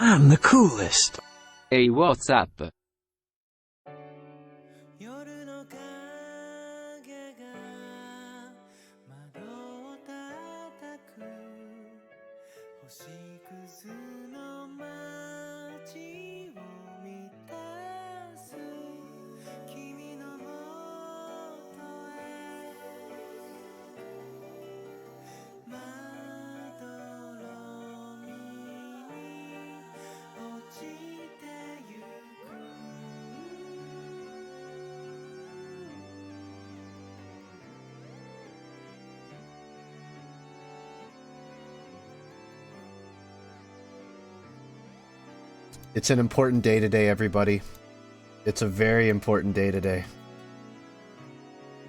I'm the coolest. Hey, what's up? It's an important day today, everybody. It's a very important day today.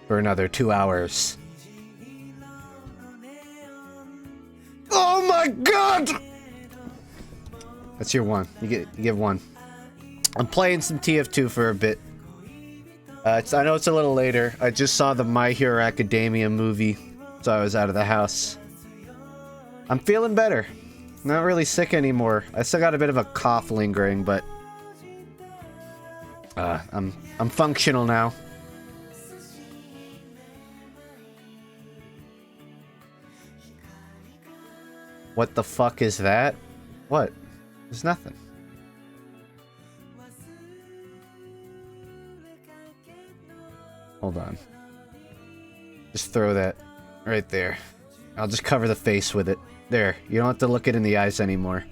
For another 2 hours. Oh my god! That's your one. You get one. I'm playing some TF2 for a bit. I know it's a little later. I just saw the My Hero Academia movie, so I was out of the house. I'm feeling better. Not really sick anymore. I still got a bit of a cough lingering, but I'm functional now. What the fuck is that? What? There's nothing. Hold on. Just throw that right there. I'll just cover the face with it. There, you don't have to look it in the eyes anymore.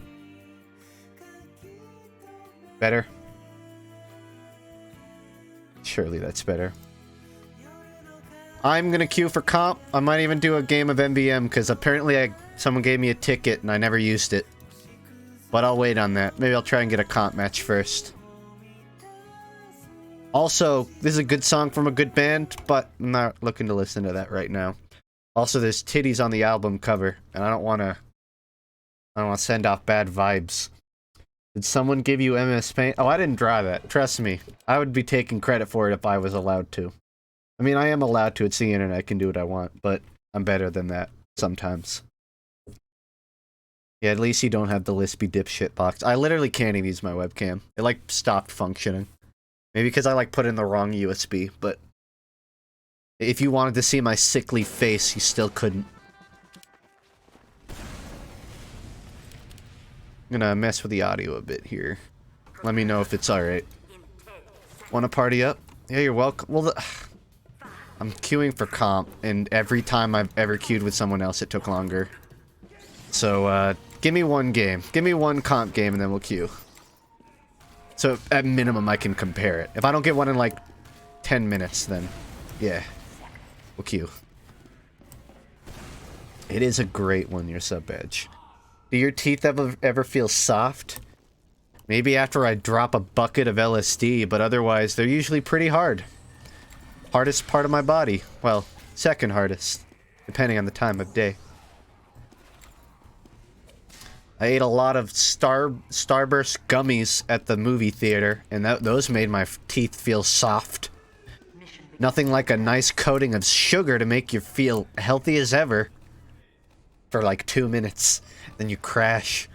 Better? Surely that's better. I'm gonna queue for comp. I might even do a game of MVM, because apparently someone gave me a ticket and I never used it. But I'll wait on that. Maybe I'll try and get a comp match first. Also, this is a good song from a good band, but I'm not looking to listen to that right now. Also, there's titties on the album cover, and I don't want to send off bad vibes. Did someone give you MS Paint? Oh, I didn't draw that. Trust me. I would be taking credit for it if I was allowed to. I mean, I am allowed to. It's the internet. I can do what I want, but I'm better than that sometimes. Yeah, at least you don't have the lispy dipshit box. I literally can't even use my webcam. It, like, stopped functioning. Maybe because I, like, put in the wrong USB, but if you wanted to see my sickly face, you still couldn't. I'm gonna mess with the audio a bit here. Let me know if it's alright. Wanna party up? Yeah, you're welcome. Well, I'm queuing for comp, and every time I've ever queued with someone else, it took longer. So, give me one game. Give me one comp game, and then we'll queue. So, at minimum, I can compare it. If I don't get one in, like, 10 minutes, then, yeah. We'll queue. It is a great one, your sub badge. Do your teeth ever feel soft? Maybe after I drop a bucket of LSD, but otherwise, they're usually pretty hard. Hardest part of my body. Well, second hardest, depending on the time of day. I ate a lot of Starburst gummies at the movie theater, and those made my teeth feel soft. Nothing like a nice coating of sugar to make you feel healthy as ever. For like 2 minutes. Then you crash.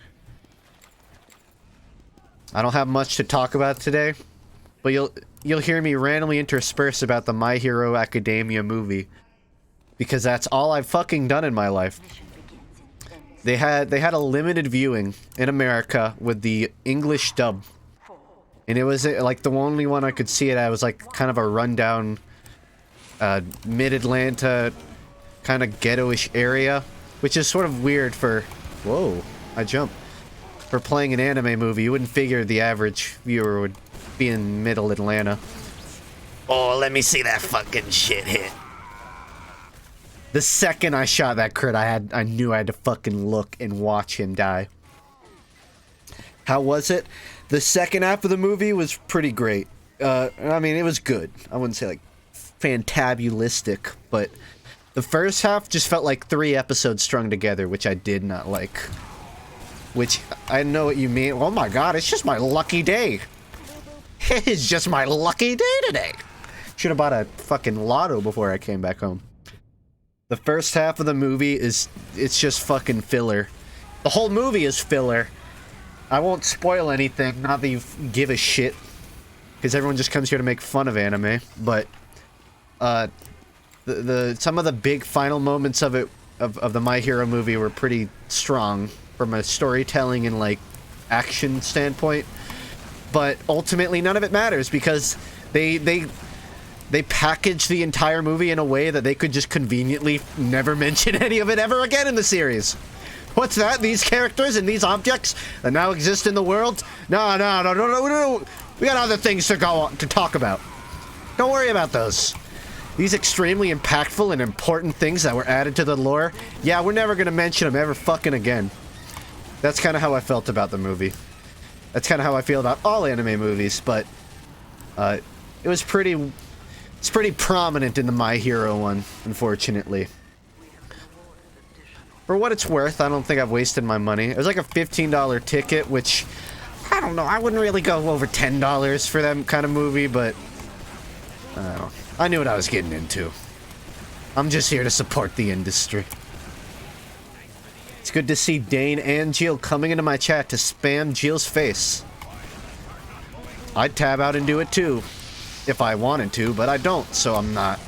I don't have much to talk about today. But you'll hear me randomly intersperse about the My Hero Academia movie. Because that's all I've fucking done in my life. They had a limited viewing in America with the English dub. And it was like the only one I could see it at was like kind of a rundown mid-Atlanta kind of ghetto-ish area, which is sort of weird for whoa, I jumped. For playing an anime movie, you wouldn't figure the average viewer would be in middle Atlanta. Oh, let me see that fucking shit hit. The second I shot that crit, I knew I had to fucking look and watch him die. How was it? The second half of the movie was pretty great. I mean, it was good. I wouldn't say, like, fantabulistic, but the first half just felt like 3 episodes strung together, which I did not like. Which, I know what you mean. Oh my god, it's just my lucky day. It's just my lucky day today. Should have bought a fucking lotto before I came back home. The first half of the movie it's just fucking filler. The whole movie is filler. I won't spoil anything, not that you give a shit, because everyone just comes here to make fun of anime, but some of the big final moments of it, of the My Hero movie were pretty strong from a storytelling and, like, action standpoint, but ultimately none of it matters because they package the entire movie in a way that they could just conveniently never mention any of it ever again in the series. What's that? These characters and these objects that now exist in the world? No. We got other things to talk about. Don't worry about those. These extremely impactful and important things that were added to the lore, yeah, we're never gonna mention them ever fucking again. That's kind of how I felt about the movie. That's kind of how I feel about all anime movies, but it's pretty prominent in the My Hero one, unfortunately. For what it's worth, I don't think I've wasted my money. It was like a $15 ticket, which, I don't know, I wouldn't really go over $10 for that kind of movie, but I don't know. I knew what I was getting into. I'm just here to support the industry. It's good to see Dane and Jill coming into my chat to spam Jill's face. I'd tab out and do it too, if I wanted to, but I don't, so I'm not.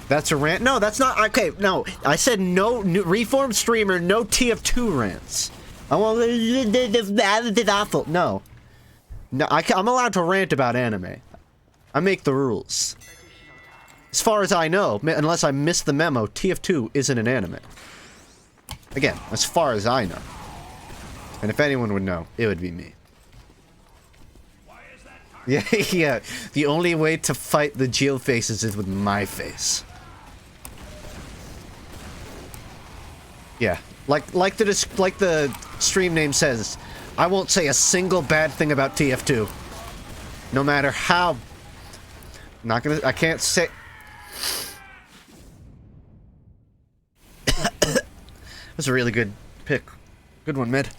That's a rant? No, that's not. Okay, no. I said no, reformed streamer, no TF2 rants. I want this awful. No. No, I'm allowed to rant about anime. I make the rules. As far as I know, unless I missed the memo, TF2 isn't an anime. Again, as far as I know. And if anyone would know, it would be me. Yeah, yeah. The only way to fight the Jill faces is with my face. Yeah, like the stream name says, I won't say a single bad thing about TF2. No matter how. I can't say. That's a really good pick. Good one, Med.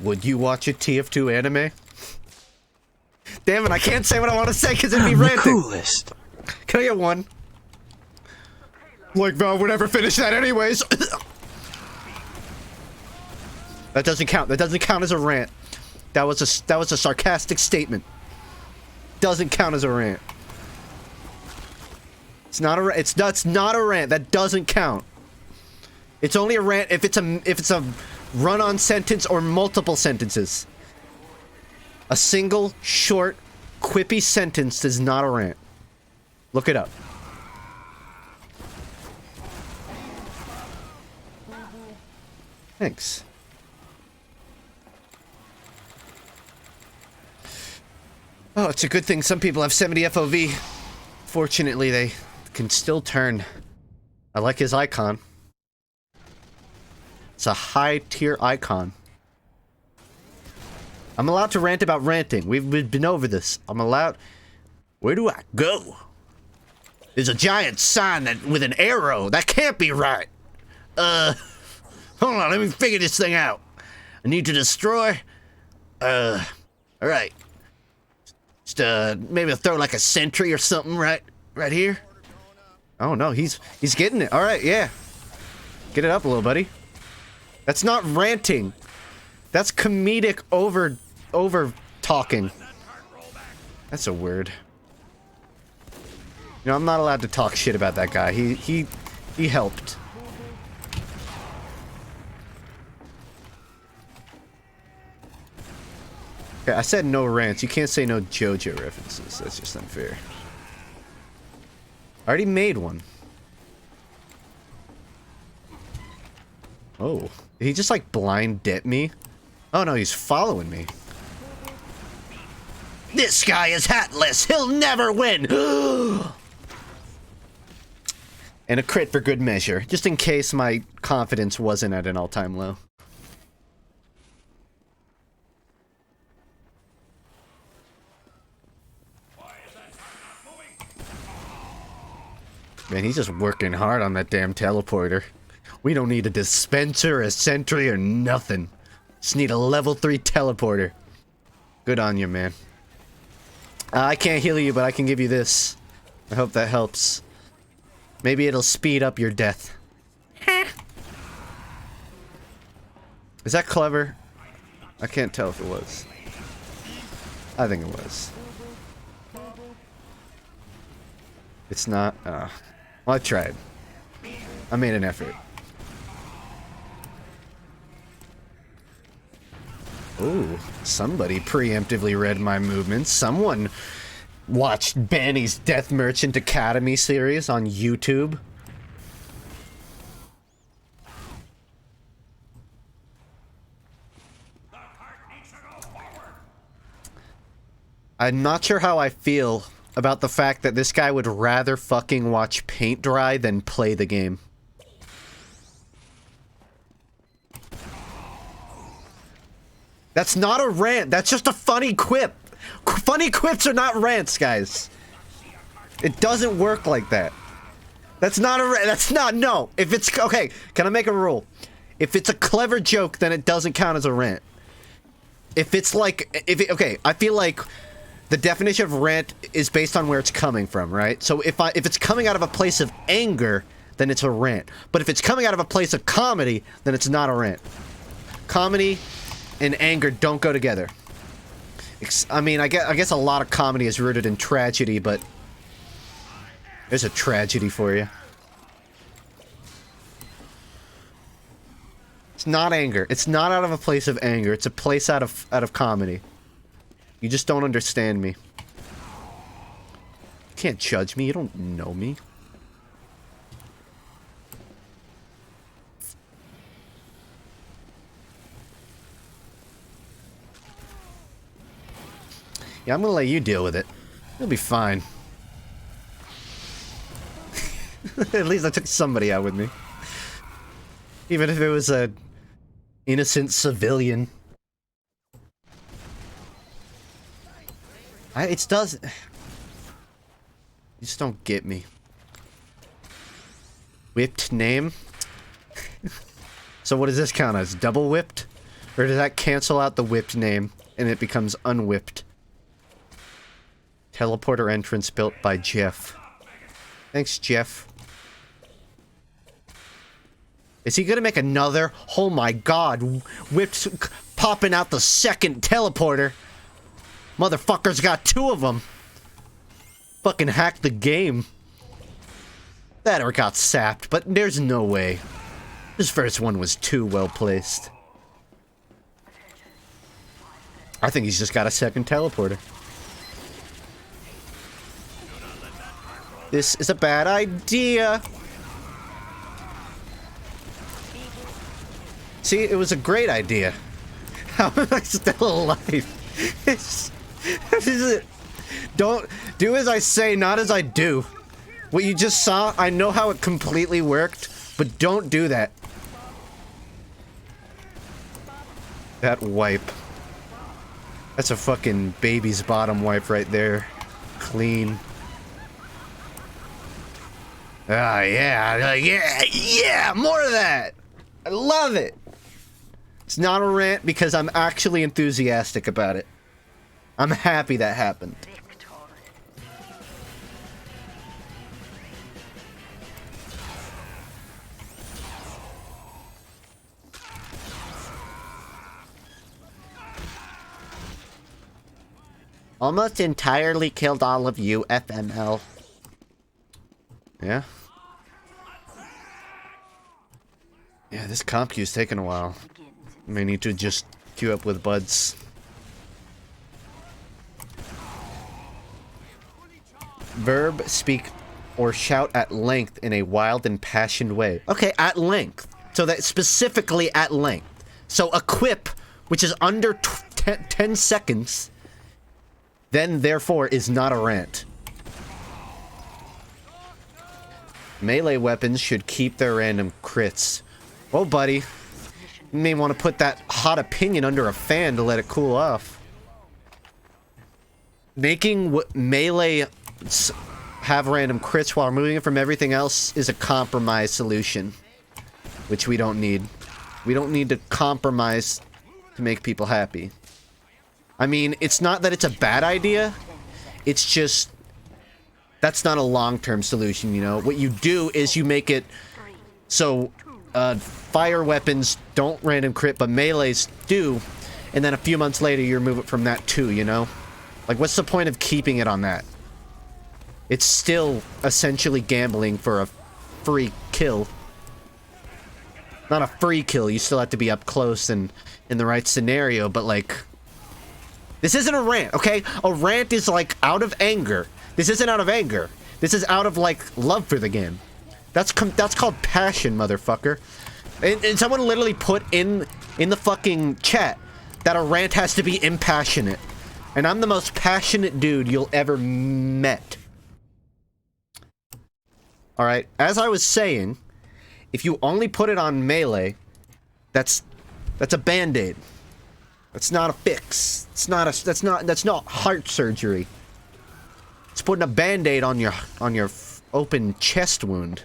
Would you watch a TF2 anime? Damn it, I can't say what I want to say because it'd be ranting. Coolest. Can I get one? Like Valve would ever finish that anyways. That doesn't count. That doesn't count as a rant. That was a sarcastic statement. Doesn't count as a rant. It's not a it's not a rant. That doesn't count. It's only a rant if it's a run-on sentence or multiple sentences. A single short quippy sentence is not a rant. Look it up. Thanks. Oh, it's a good thing some people have 70 FOV. Fortunately, they can still turn. I like his icon. It's a high-tier icon. I'm allowed to rant about ranting. We've been over this. I'm allowed... Where do I go? There's a giant sign with an arrow. That can't be right. Hold on, let me figure this thing out. I need to destroy... Alright. Just, maybe I'll throw like a sentry or something right here. Oh no, he's getting it. Alright, yeah. Get it up a little, buddy. That's not ranting. That's comedic over talking. That's a word. You know, I'm not allowed to talk shit about that guy. He helped. Okay, I said no rants. You can't say no JoJo references. That's just unfair. I already made one. Oh. Did he just like blind dip me? Oh no, he's following me. This guy is hatless. He'll never win. And a crit for good measure, just in case my confidence wasn't at an all-time low. Man, he's just working hard on that damn teleporter. We don't need a dispenser, a sentry, or nothing. Just need a level 3 teleporter. Good on you, man. I can't heal you, but I can give you this. I hope that helps. Maybe it'll speed up your death. Is that clever? I can't tell if it was. I think it was. It's not. Well, I tried. I made an effort. Ooh, somebody preemptively read my movements. Someone watched Banny's Death Merchant Academy series on YouTube. I'm not sure how I feel about the fact that this guy would rather fucking watch paint dry than play the game. That's not a rant. That's just a funny quip. Funny quips are not rants, guys. It doesn't work like that. That's not a rant. That's not, no. If it's, okay, can I make a rule? If it's a clever joke, then it doesn't count as a rant. If it's like, okay, I feel like the definition of rant is based on where it's coming from, right? So if it's coming out of a place of anger, then it's a rant. But if it's coming out of a place of comedy, then it's not a rant. Comedy and anger don't go together. I mean, I guess a lot of comedy is rooted in tragedy, but there's a tragedy for you. It's not anger. It's not out of a place of anger. It's a place out of comedy. You just don't understand me. You can't judge me. You don't know me. Yeah, I'm gonna let you deal with it. You'll be fine. At least I took somebody out with me. Even if it was a innocent civilian. It does. You just don't get me. Whipped name? So what does this count as? Double whipped? Or does that cancel out the whipped name and it becomes unwhipped? Teleporter entrance built by Jeff. Thanks, Jeff. Is he gonna make another? Oh my god. Whipped popping out the second teleporter. Motherfucker's got two of them. Fucking hacked the game. That or got sapped, but there's no way. This first one was too well placed. I think he's just got a second teleporter. This is a bad idea. See, it was a great idea. How am I still alive? This is it. Don't do as I say, not as I do. What you just saw, I know how it completely worked, but don't do that. That wipe. That's a fucking baby's bottom wipe right there. Clean. Ah, yeah, yeah, more of that! I love it! It's not a rant because I'm actually enthusiastic about it. I'm happy that happened. Almost entirely killed all of you, FML. Yeah? Yeah, this comp queue's taking a while. May need to just queue up with buds. Verb, speak, or shout at length in a wild, impassioned way. Okay, at length. So that specifically at length. So a quip, which is under 10 seconds, then therefore is not a rant. Melee weapons should keep their random crits. Well, buddy, you may want to put that hot opinion under a fan to let it cool off. Making melee have random crits while removing it from everything else is a compromise solution, which we don't need. We don't need to compromise to make people happy. I mean, it's not that it's a bad idea, it's just That's not a long-term solution, you know? What you do is you make it so fire weapons don't random crit, but melees do, and then a few months later you remove it from that too, you know? Like, what's the point of keeping it on that? It's still essentially gambling for a free kill. Not a free kill, you still have to be up close and in the right scenario, but like... This isn't a rant, okay? A rant is like out of anger. This isn't out of anger. This is out of like love for the game. That's called passion, motherfucker. And someone literally put in the fucking chat that a rant has to be impassionate. And I'm the most passionate dude you'll ever met. Alright, as I was saying, if you only put it on melee, that's a band-aid. That's not a fix. It's not that's not heart surgery. It's putting a band-aid on your open chest wound.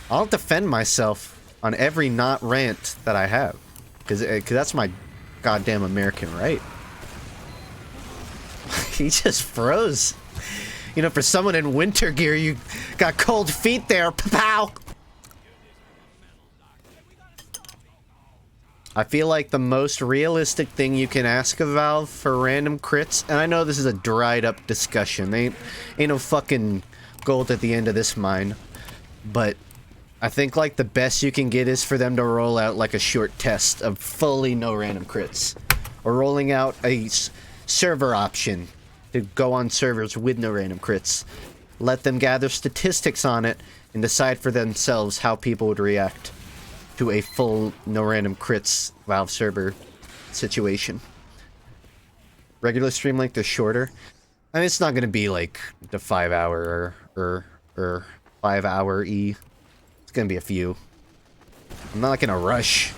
I'll defend myself on every not rant that I have. Cause that's my goddamn American right. He just froze. You know, for someone in winter gear, you got cold feet there. Pow! I feel like the most realistic thing you can ask of Valve for random crits, and I know this is a dried up discussion, ain't no fucking gold at the end of this mine, but I think like the best you can get is for them to roll out like a short test of fully no random crits, or rolling out a server option to go on servers with no random crits. Let them gather statistics on it and decide for themselves how people would react to a full no random crits Valve server situation. Regular stream length is shorter. I mean, it's not gonna be like the 5 hour or 5 hour E. It's gonna be a few. I'm not like in a rush.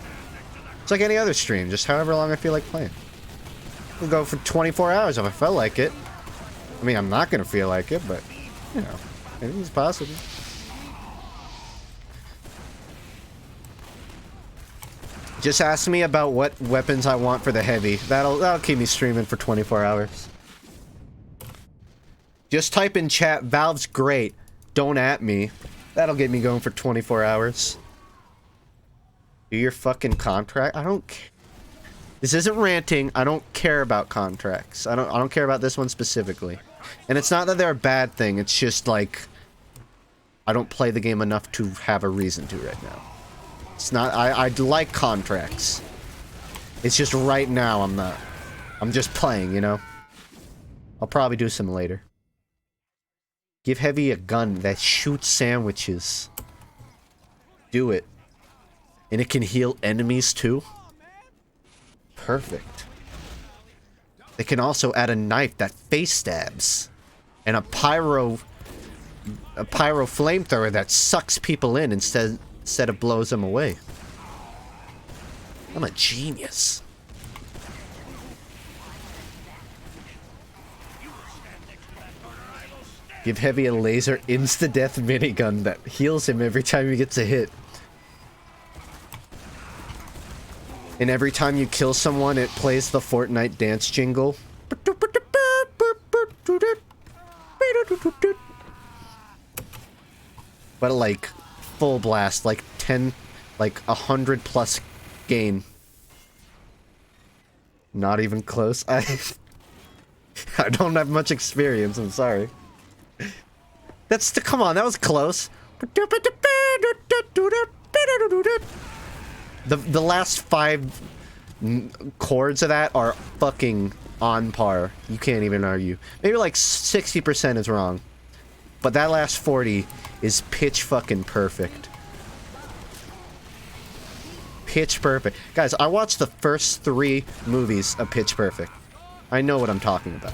It's like any other stream, just however long I feel like playing. We'll go for 24 hours if I felt like it. I mean, I'm not gonna feel like it, but you know, anything's possible. Just ask me about what weapons I want for the heavy. That'll keep me streaming for 24 hours. Just type in chat, Valve's great, don't at me. That'll get me going for 24 hours. Do your fucking contract? I don't care. This isn't ranting. I don't care about contracts. I don't care about this one specifically. And it's not that they're a bad thing, it's just like I don't play the game enough to have a reason to right now. It's not, I like contracts. It's just right now I'm not. I'm just playing, you know? I'll probably do some later. Give Heavy a gun that shoots sandwiches. Do it. And it can heal enemies too? Perfect. They can also add a knife that face stabs. And a pyro flamethrower that sucks people in instead of blows them away. I'm a genius. Give Heavy a laser insta-death minigun that heals him every time he gets a hit. And every time you kill someone, it plays the Fortnite dance jingle. But like, full blast, like 100 plus gain. Not even close. I don't have much experience, I'm sorry. Come on, that was close. The last 5 chords of that are fucking on par. You can't even argue. Maybe like 60% is wrong. But that last 40 is pitch fucking perfect. Pitch Perfect. Guys, I watched the first 3 movies of Pitch Perfect. I know what I'm talking about.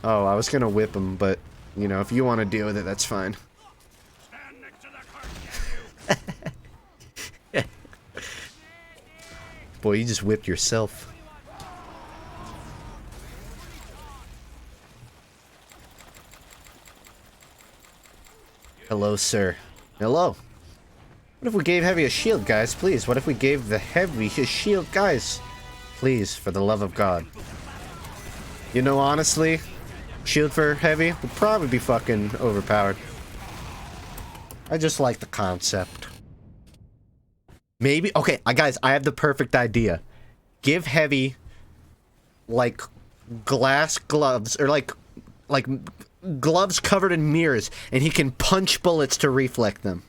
Oh, I was gonna whip him, but, you know, if you want to deal with it, that's fine. Boy, you just whipped yourself. Hello, sir. Hello. What if we gave Heavy a shield, guys? Please. What if we gave the Heavy his shield, guys? Please, for the love of God. You know, honestly, shield for Heavy would probably be fucking overpowered. I just like the concept. Maybe, okay, guys, I have the perfect idea. Give Heavy, like, glass gloves, or like gloves covered in mirrors, and he can punch bullets to reflect them.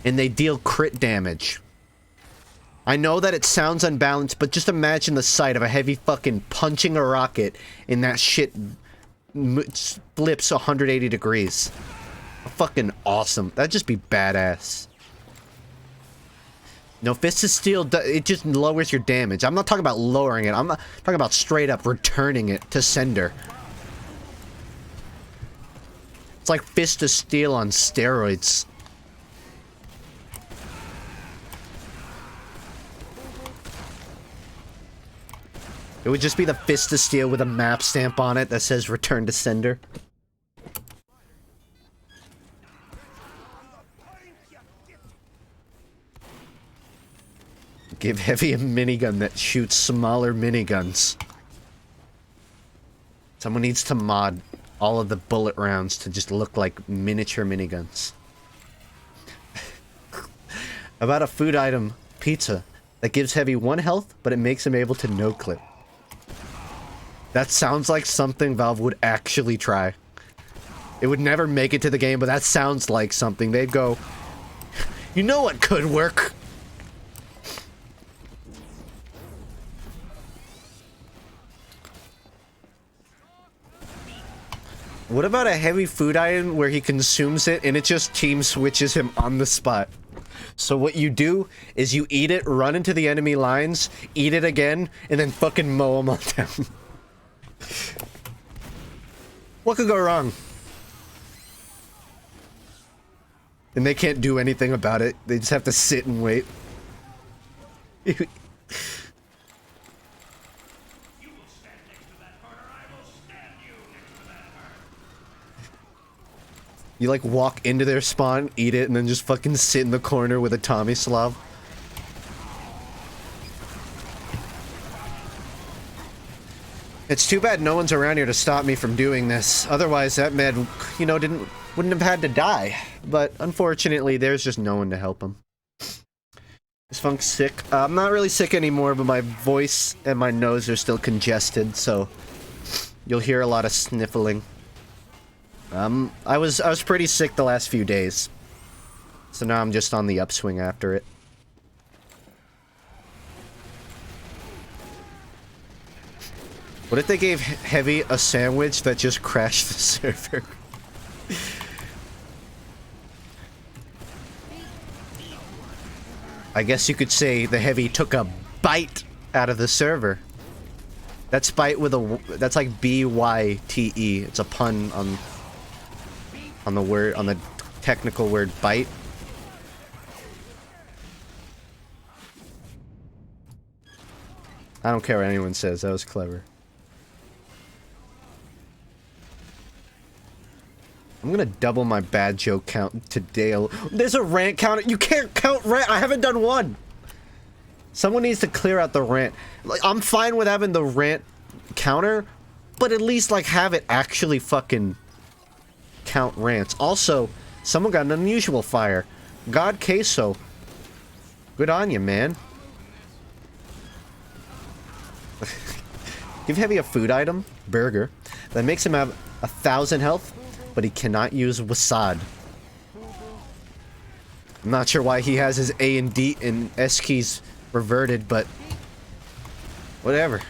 And they deal crit damage. I know that it sounds unbalanced, but just imagine the sight of a Heavy fucking punching a rocket and that shit flips 180 degrees. Fucking awesome. That'd just be badass. No, Fist of Steel, it just lowers your damage. I'm not talking about lowering it. I'm not talking about straight up returning it to sender. It's like Fist of Steel on steroids. It would just be the Fist of Steel with a map stamp on it that says return to sender. Give Heavy a minigun that shoots smaller miniguns. Someone needs to mod all of the bullet rounds to just look like miniature miniguns. About a food item, pizza, that gives Heavy 1 health, but it makes him able to no-clip. That sounds like something Valve would actually try. It would never make it to the game, but that sounds like something. They'd go, you know what could work? What about a Heavy food item where he consumes it and it just team switches him on the spot? So what you do is you eat it, run into the enemy lines, eat it again, and then fucking mow them all down. What could go wrong? And they can't do anything about it. They just have to sit and wait. You like walk into their spawn, eat it, and then just fucking sit in the corner with a Tommy Slav. It's too bad no one's around here to stop me from doing this. Otherwise, that man, you know, wouldn't have had to die. But unfortunately, there's just no one to help him. Is Funk sick? I'm not really sick anymore, but my voice and my nose are still congested, so you'll hear a lot of sniffling. I was pretty sick the last few days, so now I'm just on the upswing after it. What if they gave Heavy a sandwich that just crashed the server? I guess you could say the Heavy took a bite out of the server. That's bite with a, that's like B-Y-T-E. It's a pun on the word, on the technical word bite. I don't care what anyone says, that was clever. I'm gonna double my bad joke count today. There's a rant counter. You can't count rant. I haven't done one. Someone needs to clear out the rant. Like, I'm fine with having the rant counter, but at least like have it actually fucking count rants. Also, someone got an unusual fire. God Queso. Good on you, man. Give Heavy a food item, burger, that makes him have 1,000 health, but he cannot use Wasad. I'm not sure why he has his A and D and S keys reverted, but whatever.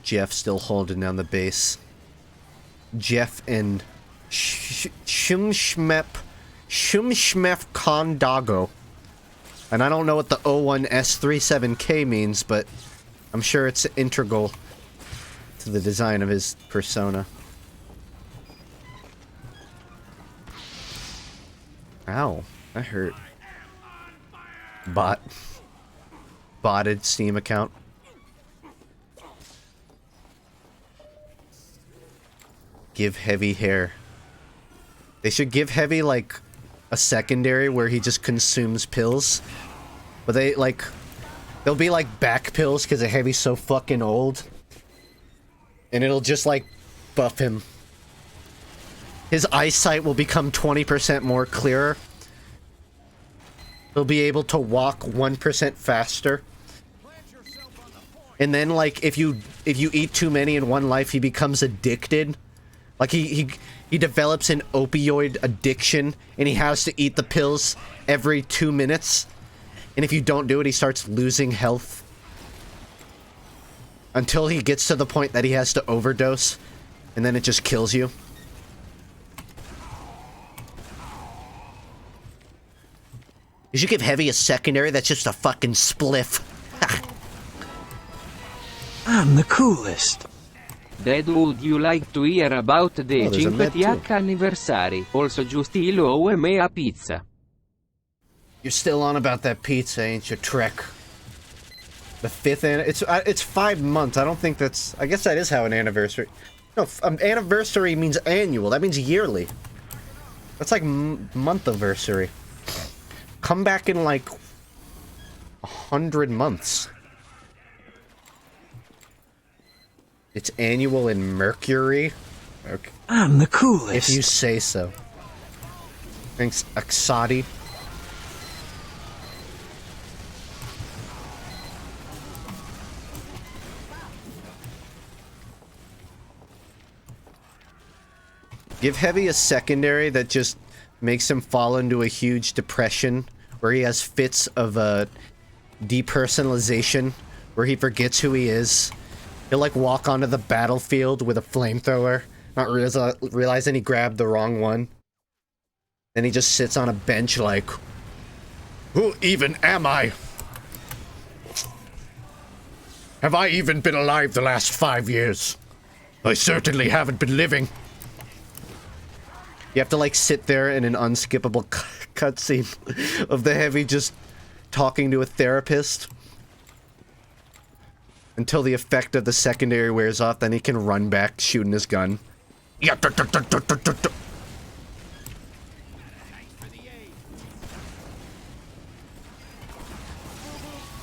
Jeff still holding down the base. Jeff and Shumshmep Kondago. And I don't know what the 01S37K means, but I'm sure it's integral. to the design of his persona. Ow, that hurt. Botted Steam account. Give Heavy hair. They should give Heavy, like, a secondary where he just consumes pills. But they, like... They'll be, like, back pills because the Heavy's so fucking old. And it'll just, like, buff him. His eyesight will become 20% more clearer. He'll be able to walk 1% faster. And then, like, if you eat too many in one life, he becomes addicted. Like, he develops an opioid addiction, and he has to eat the pills every 2 minutes. And if you don't do it, he starts losing health. Until he gets to the point that he has to overdose, and then it just kills you. You should give Heavy a secondary that's just a fucking spliff. I'm the coolest. Dad, would you like to hear about the 50th anniversary? Also giustilo e me a pizza. You're still on about that pizza, ain't you, Trek? The 5th it's 5 months. I don't think that's... I guess that is how an anniversary... No, anniversary means annual. That means yearly. That's like month-iversary. Come back in like 100 months. It's annual in Mercury. Okay. I'm the coolest. If you say so. Thanks, Aksadi. Give Heavy a secondary that just makes him fall into a huge depression where he has fits of depersonalization where he forgets who he is. He'll like walk onto the battlefield with a flamethrower, not realizing he grabbed the wrong one. Then he just sits on a bench like, who even am I? Have I even been alive the last 5 years? I certainly haven't been living. You have to like sit there in an unskippable cutscene of the Heavy just talking to a therapist until the effect of the secondary wears off. Then he can run back shooting his gun.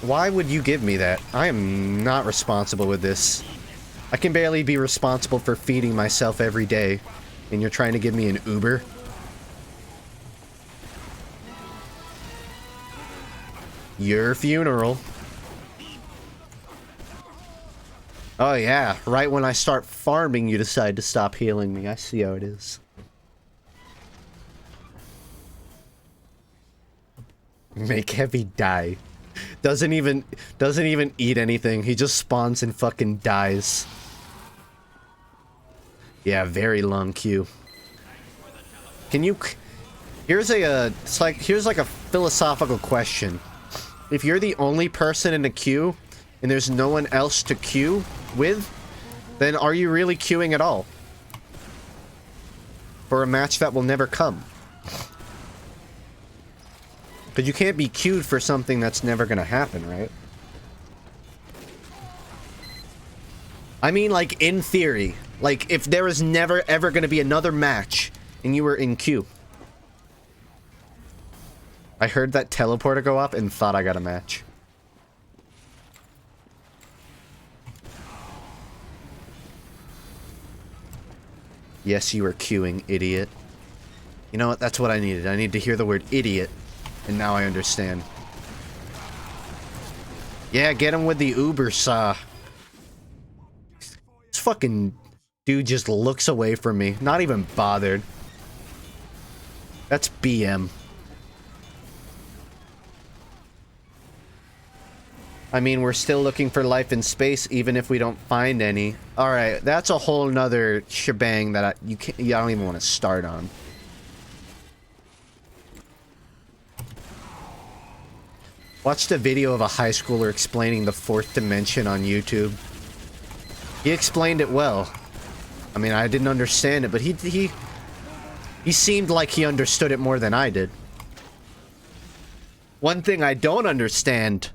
Why would you give me that? I am not responsible with this. I can barely be responsible for feeding myself every day. And you're trying to give me an Uber? Your funeral. Oh yeah, right when I start farming you decide to stop healing me. I see how it is. Make Heavy die. Doesn't even eat anything. He just spawns and fucking dies. Yeah, very long queue. Can you... Here's like a philosophical question. If you're the only person in a queue, and there's no one else to queue with, then are you really queuing at all? For a match that will never come. Because you can't be queued for something that's never gonna happen, right? I mean, like, in theory. Like, if there was never, ever gonna be another match, and you were in queue. I heard that teleporter go up and thought I got a match. Yes, you were queuing, idiot. You know what? That's what I needed. I need to hear the word idiot. And now I understand. Yeah, get him with the Uber saw. This fucking dude just looks away from me. Not even bothered. That's BM. I mean, we're still looking for life in space, even if we don't find any. Alright, that's a whole nother shebang that I don't even want to start on. Watched a video of a high schooler explaining the fourth dimension on YouTube. He explained it well. I mean, I didn't understand it, but he seemed like he understood it more than I did. One thing I don't understand,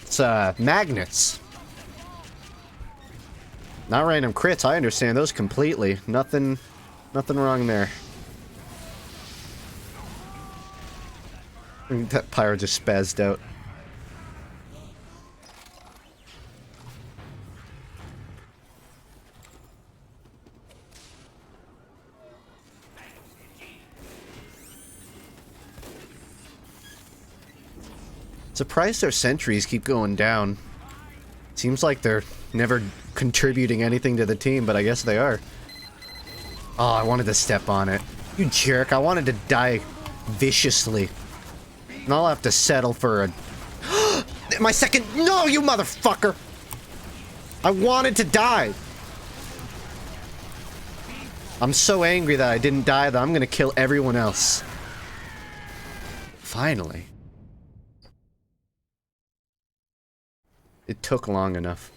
it's magnets. Not random crits, I understand those completely. Nothing wrong there. That pyro just spazzed out. Surprised their sentries keep going down. Seems like they're never contributing anything to the team, but I guess they are. Oh, I wanted to step on it. You jerk, I wanted to die viciously. And I'll have to settle for a... My second... No, you motherfucker! I wanted to die. I'm so angry that I didn't die that I'm gonna kill everyone else. Finally. It took long enough.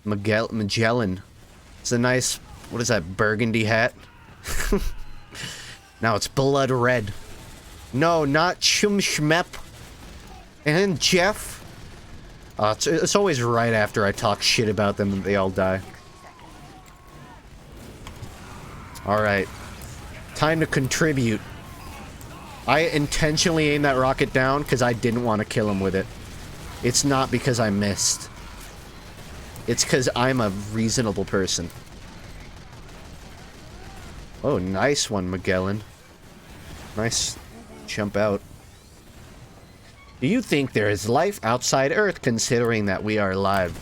Magellan. It's a nice... What is that, burgundy hat? Now it's blood red. No, not Chum Schmep. And Jeff. It's always right after I talk shit about them that they all die. Alright. Time to contribute. I intentionally aimed that rocket down because I didn't want to kill him with it. It's not because I missed. It's because I'm a reasonable person. Oh, nice one, Magellan. Nice jump out. Do you think there is life outside Earth, considering that we are alive?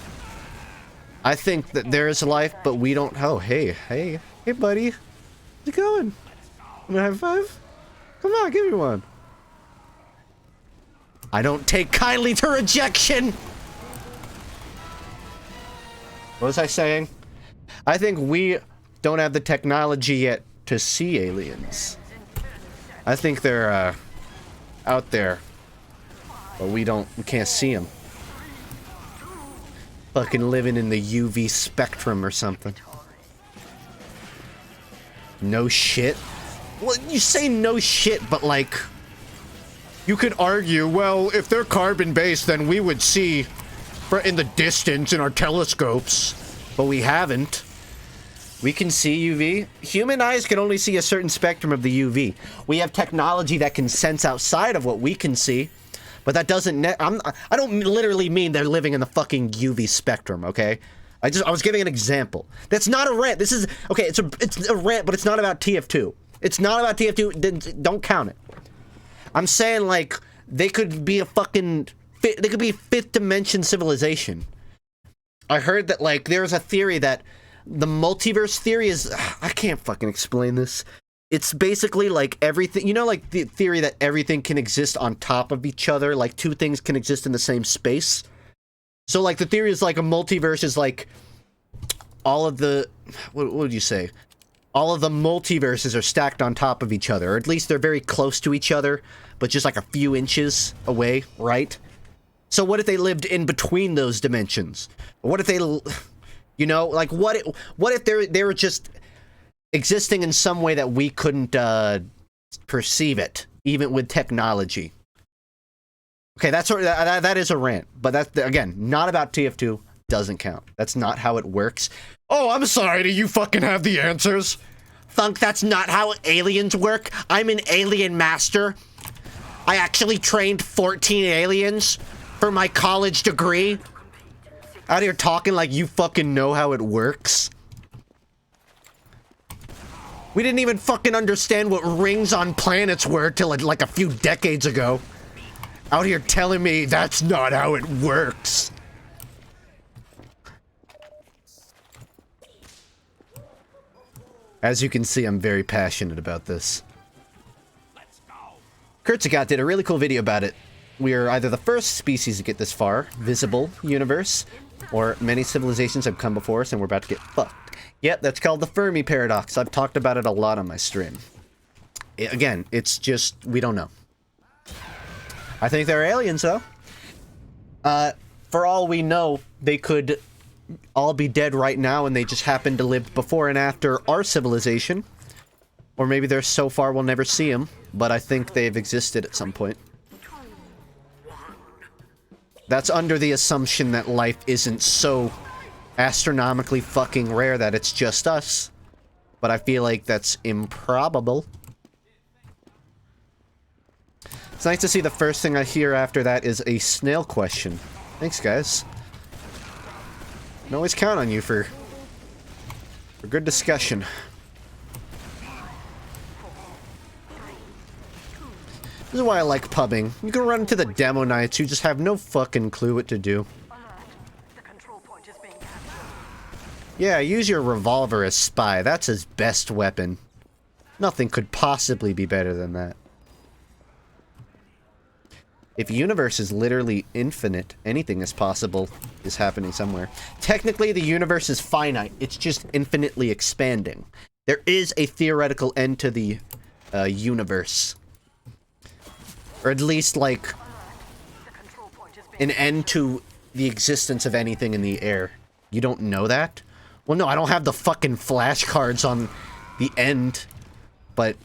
I think that there is life, but we don't... Oh, hey, buddy. How's it going? Want a high five? Come on, give me one. I don't take kindly to rejection! What was I saying? I think we don't have the technology yet to see aliens. I think they're, out there. But we can't see them. Fucking living in the UV spectrum or something. No shit? Well, you say no shit, but like... You could argue, well, if they're carbon-based, then we would see in the distance in our telescopes. But we haven't. We can see UV. Human eyes can only see a certain spectrum of the UV. We have technology that can sense outside of what we can see. But that doesn't... I don't literally mean they're living in the fucking UV spectrum, okay? I was giving an example. That's not a rant. This is... Okay, it's a rant, but it's not about TF2. It's not about TF2. Don't count it. I'm saying, like, they could be a fucking... They could be fifth dimension civilization. I heard that, like, there's a theory that the multiverse theory is... I can't fucking explain this. It's basically, like, everything... You know, like, the theory that everything can exist on top of each other? Like, two things can exist in the same space? So, like, the theory is, like, a multiverse is, like... All of the... What would you say? All of the multiverses are stacked on top of each other. Or at least they're very close to each other, but just, like, a few inches away, right? So what if they lived in between those dimensions? What if they... You know, like, what if they were just... existing in some way that we couldn't perceive it, even with technology. Okay, that is a rant, but that's, again, not about TF2, doesn't count. That's not how it works. Oh, I'm sorry, do you fucking have the answers? Funk, that's not how aliens work. I'm an alien master. I actually trained 14 aliens for my college degree. Out here talking like you fucking know how it works. We didn't even fucking understand what rings on planets were till like a few decades ago. Out here telling me that's not how it works. As you can see, I'm very passionate about this. Kurtzagot did a really cool video about it. We are either the first species to get this far, visible universe, or many civilizations have come before us and we're about to get fucked. Yep, that's called the Fermi paradox. I've talked about it a lot on my stream. Again, it's just, we don't know. I think they're aliens, though. For all we know, they could all be dead right now and they just happen to live before and after our civilization. Or maybe they're so far we'll never see them, but I think they've existed at some point. That's under the assumption that life isn't so astronomically fucking rare that it's just us. But I feel like that's improbable. It's nice to see the first thing I hear after that is a snail question. Thanks, guys. Can always count on you for good discussion. This is why I like pubbing. You can run into the demo nights, you just have no fucking clue what to do. Yeah, use your revolver as spy. That's his best weapon. Nothing could possibly be better than that. If universe is literally infinite, anything is possible is happening somewhere. Technically, the universe is finite. It's just infinitely expanding. There is a theoretical end to the universe. Or at least, like, an end to the existence of anything in the air. You don't know that? Well, no, I don't have the fucking flashcards on the end, but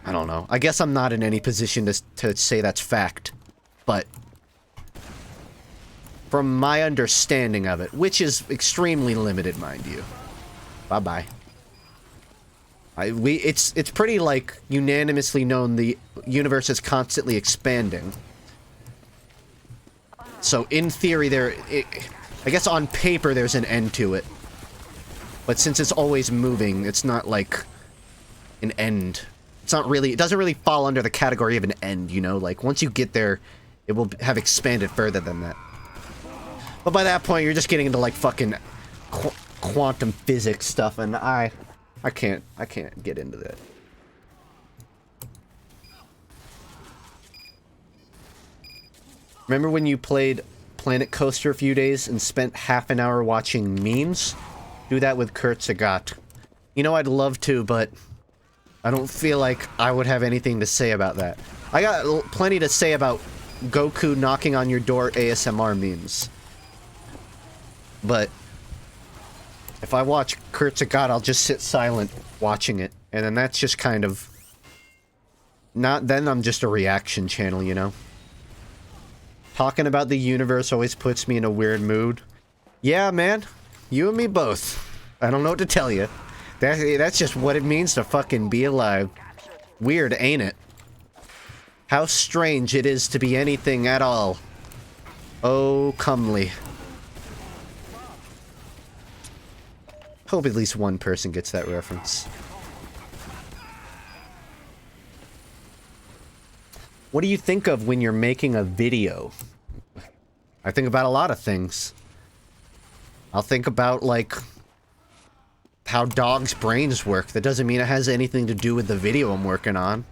I don't know. I guess I'm not in any position to say that's fact, but from my understanding of it, which is extremely limited, mind you. Bye-bye. It's pretty, like, unanimously known the universe is constantly expanding. So, in theory, I guess on paper there's an end to it. But since it's always moving, it's not like an end. It's not really, it doesn't really fall under the category of an end, you know? Like, once you get there, it will have expanded further than that. But by that point, you're just getting into, like, fucking quantum physics stuff, and I can't get into that. Remember when you played Planet Coaster a few days and spent half an hour watching memes? Do that with Kurt Sagat. You know, I'd love to, but I don't feel like I would have anything to say about that. I got plenty to say about Goku knocking on your door ASMR memes. But if I watch Kurt Sagat, I'll just sit silent watching it. And then that's just kind of... then I'm just a reaction channel, you know? Talking about the universe always puts me in a weird mood. Yeah, man. You and me both. I don't know what to tell you. That's just what it means to fucking be alive. Weird, ain't it? How strange it is to be anything at all. Oh, comely. Hope at least one person gets that reference. What do you think of when you're making a video? I think about a lot of things. I'll think about, like, how dogs' brains work. That doesn't mean it has anything to do with the video I'm working on.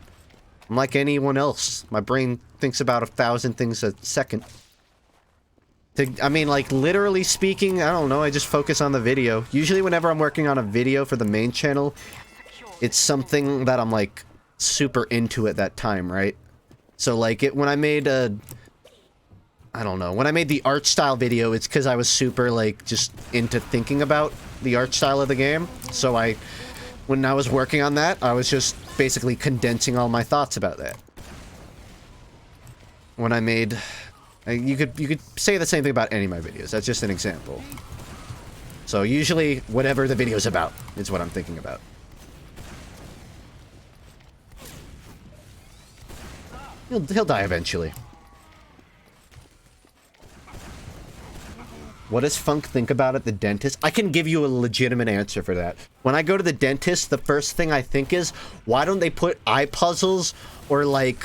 I'm like anyone else. My brain thinks about 1,000 things a second. I mean, like, literally speaking, I don't know, I just focus on the video. Usually whenever I'm working on a video for the main channel, it's something that I'm, like, super into at that time, right? So, like, when I made I don't know, when I made the art style video, it's because I was super, like, just into thinking about the art style of the game. So when I was working on that, I was just basically condensing all my thoughts about that. When I made... You could say the same thing about any of my videos. That's just an example. So usually, whatever the video's about is what I'm thinking about. He'll die eventually. What does Funk think about at the dentist? I can give you a legitimate answer for that. When I go to the dentist, the first thing I think is, why don't they put eye puzzles or like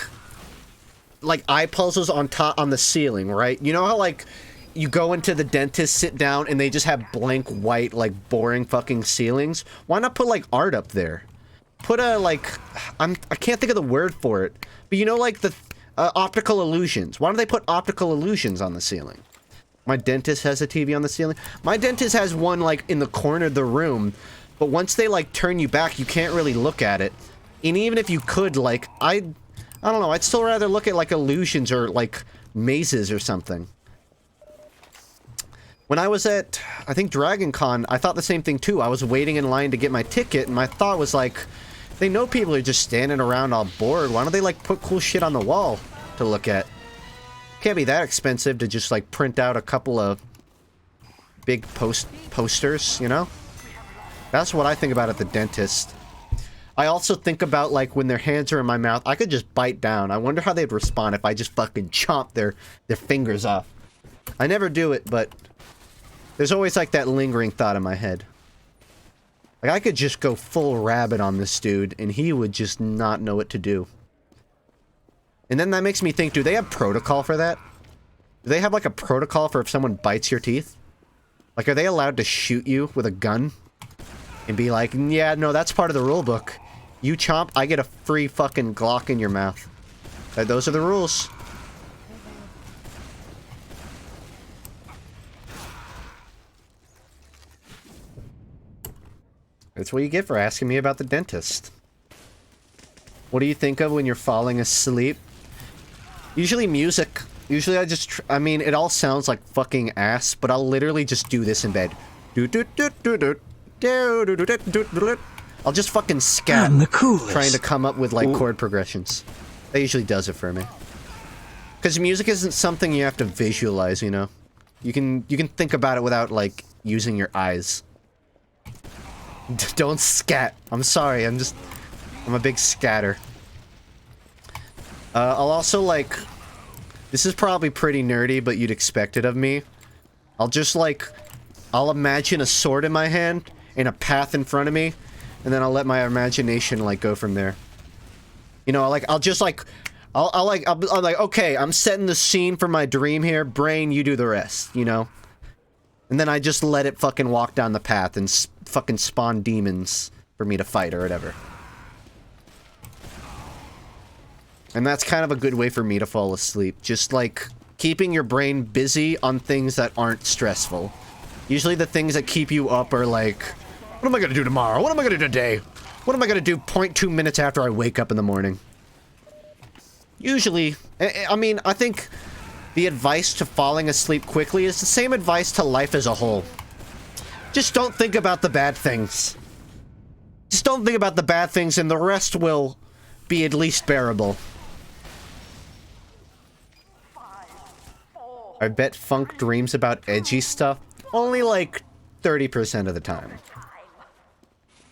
eye puzzles on the ceiling, right? You know how, like, you go into the dentist, sit down, and they just have blank white, like, boring fucking ceilings? Why not put, like, art up there? Put a, like, I can't think of the word for it, but you know, like, the optical illusions. Why don't they put optical illusions on the ceiling? My dentist has a TV on the ceiling. My dentist has one, like, in the corner of the room, but once they, like, turn you back, you can't really look at it. And even if you could, like, I don't know, I'd still rather look at, like, illusions or, like, mazes or something. When I was at, I think, Dragon Con, I thought the same thing too. I was waiting in line to get my ticket, and my thought was like, they know people are just standing around all bored. Why don't they, like, put cool shit on the wall to look at? Can't be that expensive to just, like, print out a couple of big posters, you know? That's what I think about at the dentist. I also think about, like, when their hands are in my mouth, I could just bite down. I wonder how they'd respond if I just fucking chomp their fingers off. I never do it, but there's always, like, that lingering thought in my head. Like, I could just go full rabbit on this dude, and he would just not know what to do. And then that makes me think, do they have protocol for that? Do they have, like, a protocol for if someone bites your teeth? Like, are they allowed to shoot you with a gun? And be like, yeah, no, that's part of the rule book. You chomp, I get a free fucking Glock in your mouth. Those are the rules. That's what you get for asking me about the dentist. What do you think of when you're falling asleep? Usually music. Usually I mean, it all sounds like fucking ass, but I'll literally just do this in bed. I'll just fucking scat. I'm the coolest. Trying to come up with, like, chord progressions. That usually does it for me. Because music isn't something you have to visualize, you know? You can think about it without, like, using your eyes. Don't scat. I'm sorry, I'm a big scatter. I'll also, like... This is probably pretty nerdy, but you'd expect it of me. I'll just, like... I'll imagine a sword in my hand, and a path in front of me, and then I'll let my imagination, like, go from there. You know, like, I'll just, like... I'll like, okay, I'm setting the scene for my dream here, brain, you do the rest, you know? And then I just let it fucking walk down the path and fucking spawn demons for me to fight or whatever. And that's kind of a good way for me to fall asleep. Just, like, keeping your brain busy on things that aren't stressful. Usually the things that keep you up are like, what am I gonna do tomorrow? What am I gonna do today? What am I gonna do 0.2 minutes after I wake up in the morning? Usually, I mean, I think the advice to falling asleep quickly is the same advice to life as a whole. Just don't think about the bad things. Just don't think about the bad things and the rest will be at least bearable. I bet Funk dreams about edgy stuff only like 30% of the time.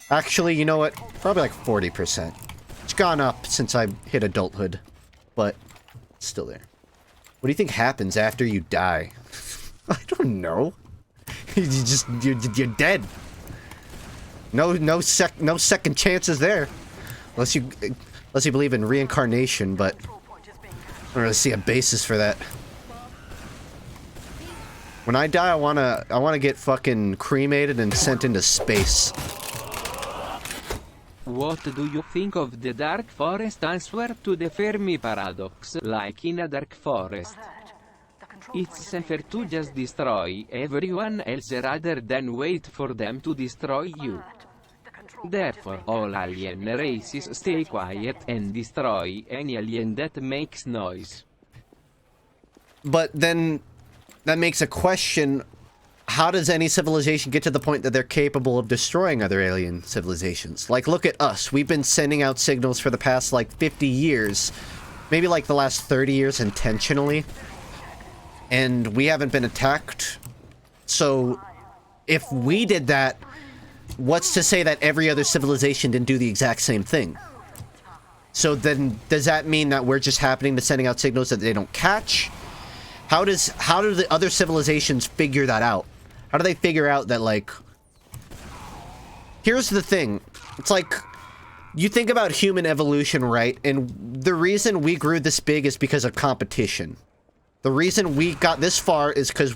Actually, you know what? Probably like 40%. It's gone up since I hit adulthood, but it's still there. What do you think happens after you die? I don't know. You're dead. No second chances there. Unless you believe in reincarnation, but I don't really see a basis for that. When I die, I wanna get fucking cremated and sent into space. What do you think of the Dark Forest answer to the Fermi paradox, like in a Dark Forest? It's safer to just destroy everyone else rather than wait for them to destroy you. Therefore, all alien races stay quiet and destroy any alien that makes noise. But then, that makes a question, how does any civilization get to the point that they're capable of destroying other alien civilizations? Like, look at us. We've been sending out signals for the past, like, 50 years. Maybe, like, the last 30 years intentionally. And we haven't been attacked. So, if we did that, what's to say that every other civilization didn't do the exact same thing? So then, does that mean that we're just happening to sending out signals that they don't catch? How do the other civilizations figure that out? How do they figure out that, like... Here's the thing. It's like, you think about human evolution, right? And the reason we grew this big is because of competition. The reason we got this far is because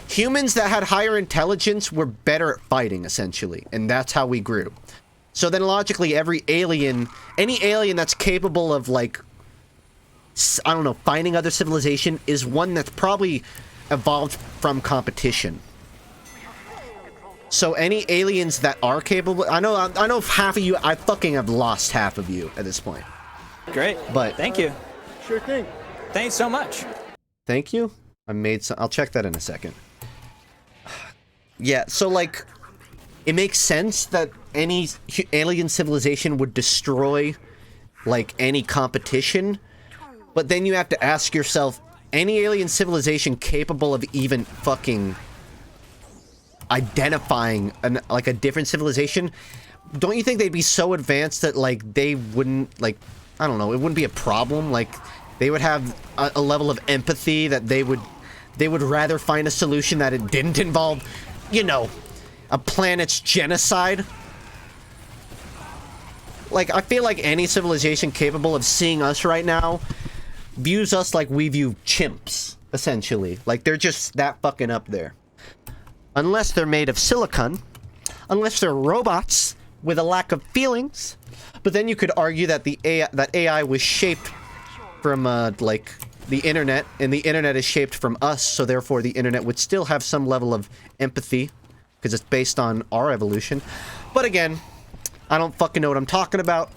humans that had higher intelligence were better at fighting, essentially. And that's how we grew. So then logically, any alien that's capable of, like, I don't know, finding other civilization is one that's probably evolved from competition. So any aliens that are capable, I know half of you, I fucking have lost half of you at this point. Great. But thank you. Sure thing. Thanks so much. Thank you. I made some. I'll check that in a second. Yeah, so like, it makes sense that any alien civilization would destroy, like, any competition. But then you have to ask yourself, any alien civilization capable of even fucking identifying like a different civilization, don't you think they'd be so advanced that like they wouldn't, like, I don't know, it wouldn't be a problem? Like they would have a level of empathy that they would rather find a solution that it didn't involve, you know, a planet's genocide. Like, I feel like any civilization capable of seeing us right now views us like we view chimps, essentially. Like, they're just that fucking up there. Unless they're made of silicon, unless they're robots with a lack of feelings. But then you could argue that AI was shaped from, like, the internet, and the internet is shaped from us, so therefore the internet would still have some level of empathy, because it's based on our evolution. But again, I don't fucking know what I'm talking about.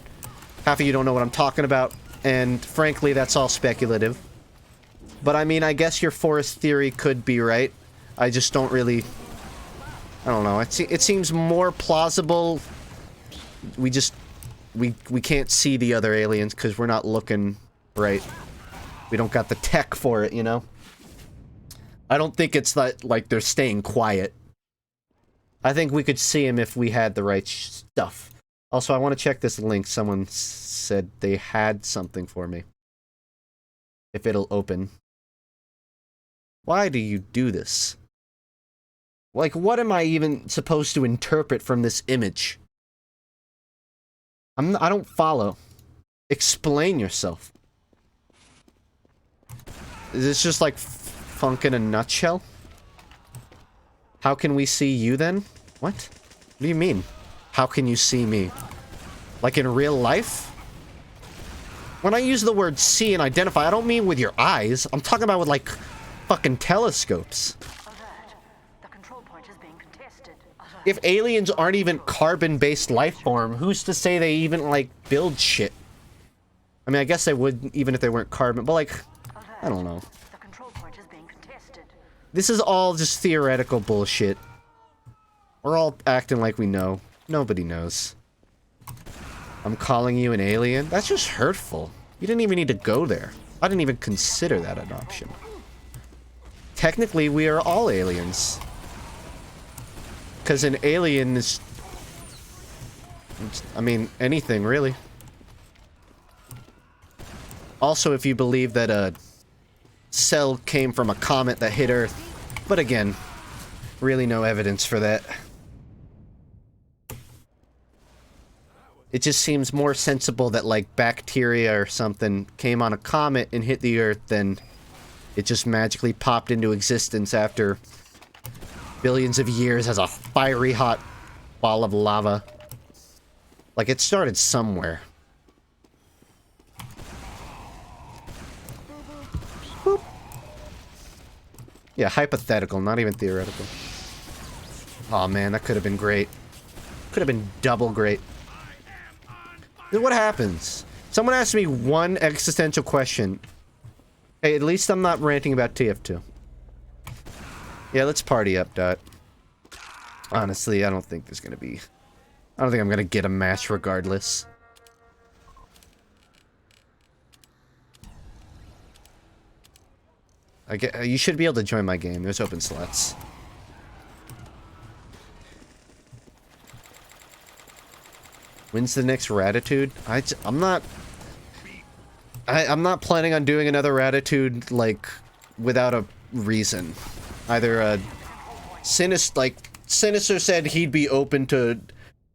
Half of you don't know what I'm talking about, and frankly, that's all speculative. But I mean, I guess your forest theory could be right. I just don't really... I don't know. It seems more plausible. We can't see the other aliens because we're not looking right. We don't got the tech for it, you know? I don't think it's that, like, they're staying quiet. I think we could see them if we had the right stuff. Also, I want to check this link. Someone said they had something for me. If it'll open. Why do you do this? Like, what am I even supposed to interpret from this image? I don't follow. Explain yourself. Is this just like funk in a nutshell? How can we see you then? What? What do you mean? How can you see me? Like in real life? When I use the word see and identify, I don't mean with your eyes. I'm talking about with like fucking telescopes. If aliens aren't even carbon-based life form, who's to say they even, like, build shit? I mean, I guess they would, even if they weren't carbon, but, like, I don't know. This is all just theoretical bullshit. We're all acting like we know. Nobody knows. I'm calling you an alien? That's just hurtful. You didn't even need to go there. I didn't even consider that an option. Technically, we are all aliens. Because an alien is... I mean, anything, really. Also, if you believe that a cell came from a comet that hit Earth. But again, really no evidence for that. It just seems more sensible that, like, bacteria or something came on a comet and hit the Earth than it just magically popped into existence after... billions of years as a fiery hot ball of lava. Like, it started somewhere. Boop. Yeah, hypothetical, not even theoretical. Oh man, that could have been great. Could have been double great. Then what happens? Someone asked me one existential question. Hey, at least I'm not ranting about TF2. Yeah, let's party up, Dot. Honestly, I don't think there's gonna be... I don't think I'm gonna get a match regardless. You should be able to join my game. There's open slots. When's the next Ratitude? I'm not planning on doing another Ratitude, like, without a reason. Either, Sinister said he'd be open to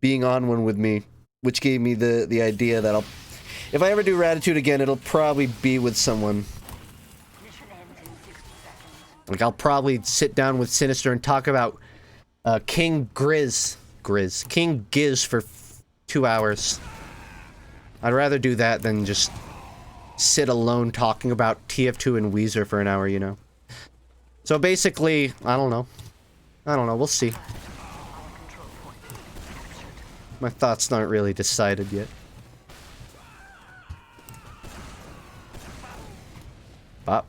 being on one with me, which gave me the idea that if I ever do Ratitude again, it'll probably be with someone. Like, I'll probably sit down with Sinister and talk about, King King Giz for 2 hours. I'd rather do that than just sit alone talking about TF2 and Weezer for an hour, you know? So basically, I don't know. We'll see. My thoughts aren't really decided yet. Bop.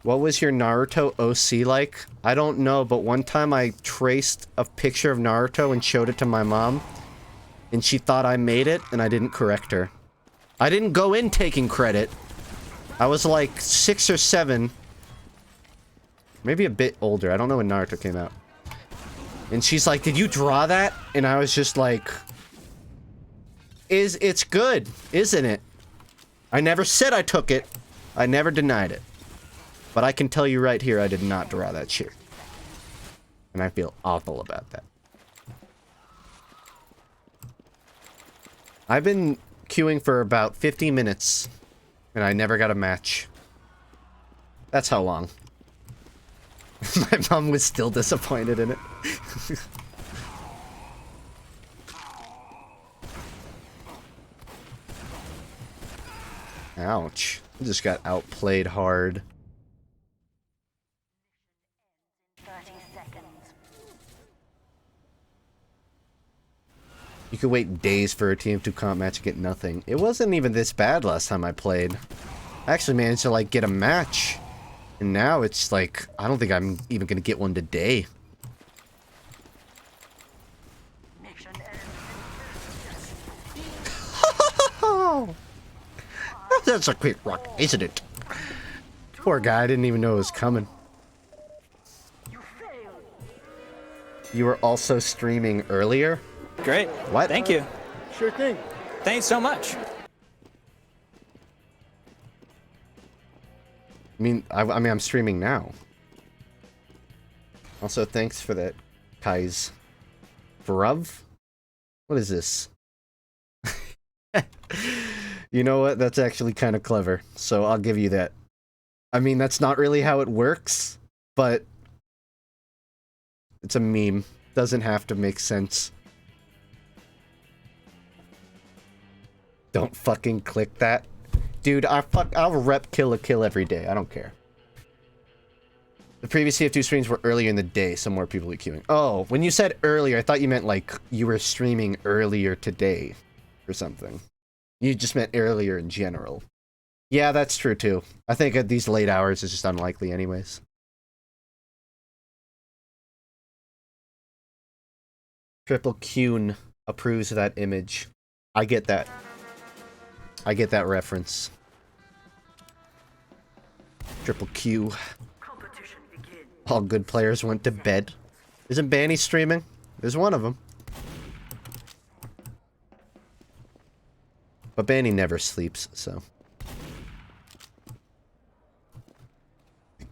What was your Naruto OC like? I don't know, but one time I traced a picture of Naruto and showed it to my mom, and she thought I made it, and I didn't correct her. I didn't go in taking credit. I was like 6 or 7. Maybe a bit older. I don't know when Naruto came out. And she's like, did you draw that? And I was just like, it's good, isn't it? I never said I took it. I never denied it. But I can tell you right here, I did not draw that shit. And I feel awful about that. I've been queuing for about 50 minutes, and I never got a match. That's how long. My mom was still disappointed in it. Ouch. I just got outplayed hard. 30 seconds. You could wait days for a TF2 comp match and get nothing. It wasn't even this bad last time I played. I actually managed to, like, get a match. And now it's like, I don't think I'm even gonna get one today. Mission That's a quick rock, isn't it? Poor guy, I didn't even know it was coming. You failed. You were also streaming earlier? Great. What? Thank you. Sure thing. Thanks so much. I mean, I'm streaming now. Also, thanks for that, Kai's. Bruv? What is this? You know what? That's actually kind of clever, so I'll give you that. I mean, that's not really how it works, but it's a meme. Doesn't have to make sense. Don't fucking click that. Dude, I'll rep kill a kill every day. I don't care. The previous TF2 streams were earlier in the day, so more people are queuing. Oh, when you said earlier, I thought you meant like you were streaming earlier today or something. You just meant earlier in general. Yeah, that's true too. I think at these late hours it's just unlikely anyways. Triple Qune approves of that image. I get that. I get that reference. Triple Q. All good players went to bed. Isn't Banny streaming? There's one of them. But Banny never sleeps, so.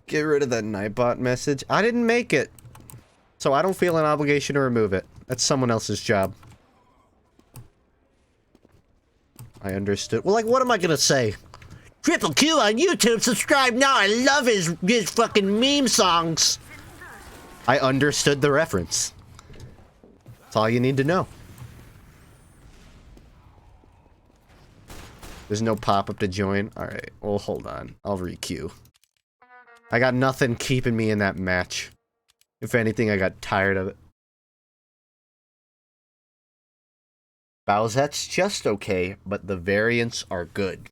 Get rid of that Nightbot message. I didn't make it. So I don't feel an obligation to remove it. That's someone else's job. I understood. Well, like, what am I gonna say? Triple Q on YouTube, subscribe now. I love his fucking meme songs. I understood the reference. That's all you need to know. There's no pop-up to join. Alright, well, hold on. I'll re-queue. I got nothing keeping me in that match. If anything, I got tired of it. Bowsette's just okay, but the variants are good.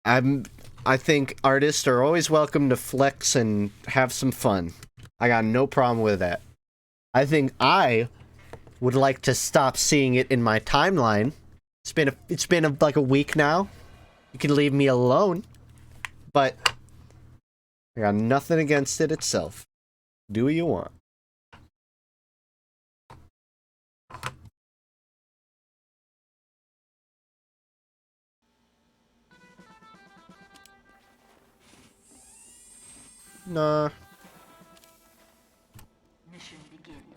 I think artists are always welcome to flex and have some fun. I got no problem with that. I think I would like to stop seeing it in my timeline. It's been like a week now. You can leave me alone. But I got nothing against it itself. Do what you want. Nah.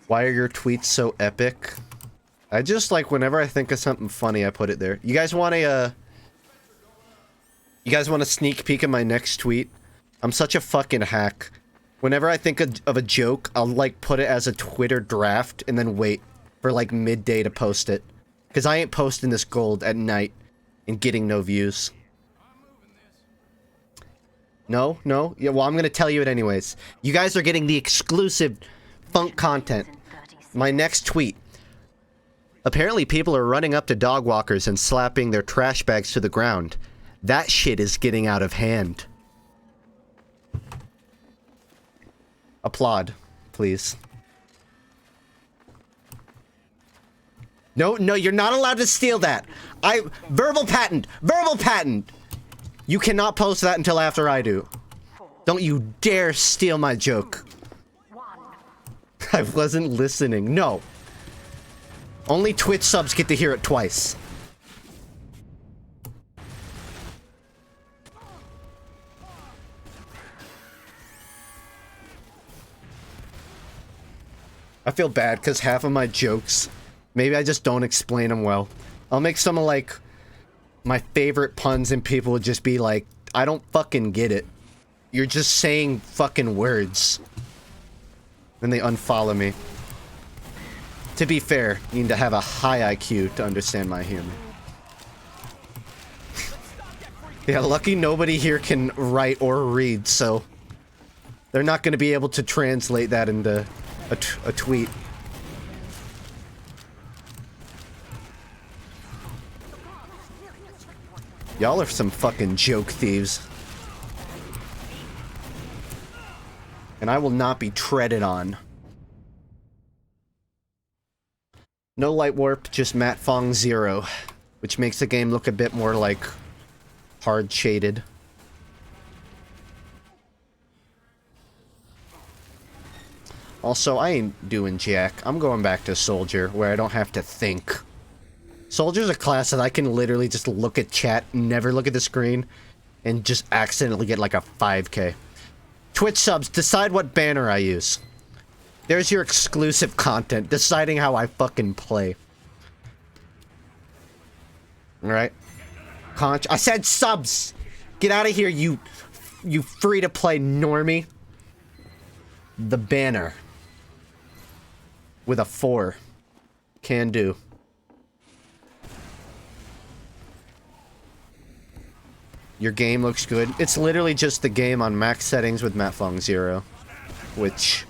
Why are your tweets so epic? I just, like, whenever I think of something funny, I put it there. You guys want a, You guys want a sneak peek of my next tweet? I'm such a fucking hack. Whenever I think of a joke, I'll, like, put it as a Twitter draft and then wait for, like, midday to post it. Because I ain't posting this gold at night and getting no views. No? No? Yeah, well, I'm gonna tell you it anyways. You guys are getting the exclusive funk content. My next tweet. Apparently people are running up to dog walkers and slapping their trash bags to the ground. That shit is getting out of hand. Applaud, please. No, no, you're not allowed to steal that. Verbal patent! Verbal patent! You cannot post that until after I do. Don't you dare steal my joke. I wasn't listening. No. Only Twitch subs get to hear it twice. I feel bad because half of my jokes, maybe I just don't explain them well. I'll make some of like my favorite puns and people would just be like, I don't fucking get it. You're just saying fucking words. Then they unfollow me. To be fair, you need to have a high IQ to understand my humor. Yeah, lucky nobody here can write or read, so they're not going to be able to translate that into a tweet. Y'all are some fucking joke thieves. And I will not be treaded on. No light warp, just matte Fong 0, which makes the game look a bit more like hard shaded. Also, I ain't doing jack. I'm going back to Soldier, where I don't have to think. Soldier's a class that I can literally just look at chat, never look at the screen, and just accidentally get like a 5k. Twitch subs, decide what banner I use. There's your exclusive content, deciding how I fucking play. Alright? I said subs! Get out of here, you free-to-play normie. The banner. With a 4. Can do. Your game looks good. It's literally just the game on max settings with matte Fong 0. Which...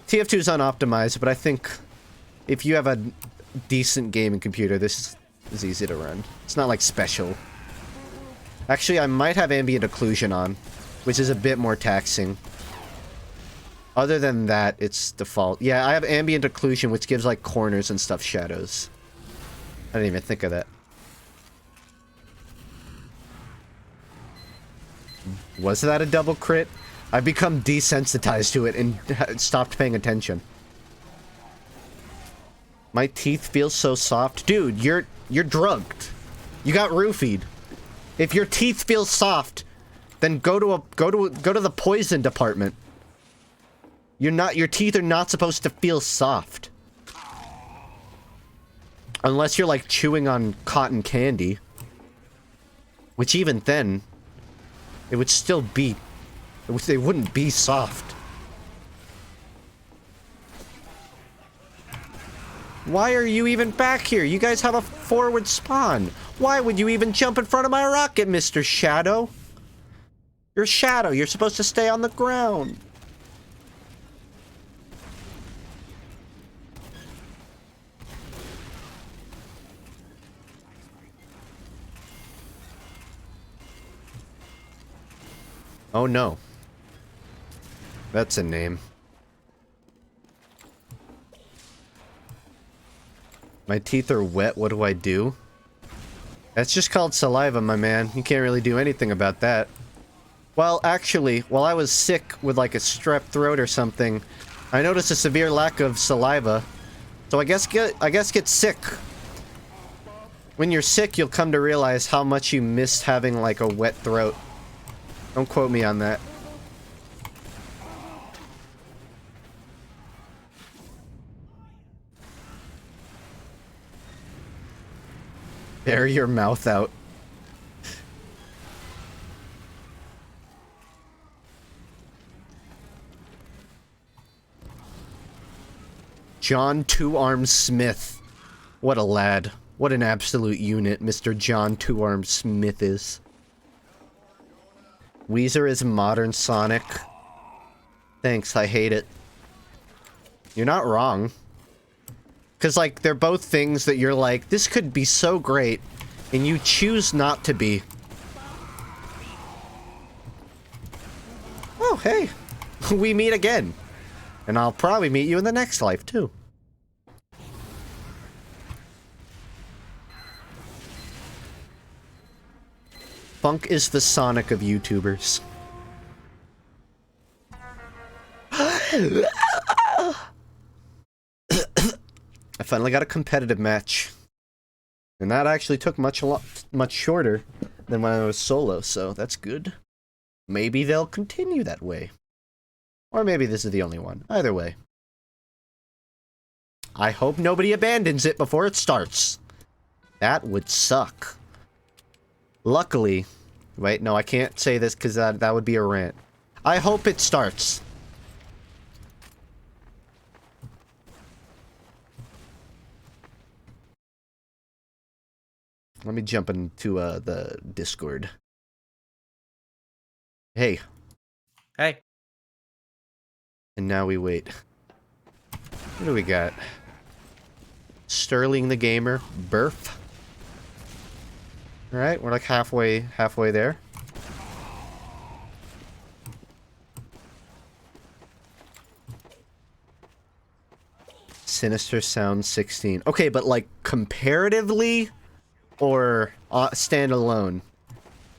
TF2 is unoptimized, but I think if you have a decent gaming computer, this is easy to run. It's not like special. Actually, I might have ambient occlusion on, which is a bit more taxing. Other than that, it's default. Yeah, I have ambient occlusion, which gives like corners and stuff shadows. I didn't even think of that. Was that a double crit? I've become desensitized to it and stopped paying attention. My teeth feel so soft. Dude, you're drugged. You got roofied. If your teeth feel soft, then go to the poison department. Your teeth are not supposed to feel soft. Unless you're like chewing on cotton candy. Which even then, it would still be... They wouldn't be soft. Why are you even back here? You guys have a forward spawn. Why would you even jump in front of my rocket, Mr. Shadow? You're Shadow. You're supposed to stay on the ground. Oh no. That's a name. My teeth are wet, what do I do? That's just called saliva, my man. You can't really do anything about that. Well, actually, while I was sick with like a strep throat or something, I noticed a severe lack of saliva. So I guess get sick. When you're sick, you'll come to realize how much you missed having like a wet throat. Don't quote me on that. Air your mouth out. John Two Arms Smith. What a lad. What an absolute unit Mr. John Two Arms Smith is. Weezer is modern Sonic. Thanks, I hate it. You're not wrong. Because, like, they're both things that you're like, this could be so great, and you choose not to be. Oh, hey. We meet again. And I'll probably meet you in the next life, too. FUNKe is the Sonic of YouTubers. I finally got a competitive match. And that actually took much shorter than when I was solo, so that's good. Maybe they'll continue that way. Or maybe this is the only one. Either way. I hope nobody abandons it before it starts. That would suck. Luckily... Wait, no, I can't say this because that would be a rant. I hope it starts. Let me jump into the Discord. Hey. Hey. And now we wait. What do we got? Sterling the Gamer, Burf. Alright, we're like halfway there. Sinister Sound 16. Okay, but like comparatively or standalone?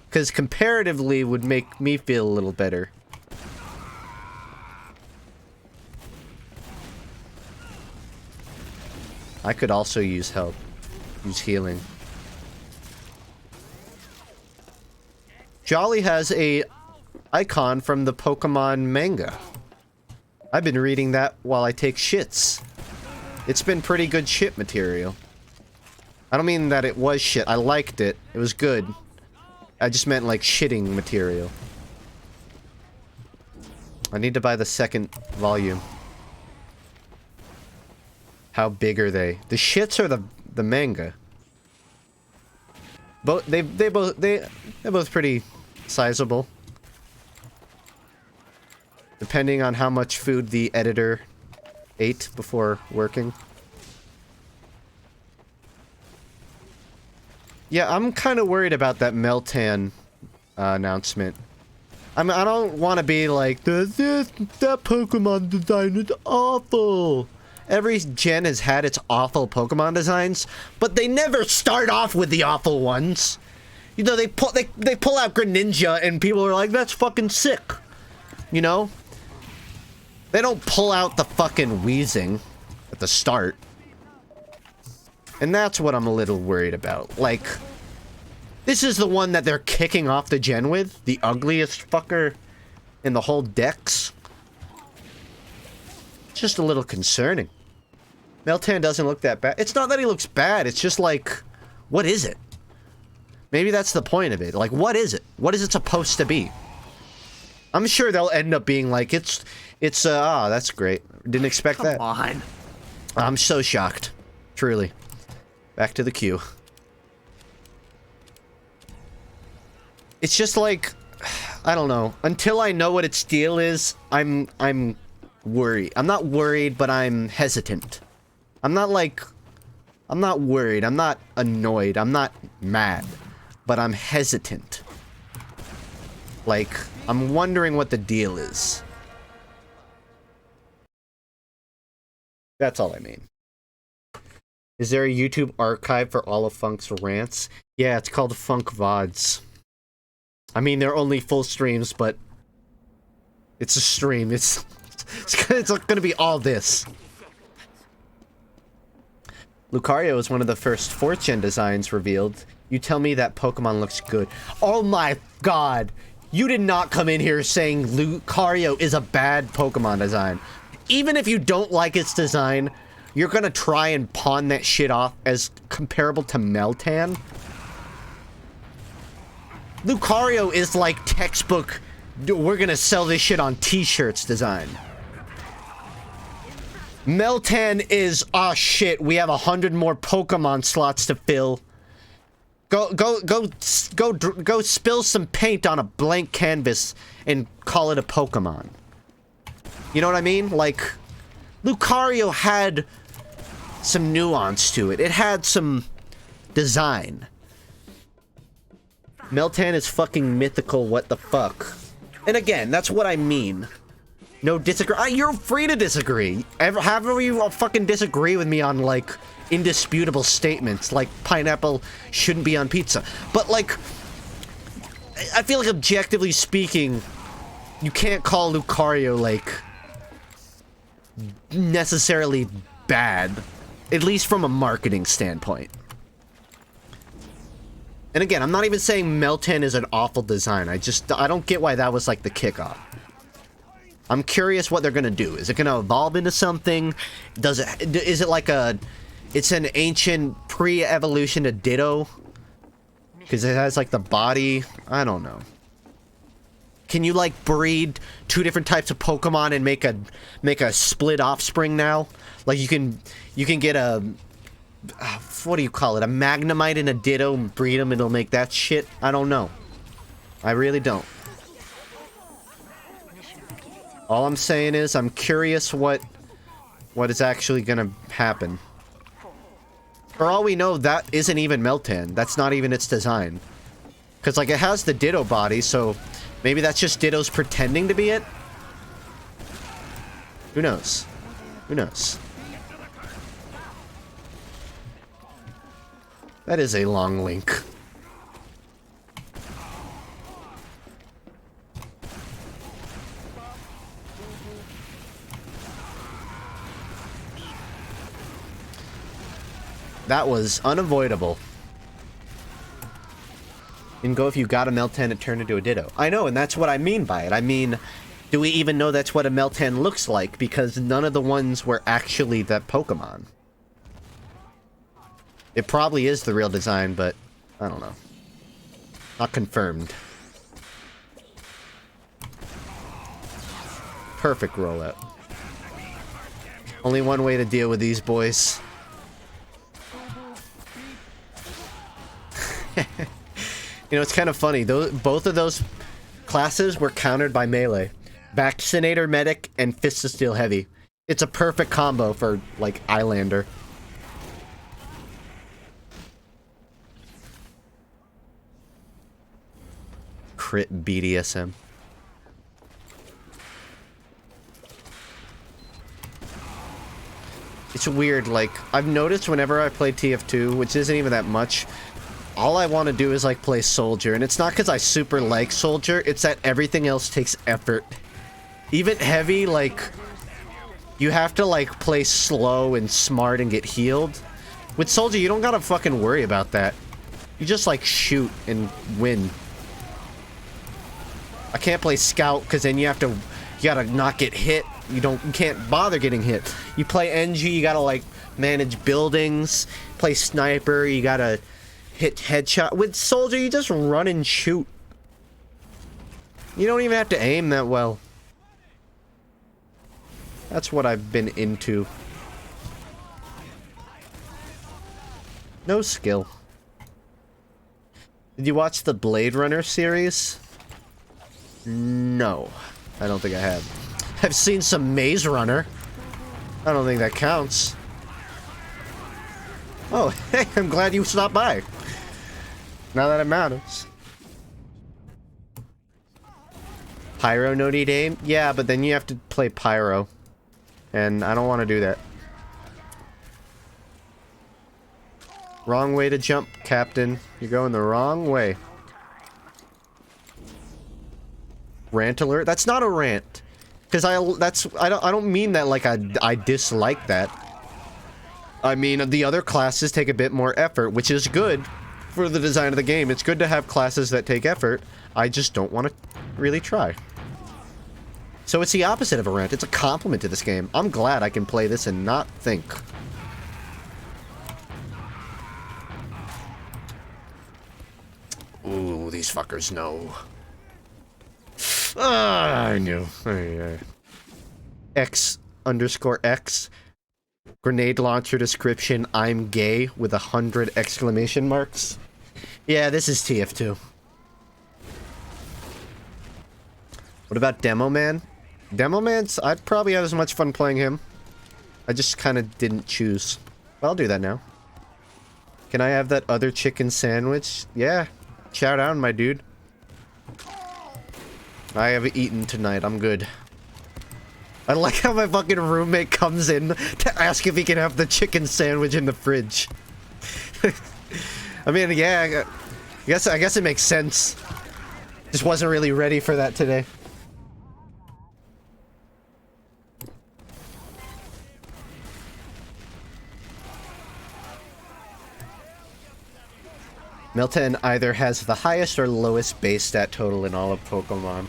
Because comparatively would make me feel a little better. I could also use help. Use healing. Jolly has a icon from the Pokemon manga. I've been reading that while I take shits. It's been pretty good shit material. I don't mean that it was shit. I liked it. It was good. I just meant like shitting material. I need to buy the second volume. How big are they? The shits or the manga? Both they're both pretty sizable. Depending on how much food the editor ate before working. Yeah, I'm kind of worried about that Meltan announcement. I don't want to be like, that Pokemon design is awful. Every gen has had its awful Pokemon designs, but they never start off with the awful ones. You know, they pull out Greninja and people are like, that's fucking sick. You know? They don't pull out the fucking Weezing at the start. And that's what I'm a little worried about. Like, this is the one that they're kicking off the gen with? The ugliest fucker in the whole Dex? It's just a little concerning. Meltan doesn't look that bad. It's not that he looks bad, it's just like, what is it? Maybe that's the point of it. Like, what is it? What is it supposed to be? I'm sure they'll end up being like, that's great. Didn't expect that. Come on. I'm so shocked. Truly. Back to the queue. It's just like, I don't know. Until I know what its deal is, I'm worried. I'm not worried, but I'm hesitant. I'm not worried. I'm not annoyed. I'm not mad. But I'm hesitant. Like, I'm wondering what the deal is. That's all I mean. Is there a YouTube archive for all of FUNK's rants? Yeah, it's called FUNKe VODs. I mean, they're only full streams, but it's a stream. It's gonna be all this. Lucario is one of the first 4th gen designs revealed. You tell me that Pokemon looks good. Oh my god! You did not come in here saying Lucario is a bad Pokemon design. Even if you don't like its design, you're gonna try and pawn that shit off as comparable to Meltan? Lucario is like textbook, we're gonna sell this shit on t-shirts design. Meltan is, oh shit, we have 100 more Pokemon slots to fill. Go spill some paint on a blank canvas and call it a Pokemon. You know what I mean? Like, Lucario had some nuance to it. It had some design. Meltan is fucking mythical, what the fuck. And again, that's what I mean. No disagree. You're free to disagree. However you fucking disagree with me on, like, indisputable statements, like pineapple shouldn't be on pizza. But, like, I feel like objectively speaking, you can't call Lucario, like, necessarily bad. At least from a marketing standpoint. And again, I'm not even saying Meltan is an awful design. I don't get why that was, like, the kickoff. I'm curious what they're gonna do. Is it gonna evolve into something? Is it like it's an ancient pre-evolution to Ditto? Because it has, like, the body. I don't know. Can you, like, breed two different types of Pokemon and make a split offspring now? Like, you can get a what do you call it? A Magnemite and a Ditto and breed them and it'll make that shit? I don't know. I really don't. All I'm saying is I'm curious what is actually gonna happen. For all we know, that isn't even Meltan. That's not even its design. Because, like, it has the Ditto body, so maybe that's just Ditto's pretending to be it? Who knows? Who knows? That is a long link. That was unavoidable. You can go if you got a Meltan and turn into a Ditto. I know, and that's what I mean by it. I mean, do we even know that's what a Meltan looks like? Because none of the ones were actually that Pokemon. It probably is the real design, but I don't know. Not confirmed. Perfect rollout. Only one way to deal with these boys. You know, it's kind of funny. Both of those classes were countered by melee. Vaccinator Medic and Fist of Steel Heavy. It's a perfect combo for, like, Islander. Crit BDSM. It's weird, like, I've noticed whenever I play TF2, which isn't even that much, all I want to do is, like, play Soldier. And it's not because I super like Soldier, it's that everything else takes effort. Even Heavy, like, you have to, like, play slow and smart and get healed. With Soldier, you don't gotta fucking worry about that. You just, like, shoot and win. I can't play Scout, because then you gotta not get hit. You can't bother getting hit. You play NG, you gotta, like, manage buildings. Play Sniper, you gotta hit headshot. With Soldier, you just run and shoot. You don't even have to aim that well. That's what I've been into. No skill. Did you watch the Blade Runner series? No. I don't think I have. I've seen some Maze Runner. I don't think that counts. Oh, hey, I'm glad you stopped by. Now that it matters. Pyro no need aim? Yeah, but then you have to play Pyro. And I don't want to do that. Wrong way to jump, Captain. You're going the wrong way. Rant alert? That's not a rant. Because I don't mean that like I dislike that. I mean, the other classes take a bit more effort, which is good for the design of the game. It's good to have classes that take effort. I just don't want to really try. So it's the opposite of a rant. It's a compliment to this game. I'm glad I can play this and not think. Ooh, these fuckers know. Ah, I knew. X_X. Grenade launcher description, I'm gay, with 100 exclamation marks. Yeah, this is TF2. What about Demo Man? Demo Man's, I'd probably have as much fun playing him. I just kind of didn't choose. Well, I'll do that now. Can I have that other chicken sandwich? Yeah. Shout out, my dude. I have eaten tonight. I'm good. I like how my fucking roommate comes in to ask if he can have the chicken sandwich in the fridge. I mean, yeah, I guess it makes sense. Just wasn't really ready for that today. Milton either has the highest or lowest base stat total in all of Pokemon.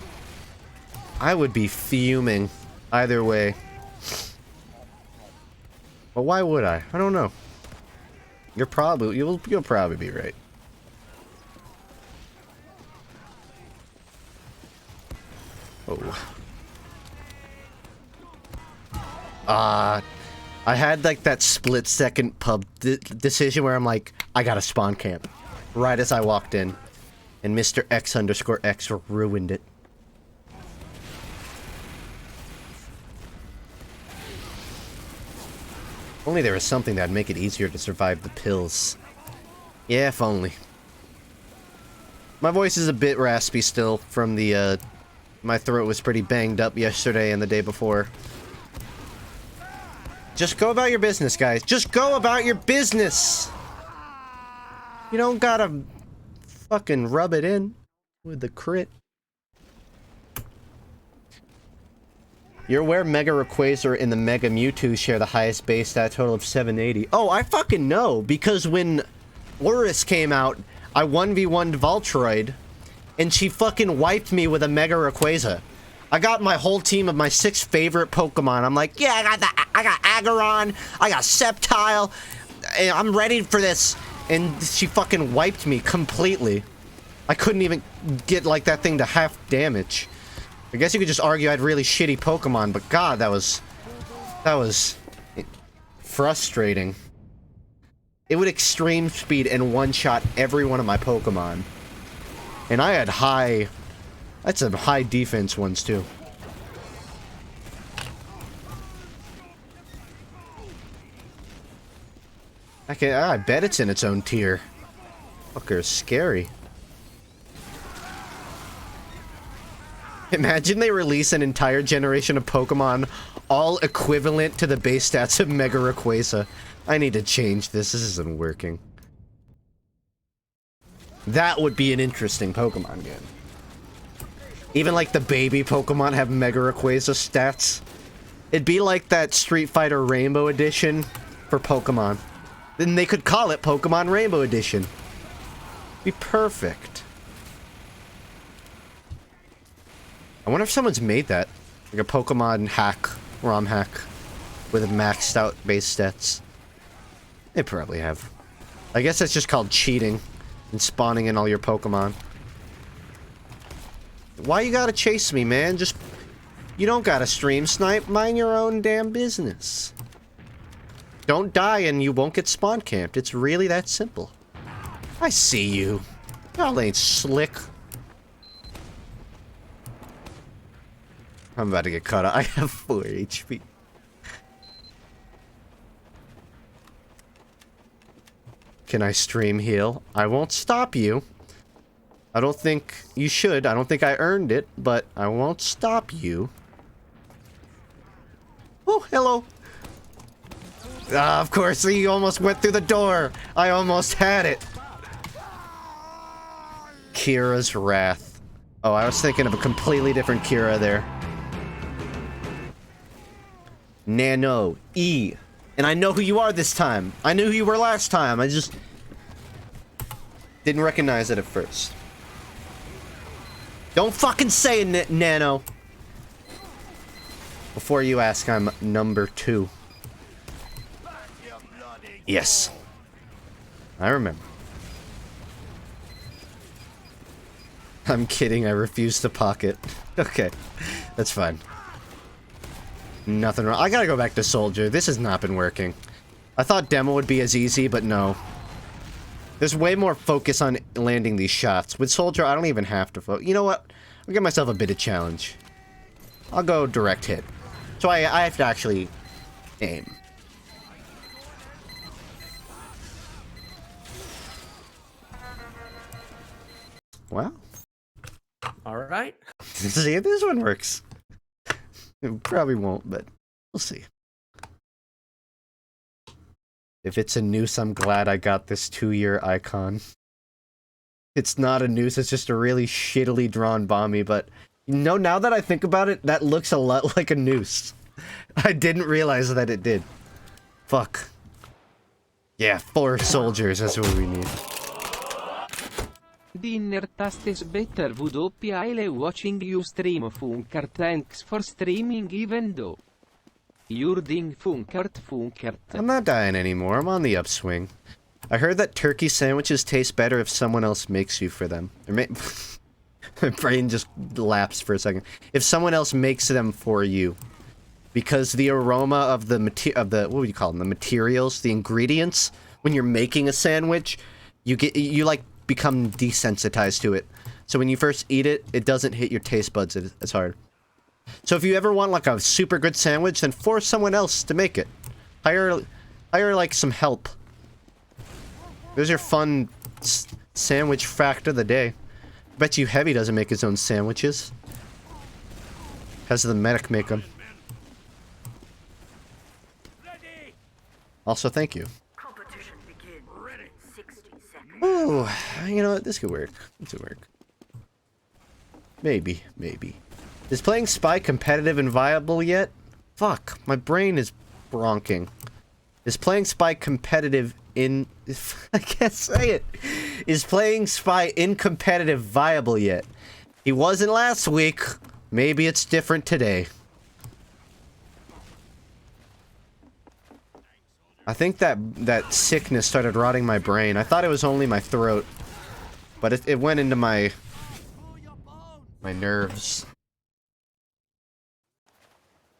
I would be fuming either way. But why would I? I don't know. You'll probably be right. Oh. I had like that split second pub decision where I'm like, I gotta spawn camp. Right as I walked in. And Mr. X_X ruined it. Only there was something that'd make it easier to survive the pills. Yeah, if only. My voice is a bit raspy still from the, my throat was pretty banged up yesterday and the day before. Just go about your business, guys. Just go about your business! You don't gotta fucking rub it in with the crit. You're aware Mega Rayquaza and the Mega Mewtwo share the highest base stat total of 780. Oh, I fucking know, because when Horus came out, I 1v1'd Voltroid, and she fucking wiped me with a Mega Rayquaza. I got my whole team of my 6 favorite Pokemon. I'm like, yeah, I got Aggron, I got Sceptile, I'm ready for this. And she fucking wiped me completely. I couldn't even get, like, that thing to half damage. I guess you could just argue I had really shitty Pokemon, but god, that was frustrating. It would extreme speed and one-shot every one of my Pokemon. And I had that's some high defense ones, too. I bet it's in its own tier. Fucker's scary. Imagine they release an entire generation of Pokemon all equivalent to the base stats of Mega Rayquaza. I need to change this. This isn't working. That would be an interesting Pokemon game. Even like the baby Pokemon have Mega Rayquaza stats. It'd be like that Street Fighter Rainbow Edition for Pokemon. Then they could call it Pokemon Rainbow Edition. Be perfect. I wonder if someone's made that. Like a Pokemon hack, ROM hack, with maxed out base stats. They probably have. I guess that's just called cheating and spawning in all your Pokemon. Why you gotta chase me, man? You don't gotta stream snipe. Mind your own damn business. Don't die and you won't get spawn camped. It's really that simple. I see you. Y'all ain't slick. I'm about to get caught up. I have 4 HP. Can I stream heal? I won't stop you. I don't think you should. I don't think I earned it, but I won't stop you. Oh, hello. Of course, he almost went through the door. I almost had it. Kira's Wrath. Oh, I was thinking of a completely different Kira there. Nano. E. And I know who you are this time. I knew who you were last time. I just didn't recognize it at first. Don't fucking say it, Nano. Before you ask, I'm number 2. Yes. I remember. I'm kidding, I refuse to pocket. Okay. That's fine. Nothing wrong. I gotta go back to Soldier. This has not been working. I thought Demo would be as easy, but no. There's way more focus on landing these shots. With Soldier, I don't even have to focus. You know what? I'll give myself a bit of challenge. I'll go direct hit. So I have to actually aim. Wow. All right. See if this one works. It probably won't, but we'll see. If it's a noose, I'm glad I got this 2-year icon. It's not a noose, it's just a really shittily drawn bomby, but... You know, now that I think about it, that looks a lot like a noose. I didn't realize that it did. Fuck. Yeah, 4 soldiers, that's what we need. Dinner tastes better while watching you stream Funker. Thanks for streaming even though you're doing Funkert. I'm not dying anymore, I'm on the upswing. I heard that turkey sandwiches taste better if someone else makes you for them. My brain just lapsed for a second. If someone else makes them for you. Because the aroma of the what would you call them? The materials, the ingredients, when you're making a sandwich, you like become desensitized to it. So when you first eat it, it doesn't hit your taste buds as hard. So if you ever want like a super good sandwich, then force someone else to make it. Hire like some help. There's your fun sandwich fact of the day. Bet you Heavy doesn't make his own sandwiches. Has the medic make them. Also, thank you. Competition begins. 60 seconds. Ooh, you know what? This could work. This could work. Maybe. Is playing Spy competitive and viable yet? Fuck, my brain is bronking. Is playing Spy competitive in... I can't say it. Is playing Spy in competitive viable yet? He wasn't last week. Maybe it's different today. I think that sickness started rotting my brain. I thought it was only my throat. But it went into my nerves.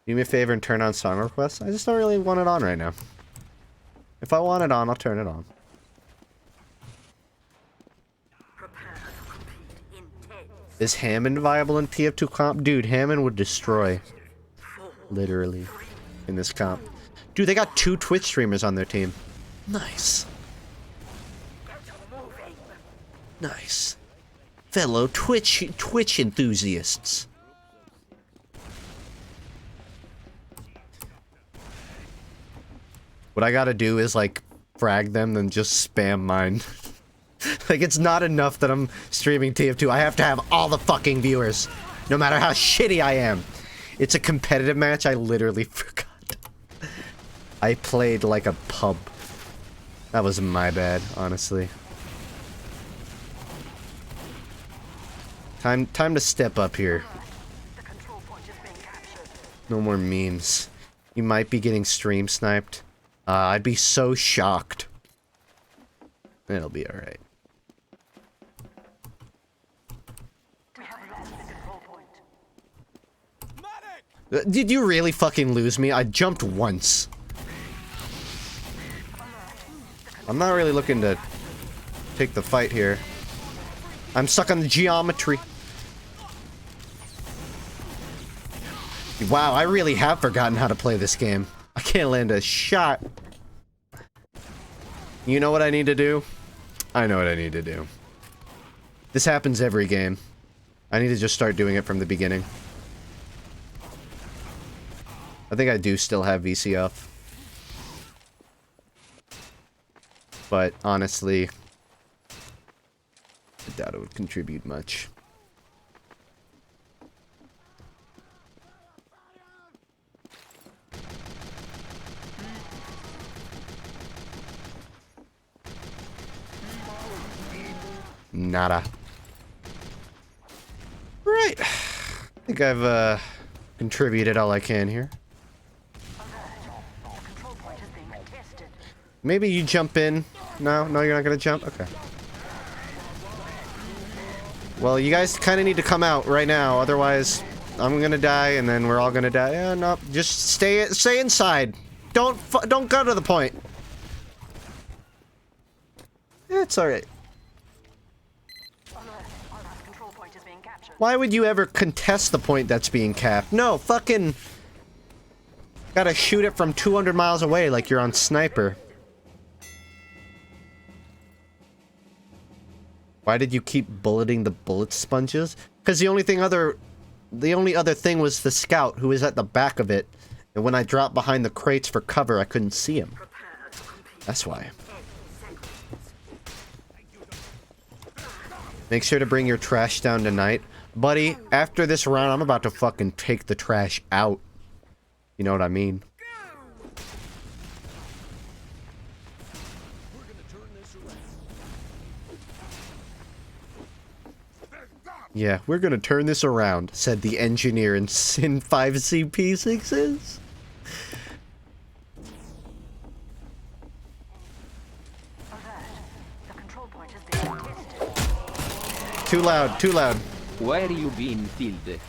Do me a favor and turn on song requests? I just don't really want it on right now. If I want it on, I'll turn it on. Is Hammond viable in TF2 comp? Dude, Hammond would destroy. Literally. In this comp. Dude, they got 2 Twitch streamers on their team. Nice. Nice. Fellow Twitch enthusiasts. What I gotta do is, like, frag them, then just spam mine. Like, it's not enough that I'm streaming TF2. I have to have all the fucking viewers. No matter how shitty I am. It's a competitive match, I literally forgot. I played like a pub. That was my bad, honestly. Time to step up here. No more memes. You might be getting stream sniped. I'd be so shocked. It'll be alright. Did you really fucking lose me? I jumped once. I'm not really looking to take the fight here. I'm stuck on the geometry. Wow, I really have forgotten how to play this game. I can't land a shot. You know what I need to do? I know what I need to do. This happens every game. I need to just start doing it from the beginning. I think I do still have VC up. But honestly, I doubt it would contribute much. Nada. Right. I think I've contributed all I can here. Maybe you jump in. No, you're not gonna jump? Okay. Well, you guys kind of need to come out right now, otherwise I'm gonna die and then we're all gonna die. Yeah, no, just stay inside. Don't go to the point. It's alright. Why would you ever contest the point that's being capped? No, fucking... Gotta shoot it from 200 miles away like you're on sniper. Why did you keep bulleting the bullet sponges? Because the only thing other the only other thing was the scout who was at the back of it. And when I dropped behind the crates for cover, I couldn't see him. That's why. Make sure to bring your trash down tonight. Buddy, after this round, I'm about to fucking take the trash out. You know what I mean? Yeah, we're gonna turn this around, said the engineer in Sin 5 CP6s. Too loud, too loud. Where you been, Tilde?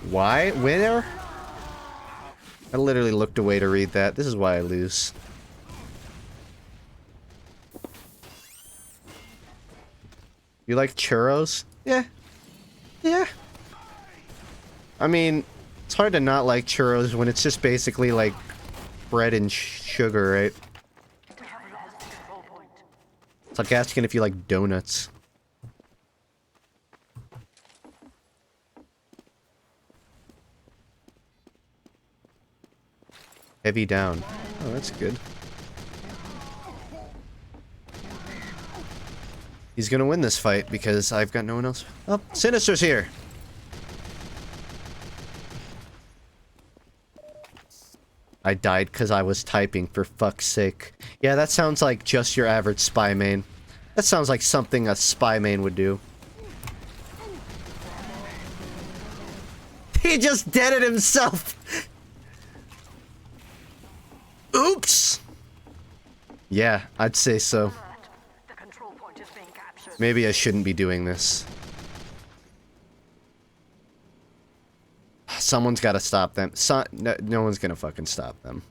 Why? Where? I literally looked away to read that. This is why I lose. You like churros? Yeah. Yeah. I mean, it's hard to not like churros when it's just basically like bread and sugar, right? It's like asking if you like donuts. Heavy down. Oh, that's good. He's gonna win this fight because I've got no one else. Oh, Sinister's here! I died because I was typing, for fuck's sake. Yeah, that sounds like just your average spy main. That sounds like something a spy main would do. He just deaded himself! Oops! Yeah, I'd say so. Maybe I shouldn't be doing this. Someone's gotta stop them. No one's gonna fucking stop them.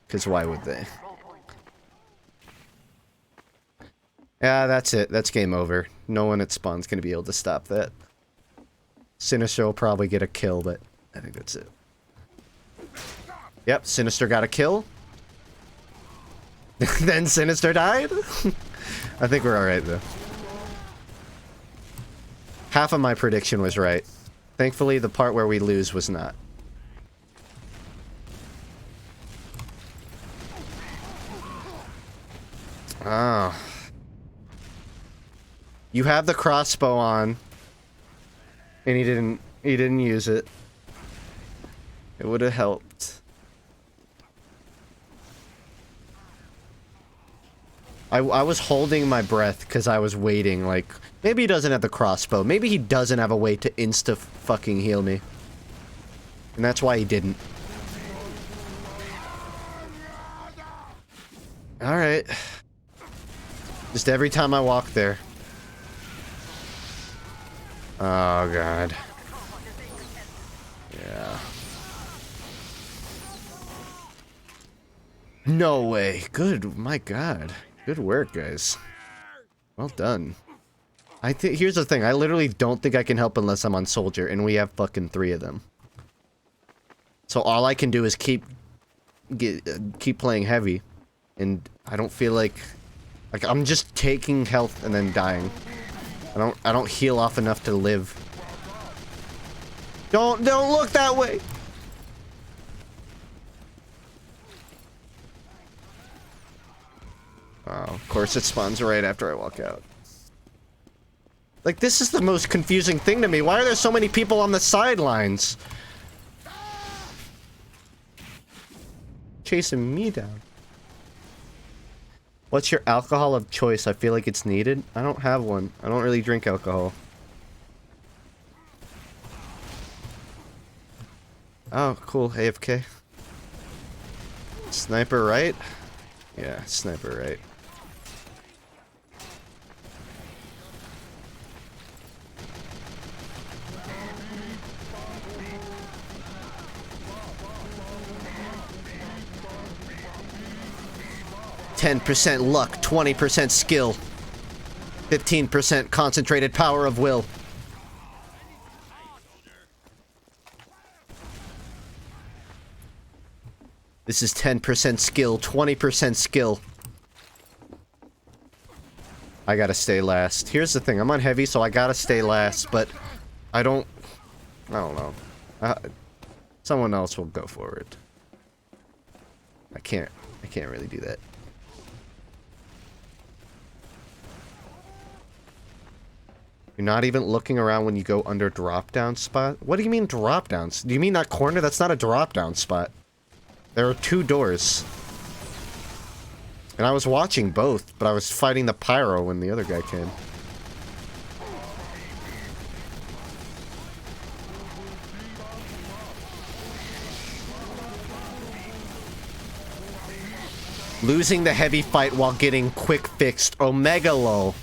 Because why would they? Yeah, that's it. That's game over. No one at spawn's gonna be able to stop that. Sinister will probably get a kill, but I think that's it. Yep, Sinister got a kill. Then Sinister died? I think we're alright, though. Half of my prediction was right. Thankfully, the part where we lose was not. Oh. You have the crossbow on. And he didn't use it. It would have helped. I was holding my breath because I was waiting, like, maybe he doesn't have the crossbow. Maybe he doesn't have a way to insta-fucking heal me. And that's why he didn't. Alright. Just every time I walk there. Oh, God. Yeah. No way. Good. My God. Good work, guys. Well done. Here's the thing. I literally don't think I can help unless I'm on soldier, and we have fucking 3 of them. So all I can do is keep playing heavy, and I don't feel like I'm just taking health and then dying. I don't heal off enough to live. Don't look that way. Oh, of course it spawns right after I walk out. Like, this is the most confusing thing to me. Why are there so many people on the sidelines? Chasing me down. What's your alcohol of choice? I feel like it's needed. I don't have one. I don't really drink alcohol. Oh, cool. AFK. Sniper right? Yeah, sniper right. %, luck, 20% skill, 15% concentrated power of will. This is 10% skill, 20% skill. I gotta stay last. Here's the thing, I'm on heavy, so I gotta stay last, but I don't know. Someone else will go for it. I can't really do that. You're not even looking around when you go under drop-down spot? What do you mean drop-downs? Do you mean that corner? That's not a drop-down spot. There are 2 doors. And I was watching both, but I was fighting the pyro when the other guy came. Losing the heavy fight while getting quick fixed. Omega low.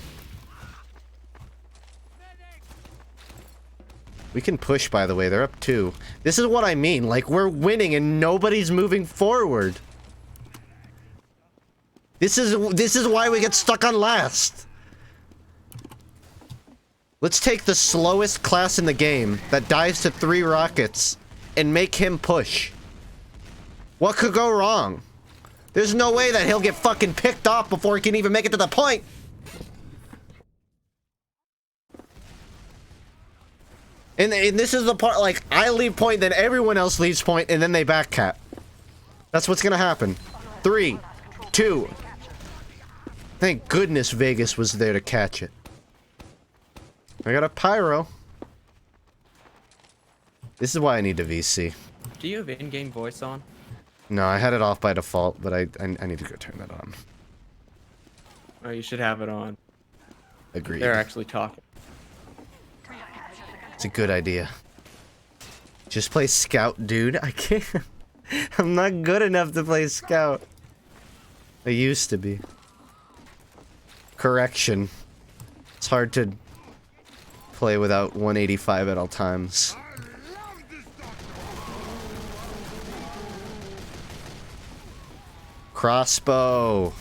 We can push, by the way. They're up 2. This is what I mean. Like, we're winning and nobody's moving forward. This is why we get stuck on last. Let's take the slowest class in the game that dives to 3 rockets and make him push. What could go wrong? There's no way that he'll get fucking picked off before he can even make it to the point. And this is the part, like, I leave point, then everyone else leaves point, and then they back cap. That's what's gonna happen. 3, 2. Thank goodness Vegas was there to catch it. I got a pyro. This is why I need a VC. Do you have in-game voice on? No, I had it off by default, but I need to go turn that on. Oh, you should have it on. Agreed. They're actually talking. It's a good idea. Just play Scout, dude. I can't. I'm not good enough to play Scout. I used to be. Correction. It's hard to play without 185 at all times. Crossbow.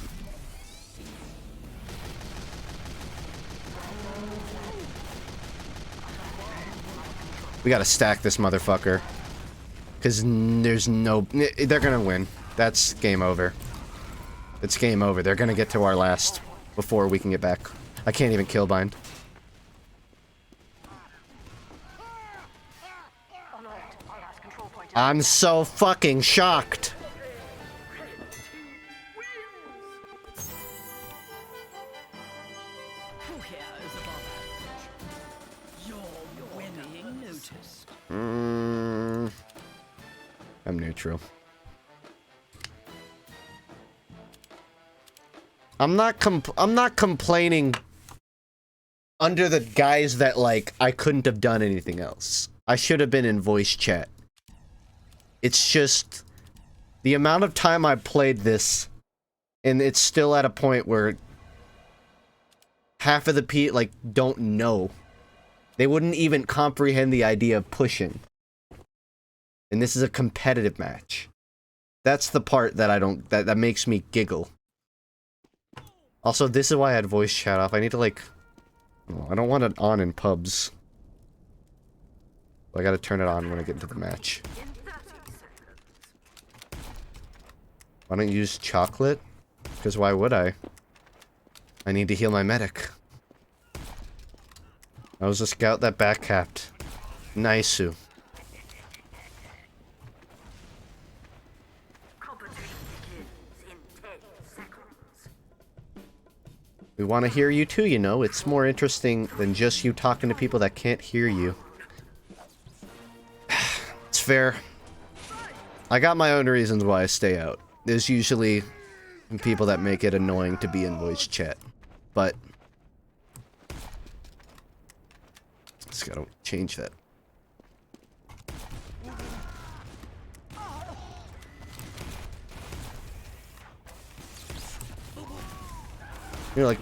We gotta stack this motherfucker. Because there's no... They're gonna win. That's game over. It's game over. They're gonna get to our last before we can get back. I can't even kill bind. I'm so fucking shocked. I'm neutral. I'm not complaining under the guise that, like, I couldn't have done anything else. I should have been in voice chat. It's just the amount of time I played this, and it's still at a point where half of the like, don't know. They wouldn't even comprehend the idea of pushing. And this is a competitive match. That's the part that I don't... That makes me giggle. Also, this is why I had voice chat off. I need to, like... Oh, I don't want it on in pubs. I gotta turn it on when I get into the match. Why don't you use chocolate? Because why would I? I need to heal my medic. I was a scout that backcapped. Nice-oo. We want to hear you too, you know. It's more interesting than just you talking to people that can't hear you. It's fair. I got my own reasons why I stay out. There's usually people that make it annoying to be in voice chat. But... just gotta change that. You're like...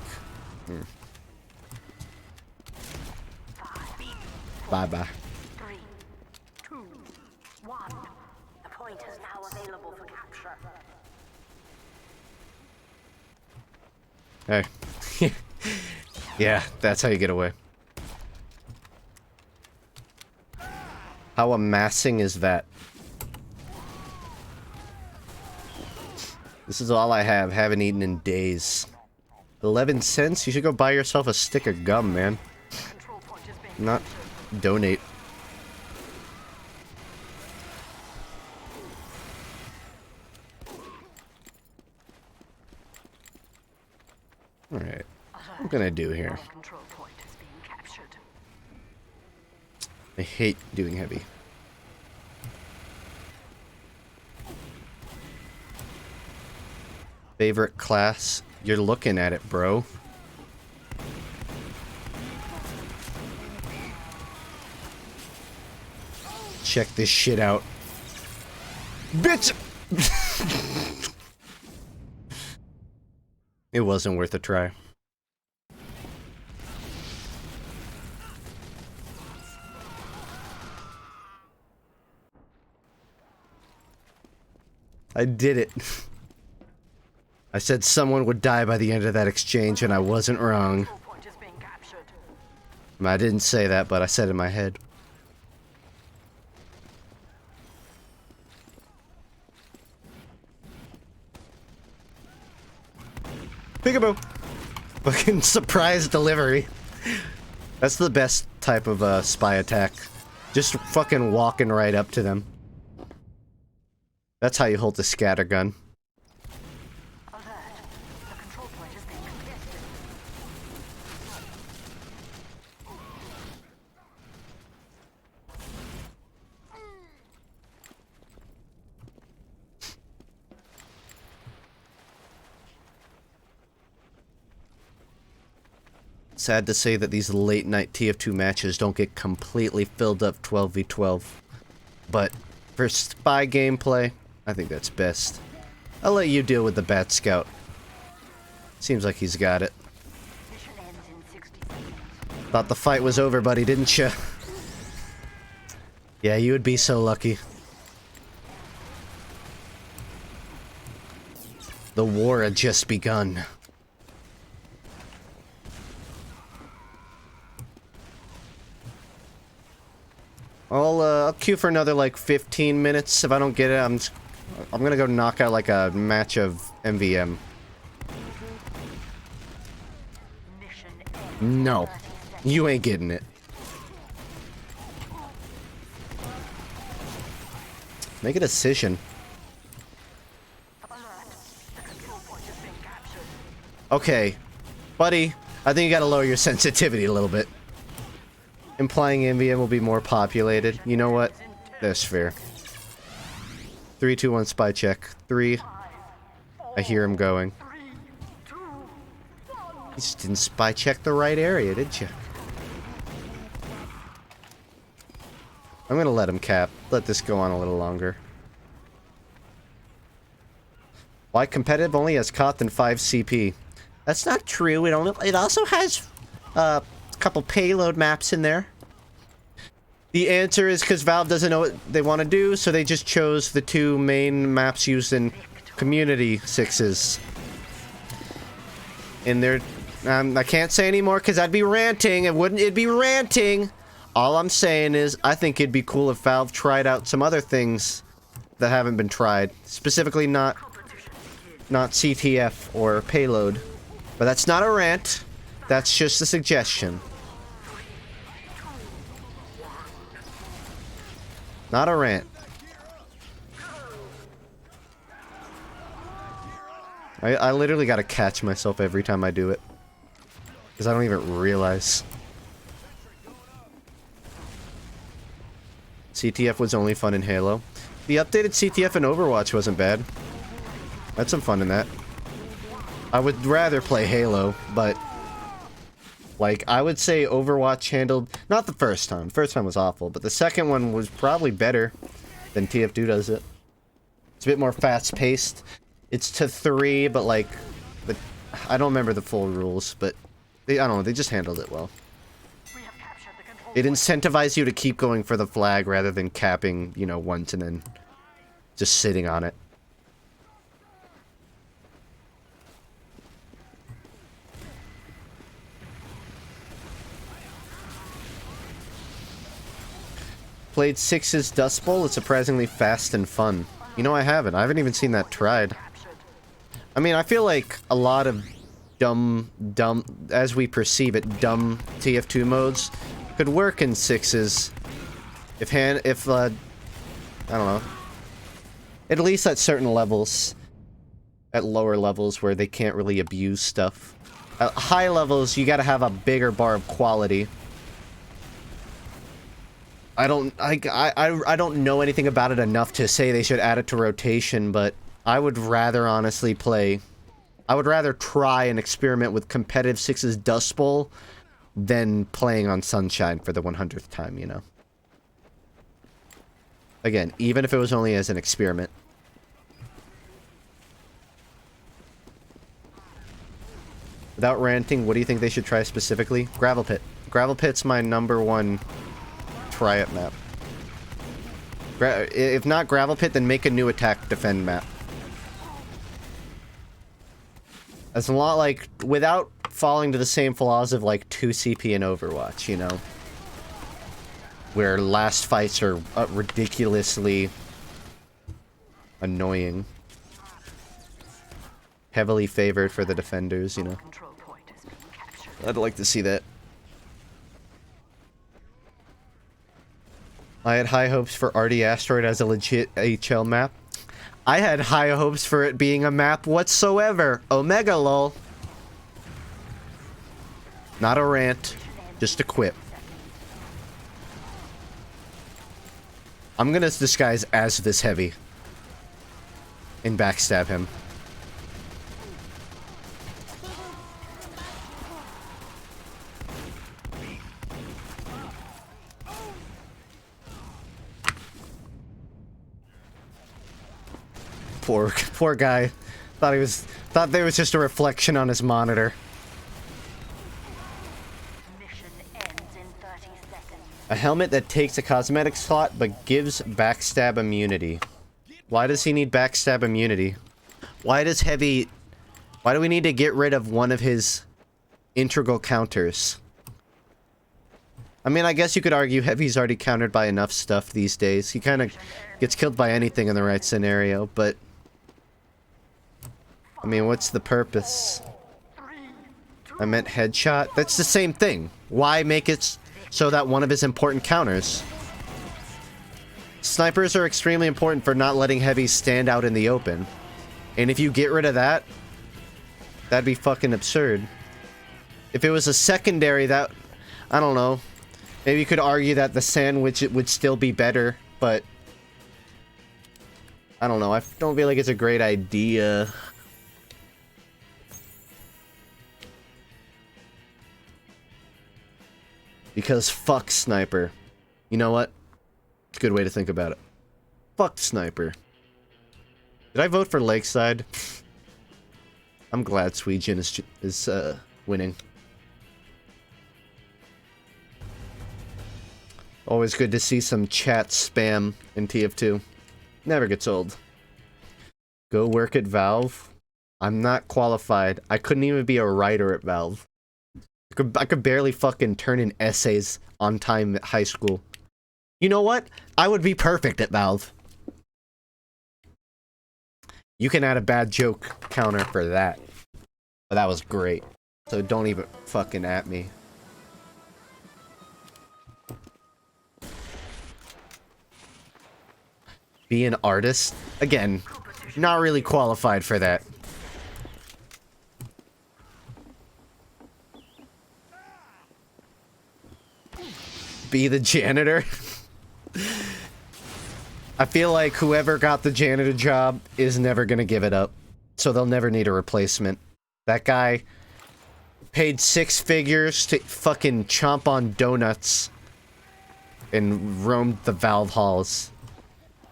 Bye-bye. 3, 2, 1. The point is now available for capture. Hey. Yeah, that's how you get away. How amassing is that? This is all I have. Haven't eaten in days. 11 cents? You should go buy yourself a stick of gum, man. Not donate. Alright. What am I gonna do here? Control point is being captured. I hate doing heavy. Favorite class? You're looking at it, bro. Check this shit out. Bitch! It wasn't worth a try. I did it. I said someone would die by the end of that exchange, and I wasn't wrong. Control point is being captured. I didn't say that, but I said it in my head. Peekaboo! Fucking surprise delivery. That's the best type of spy attack. Just fucking walking right up to them. That's how you hold the scatter gun. Alert. The control point is being contested. Sad to say that these late night TF2 matches don't get completely filled up 12v12. But for spy gameplay, I think that's best. I'll let you deal with the Bat Scout. Seems like he's got it. Mission ends in 60 seconds. Thought the fight was over, buddy, didn't you? Yeah, you would be so lucky. The war had just begun. I'll queue for another like 15 minutes. If I don't get it, I'm gonna go knock out like a match of MVM. Mission ends. No, you ain't getting it. Make a decision. Alert. The control point is being captured. Okay, buddy, I think you gotta lower your sensitivity a little bit. Implying MVM will be more populated. You know what? That's fair. 3, 2, 1, spy check. 3. I hear him going. 3, 2, 1. You just didn't spy check the right area, did you? I'm gonna let him cap. Let this go on a little longer. Why competitive only has caught than 5 CP? That's not true. It also has a couple payload maps in there. The answer is because Valve doesn't know what they want to do, so they just chose the 2 main maps used in Community 6s. And they're... I can't say anymore because I'd be ranting. It'd be ranting. All I'm saying is, I think it'd be cool if Valve tried out some other things that haven't been tried. Specifically not CTF or payload. But that's not a rant. That's just a suggestion. Not a rant. I literally gotta catch myself every time I do it. Because I don't even realize. CTF was only fun in Halo. The updated CTF in Overwatch wasn't bad. I had some fun in that. I would rather play Halo, but... like, I would say Overwatch handled... not the first time. First time was awful, but the second one was probably better than TF2 does it. It's a bit more fast-paced. It's to 3, but like... I don't remember the full rules, but... I don't know, they just handled it well. We have captured the control It incentivized you to keep going for the flag rather than capping, you know, once and then just sitting on it. Played 6's Dust Bowl. It's surprisingly fast and fun. You know, I haven't. I haven't even seen that tried. I mean, I feel like a lot of dumb, as we perceive it, dumb TF2 modes could work in 6s. If I don't know. At least at certain levels. At lower levels where they can't really abuse stuff. At high levels, you gotta have a bigger bar of quality. I don't know anything about it enough to say they should add it to rotation, but I would rather honestly play... I would rather try and experiment with competitive 6's Dust Bowl than playing on Sunshine for the 100th time, you know? Again, even if it was only as an experiment. Without ranting, what do you think they should try specifically? Gravel Pit. Gravel Pit's my #1 try-it map. If not Gravel Pit, then make a new attack defend map. It's a lot like, without falling to the same flaws of like 2CP and Overwatch, you know? Where last fights are ridiculously annoying. Heavily favored for the defenders, you know? I'd like to see that. I had high hopes for RD Asteroid as a legit HL map. I had high hopes for it being a map whatsoever. Omega lol. Not a rant, just a quip. I'm gonna disguise as this heavy. And backstab him. Poor guy. Thought there was just a reflection on his monitor. Mission ends in 30 seconds. A helmet that takes a cosmetic slot but gives backstab immunity. Why does he need backstab immunity? Why do we need to get rid of one of his integral counters? I mean, I guess you could argue Heavy's already countered by enough stuff these days. He kind of gets killed by anything in the right scenario, but... I mean, what's the purpose? I meant headshot? That's the same thing. Why make it so that one of his important counters? Snipers are extremely important for not letting Heavy stand out in the open. And if you get rid of that, that'd be fucking absurd. If it was a secondary, that... I don't know. Maybe you could argue that the sandwich would still be better, but... I don't know. I don't feel like it's a great idea. Because fuck Sniper. You know what? It's a good way to think about it. Fuck Sniper. Did I vote for Lakeside? I'm glad Sweden is winning. Always good to see some chat spam in TF2. Never gets old. Go work at Valve? I'm not qualified. I couldn't even be a writer at Valve. I could barely fucking turn in essays on time at high school. You know what? I would be perfect at Valve. You can add a bad joke counter for that. But that was great. So don't even fucking at me. Be an artist? Again, not really qualified for that. Be the janitor? I feel like whoever got the janitor job is never gonna give it up. So they'll never need a replacement. That guy paid 6 figures to fucking chomp on donuts and roamed the Valve halls.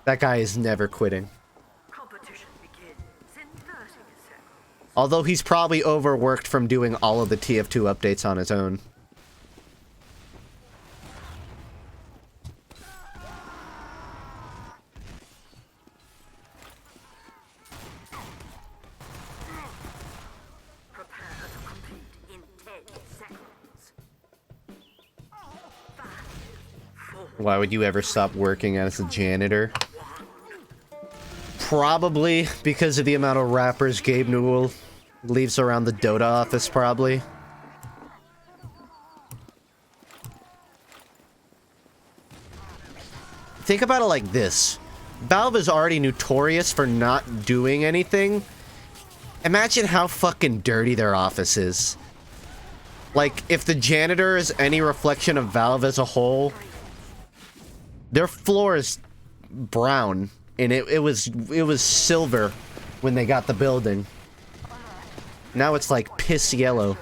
That guy is never quitting. Competition begins in 30 seconds. Although he's probably overworked from doing all of the TF2 updates on his own. Prepare to compete in 10 seconds. 5, 4, Why would you ever stop working as a janitor? Probably because of the amount of rappers Gabe Newell leaves around the Dota office, probably. think about it like this. Valve is already notorious for not doing anything. Imagine how fucking dirty their office is. Like, if the janitor is any reflection of Valve as a whole, their floor is brown, and it was silver when they got the building. Now it's like piss yellow.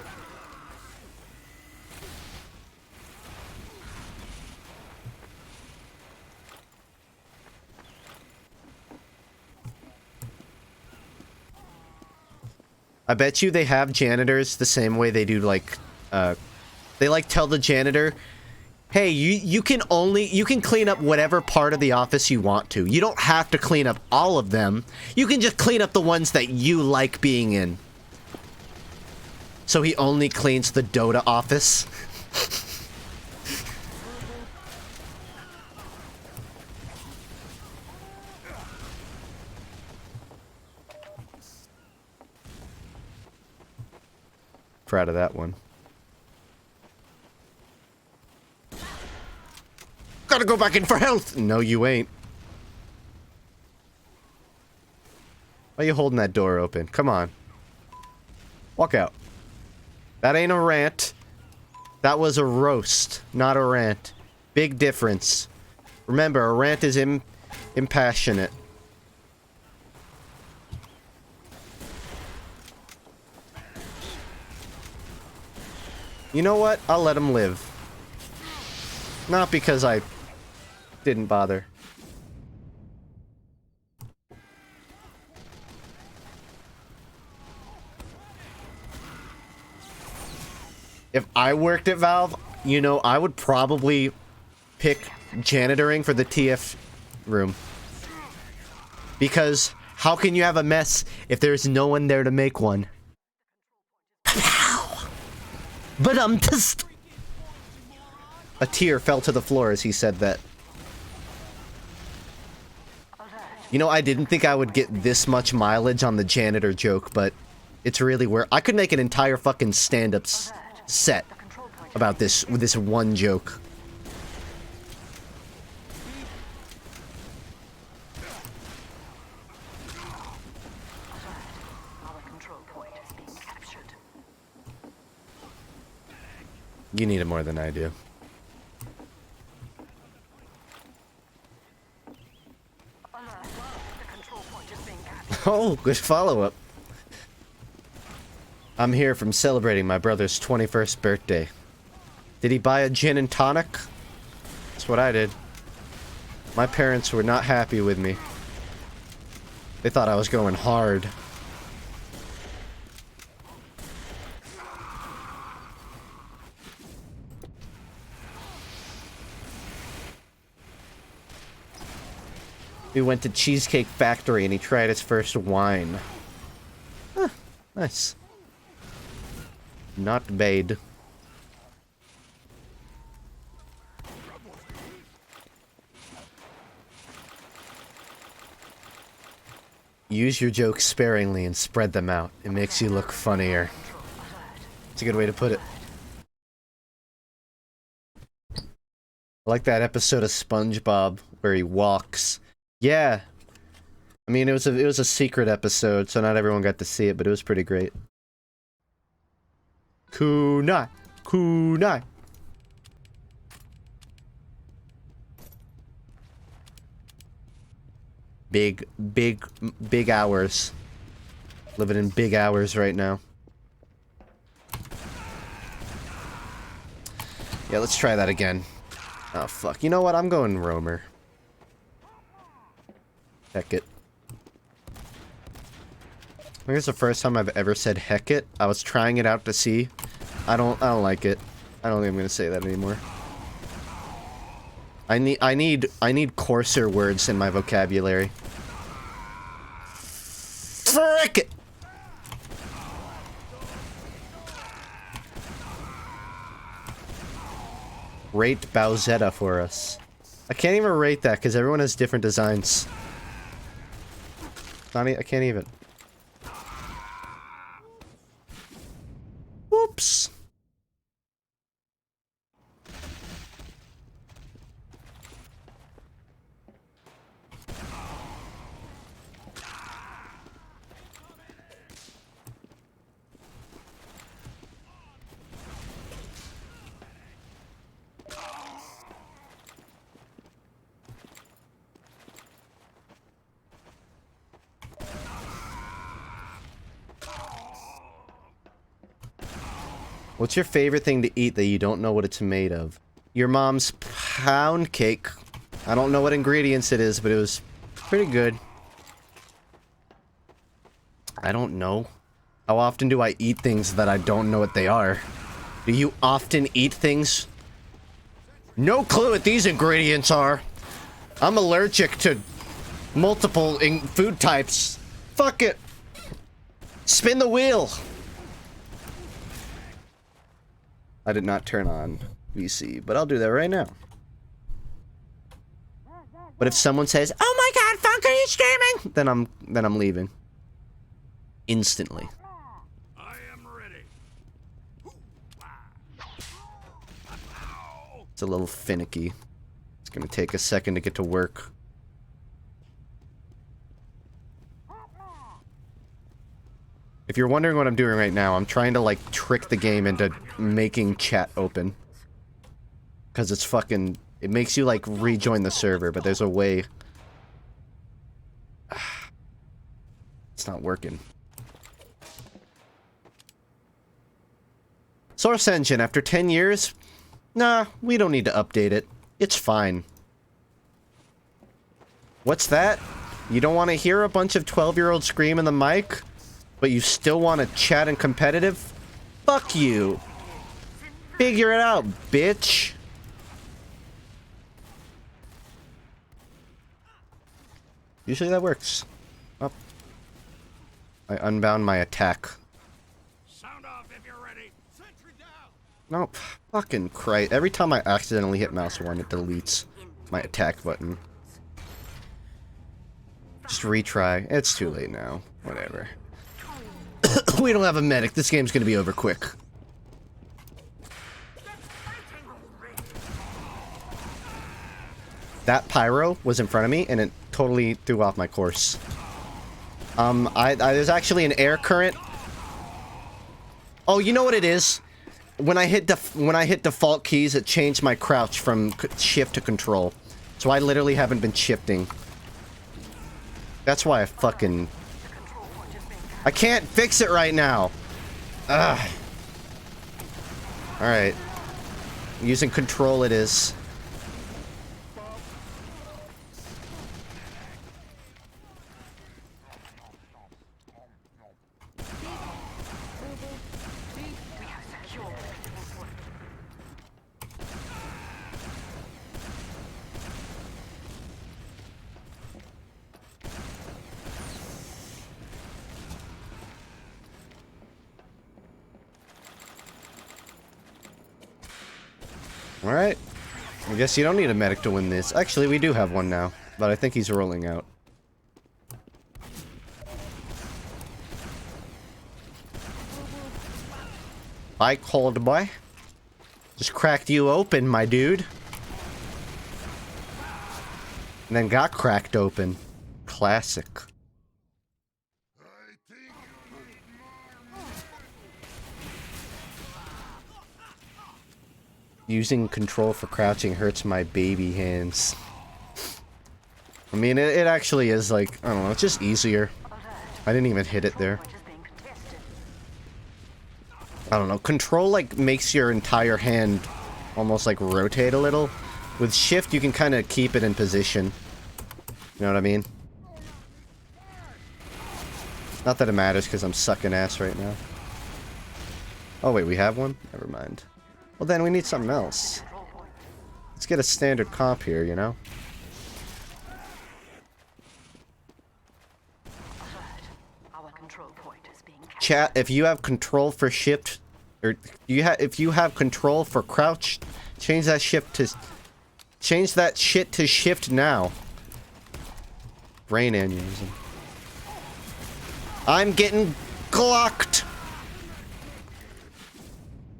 I bet you they have janitors the same way they do, like, they like tell the janitor, hey, you can clean up whatever part of the office you want to. You don't have to clean up all of them. You can just clean up the ones that you like being in. So he only cleans the Dota office. Proud of that one. Gotta go back in for health! No, you ain't. Why are you holding that door open? Come on. Walk out. That ain't a rant. That was a roast, not a rant. Big difference. Remember, a rant is impassionate. You know what? I'll let him live. Not because I didn't bother. If I worked at Valve, you know, I would probably pick janitoring for the TF room. Because how can you have a mess if there's no one there to make one? But I'm just... A tear fell to the floor as he said that. You know, I didn't think I would get this much mileage on the janitor joke, but it's really where I could make an entire fucking stand-up set about this with this one joke. You need it more than I do. Oh, good follow-up. I'm here from celebrating my brother's 21st birthday. Did he buy a gin and tonic? That's what I did. My parents were not happy with me. They thought I was going hard. We went to Cheesecake Factory and he tried his first wine. Huh, nice. Not bad. Use your jokes sparingly and spread them out. It makes you look funnier. It's a good way to put it. I like that episode of SpongeBob where he walks. Yeah. I mean, it was a secret episode, so not everyone got to see it, but it was pretty great. Kunai! Kunai! Big hours. Living in big hours right now. Yeah, let's try that again. Oh, fuck. You know what? I'm going roamer. Heck it. I think it's the first time I've ever said heck it. I was trying it out to see. I don't like it. I don't think I'm gonna say that anymore. I need coarser words in my vocabulary. Frick it! Rate Bowsetta for us. I can't even rate that because everyone has different designs. I can't even. Whoops. What's your favorite thing to eat that you don't know what it's made of? Your mom's pound cake. I don't know what ingredients it is, but it was pretty good. I don't know. How often do I eat things that I don't know what they are? Do you often eat things? No clue what these ingredients are. I'm allergic to multiple food types. Fuck it. Spin the wheel. I did not turn on VC, but I'll do that right now. But if someone says, "Oh my God, FUNKe, are you streaming?" then I'm leaving. Instantly. I am ready. It's a little finicky. It's gonna take a second to get to work. If you're wondering what I'm doing right now, I'm trying to, like, trick the game into making chat open. Because it's fucking... It makes you, like, rejoin the server, but there's a way... It's not working. Source Engine, after 10 years? Nah, we don't need to update it. It's fine. What's that? You don't want to hear a bunch of 12-year-olds scream in the mic? But you still want to chat in competitive? Fuck you! Figure it out, bitch! Usually that works. Oh. I unbound my attack. Sound off if you're ready. Sentry down. Nope. Fucking Christ. Every time I accidentally hit mouse 1, it deletes my attack button. Just retry. It's too late now. Whatever. We don't have a medic. This game's gonna be over quick. That pyro was in front of me, and it totally threw off my course. There's actually an air current. Oh, you know what it is? When I hit default keys, it changed my crouch from shift to control. So I literally haven't been shifting. That's why I can't fix it right now. Ugh. Alright. Using control it is. Alright. I guess you don't need a medic to win this. Actually, we do have one now, but I think he's rolling out. Hi, cold boy. Just cracked you open, my dude. And then got cracked open. Classic. Using control for crouching hurts my baby hands. I mean, it actually is like, I don't know, it's just easier. I didn't even hit it there. I don't know, control like makes your entire hand almost like rotate a little. With shift, you can kind of keep it in position. You know what I mean? Not that it matters because I'm sucking ass right now. Oh wait, we have one? Never mind. Well then, we need something else. Let's get a standard comp here, you know? Chat, if you have control for shift, or if you have control for crouch, change that shit to shift now. Brain aneurysm. I'm getting glocked!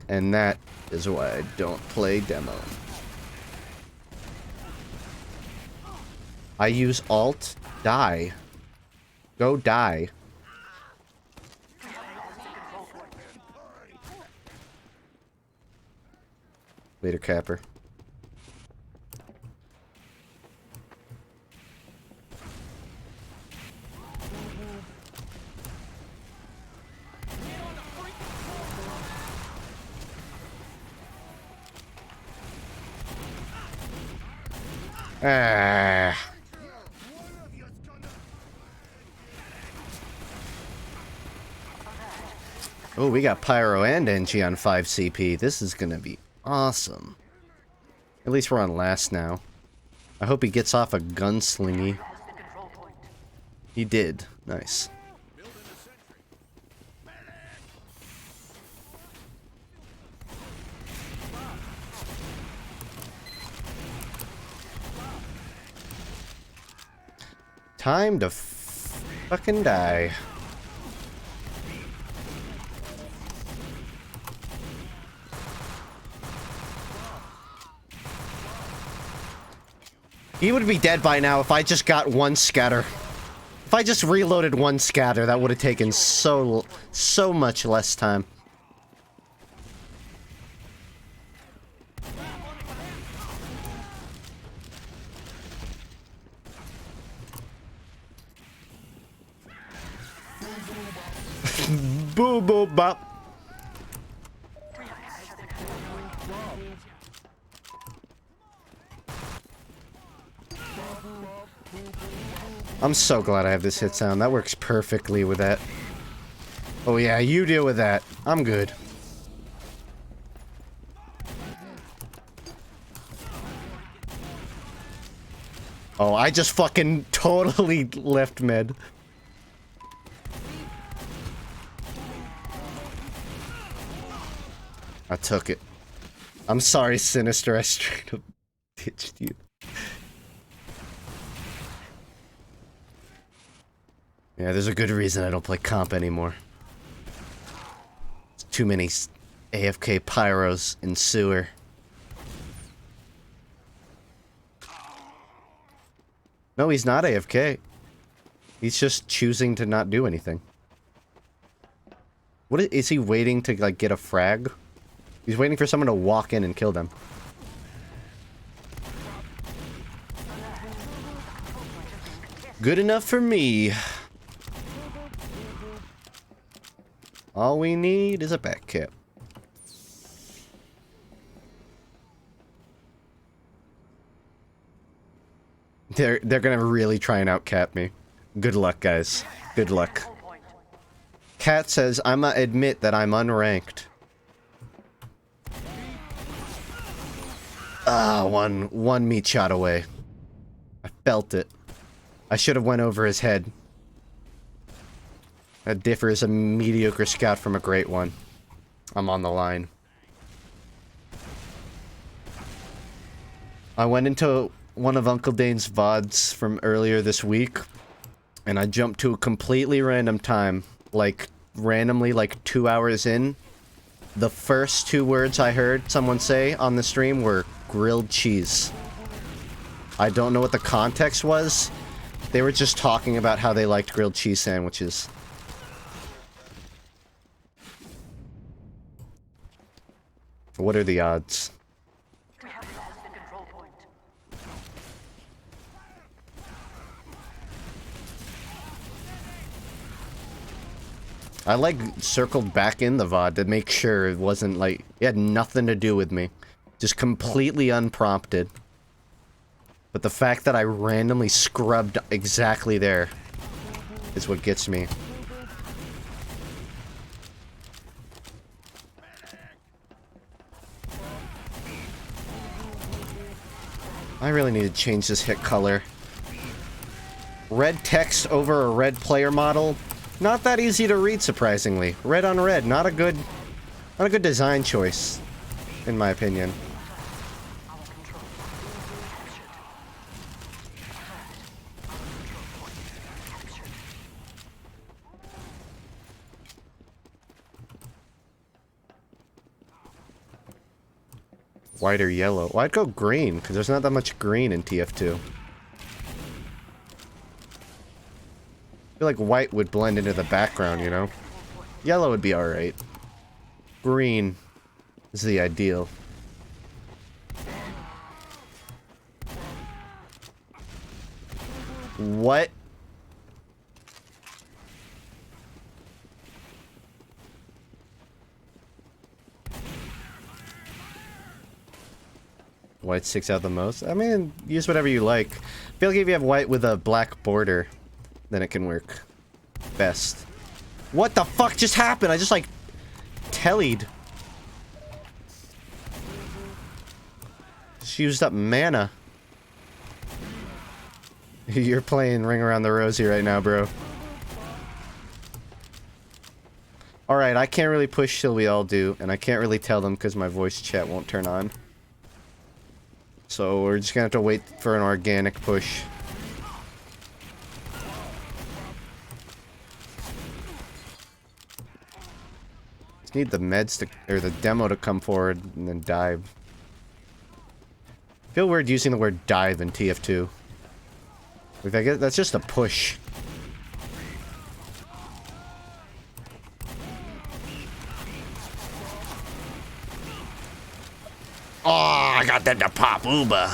And that is why I don't play demo. I use alt, die. Go die. Later, Capper. Ah. Oh, we got Pyro and NG on 5 CP. This is gonna be awesome. At least we're on last now. I hope he gets off a gunslingy. He did. Nice. Time to fucking die. He would be dead by now if I just got one scatter. If I just reloaded one scatter, that would have taken so much less time. Boo boo bop. I'm so glad I have this hit sound. That works perfectly with that. Oh yeah, you deal with that. I'm good. Oh, I just fucking totally left mid. I took it. I'm sorry, Sinister. I straight up ditched you. Yeah, there's a good reason I don't play comp anymore. It's too many AFK pyros in sewer. No, he's not AFK. He's just choosing to not do anything. What is he waiting to, like, get a frag? He's waiting for someone to walk in and kill them. Good enough for me. All we need is a back cap. They're gonna really try and outcap me. Good luck, guys. Good luck. Cat says, I'ma admit that I'm unranked. Ah, one meat shot away. I felt it. I should have went over his head. That differs a mediocre scout from a great one. I'm on the line. I went into one of Uncle Dane's VODs from earlier this week, and I jumped to a completely random time, like, randomly, like, 2 hours in. The first 2 words I heard someone say on the stream were grilled cheese. I don't know what the context was. They were just talking about how they liked grilled cheese sandwiches. What are the odds? I like circled back in the VOD to make sure it wasn't like it had nothing to do with me. Just completely unprompted. But the fact that I randomly scrubbed exactly there is what gets me. I really need to change this hit color. Red text over a red player model. Not that easy to read, surprisingly. Red on red, not a good design choice, in my opinion. White or yellow? Well, I'd go green, because there's not that much green in TF2. I feel like white would blend into the background, you know? Yellow would be alright. Green is the ideal. What? White sticks out the most. I mean, use whatever you like. I feel like if you have white with a black border, then it can work best. What the fuck just happened? I just like tellied. She used up mana. You're playing Ring Around the Rosie right now, bro. Alright, I can't really push till we all do, and I can't really tell them because my voice chat won't turn on. So we're just gonna have to wait for an organic push. Just need the meds to, or the demo to come forward and then dive. I feel weird using the word dive in TF2. Like, I guess that's just a push. Oh, I got them to pop Uba.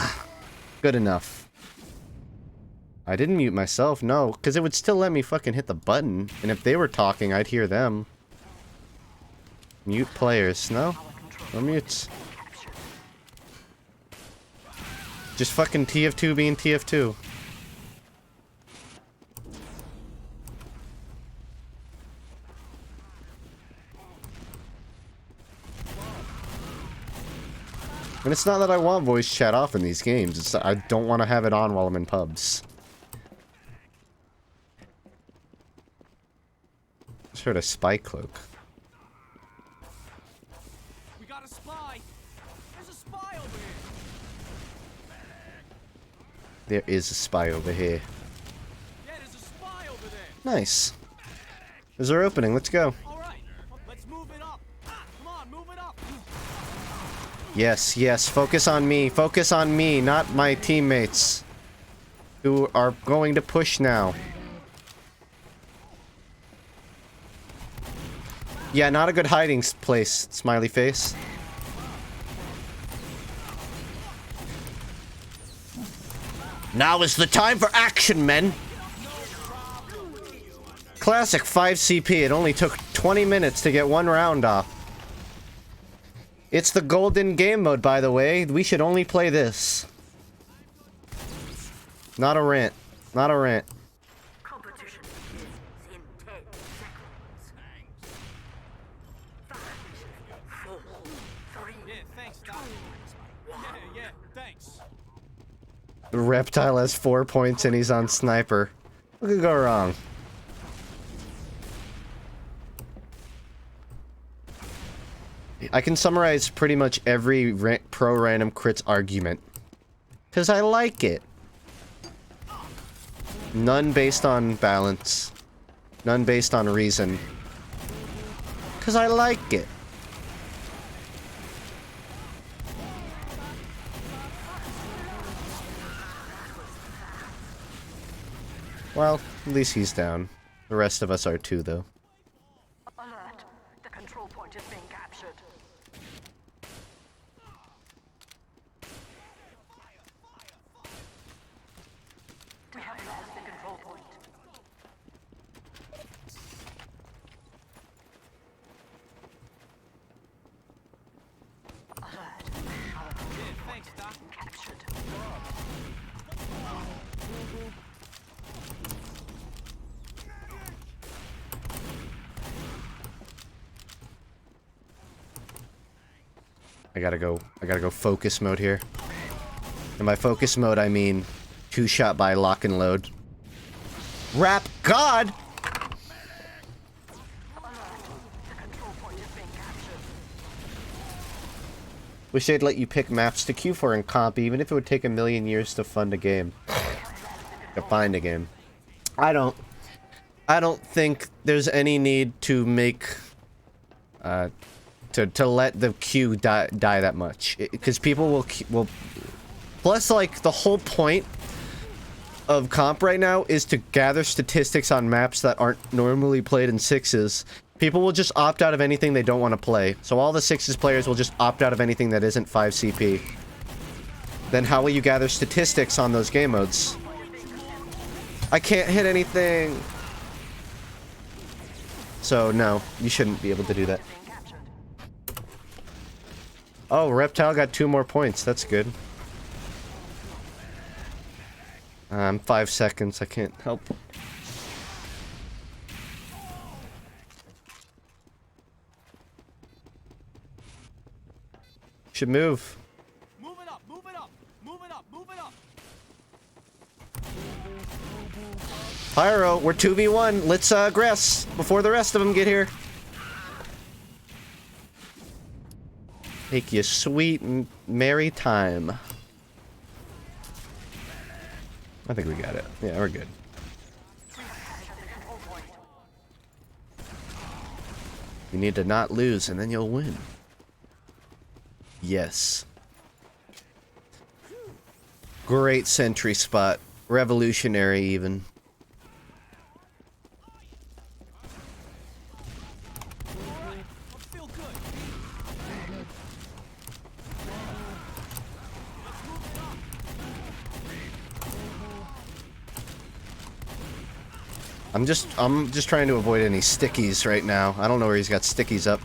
Good enough. I didn't mute myself, no, because it would still let me fucking hit the button. And if they were talking, I'd hear them. Mute players, no? No mutes. Just fucking TF2 being TF2. And it's not that I want voice chat off in these games, it's that I don't want to have it on while I'm in pubs. Just heard a spy cloak. We got a spy. There's a spy over here. There is a spy over here. Yeah, there's a spy over there. Nice. There's our opening, let's go. All right, let's move it up. Come on, move it up. Yes, yes, focus on me, not my teammates. Who are going to push now. Yeah, not a good hiding place, smiley face. Now is the time for action, men! Classic 5 CP, it only took 20 minutes to get one round off. It's the golden game mode, by the way. We should only play this. Not a rant. Not a rant. Competition begins in 10 seconds. 5, 4, 3, Yeah, thanks, Doc. Yeah, thanks. The reptile has 4 points and he's on sniper. What could go wrong? I can summarize pretty much every pro random crits argument. Because I like it. None based on balance. None based on reason. Because I like it. Well, at least he's down. The rest of us are too, though. alert. The control point is being captured. We have lost the control point. Alert. Our control point is being captured. I gotta go focus mode here. And by focus mode, I mean 2-shot by lock and load. Rap God! Wish they'd let you pick maps to queue for in comp, even if it would take a million years to fund a game. To find a game. I don't think there's any need to make to let the queue die that much, because people will plus, like, the whole point of comp right now is to gather statistics on maps that aren't normally played in 6s. People will just opt out of anything they don't want to play, so all the 6s players will just opt out of anything that isn't 5 CP. Then how will you gather statistics on those game modes? I can't hit anything. So no, you shouldn't be able to do that. Oh, Reptile got 2 more points. That's good. 5 seconds. I can't help. Should move. Move it up, move it up, move it up, move it up. Pyro, we're 2v1. Let's aggress before the rest of them get here. Take your sweet and merry time. I think we got it. Yeah, we're good. You need to not lose and then you'll win. Yes. Great sentry spot. Revolutionary even. I'm just trying to avoid any stickies right now. I don't know where he's got stickies up.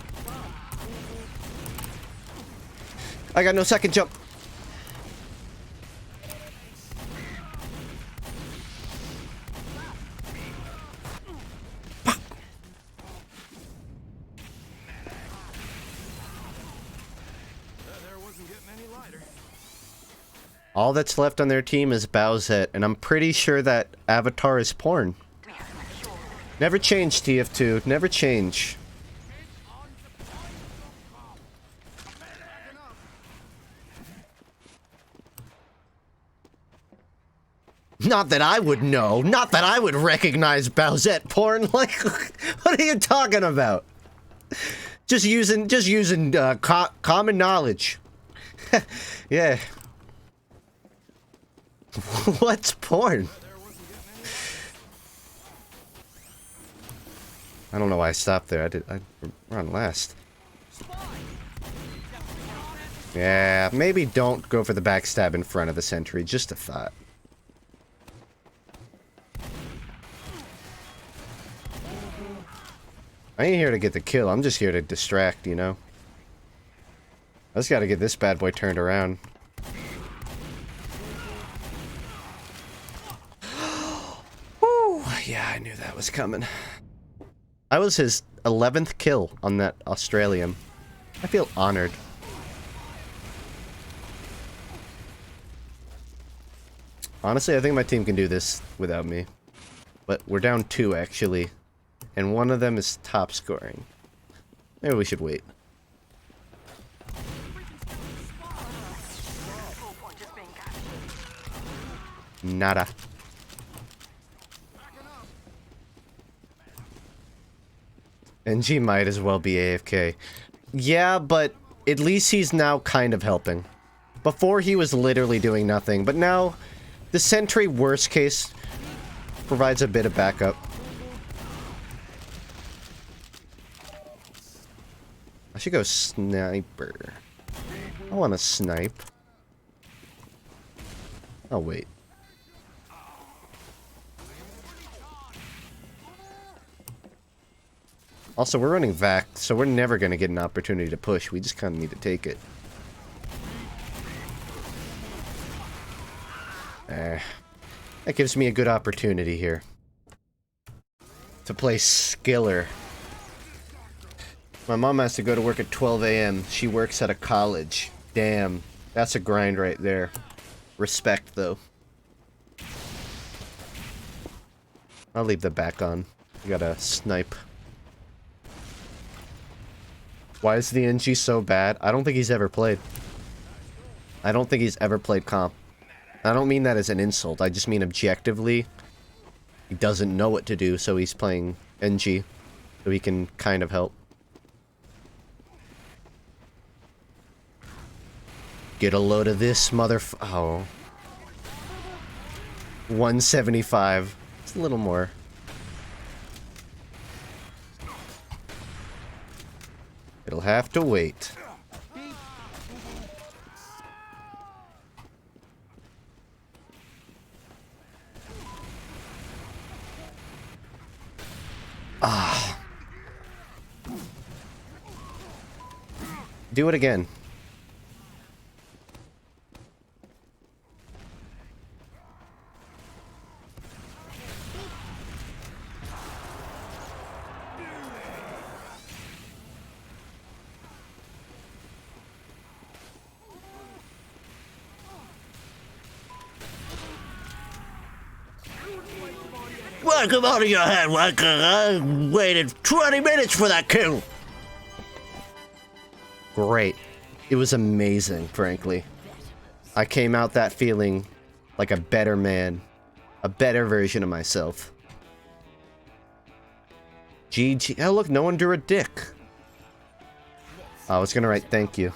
I got no second jump. All that's left on their team is Bowsette, and I'm pretty sure that Avatar is porn. Never change, TF2. Never change. Not that I would know. Not that I would recognize Bowsette porn. Like, what are you talking about? Just using common knowledge. Yeah. What's porn? I don't know why I stopped there. I run last. Yeah, maybe don't go for the backstab in front of the sentry. Just a thought. I ain't here to get the kill. I'm just here to distract, you know? I just gotta get this bad boy turned around. Woo! Yeah, I knew that was coming. I was his 11th kill on that Australian. I feel honored. Honestly, I think my team can do this without me. But we're down 2, actually. And one of them is top scoring. Maybe we should wait. Nada. NG might as well be AFK. Yeah, but at least he's now kind of helping. Before he was literally doing nothing, but now the sentry, worst case, provides a bit of backup. I should go sniper. I want to snipe. Oh, wait. Also, we're running VAC, so we're never going to get an opportunity to push. We just kind of need to take it. That gives me a good opportunity here. To play Skiller. My mom has to go to work at 12 a.m. She works at a college. Damn. That's a grind right there. Respect, though. I'll leave the back on. You gotta snipe. Why is the NG so bad? I don't think he's ever played. I don't think he's ever played comp. I don't mean that as an insult. I just mean objectively. He doesn't know what to do, so he's playing NG. So he can kind of help. Get a load of this, oh. 175. It's a little more. It'll have to wait. Ah. Do it again. Welcome out of your head, Wanker. I waited 20 minutes for that kill. Great. It was amazing, frankly. I came out that feeling like a better man. A better version of myself. GG. Oh, look, no one drew a dick. I was gonna write thank you.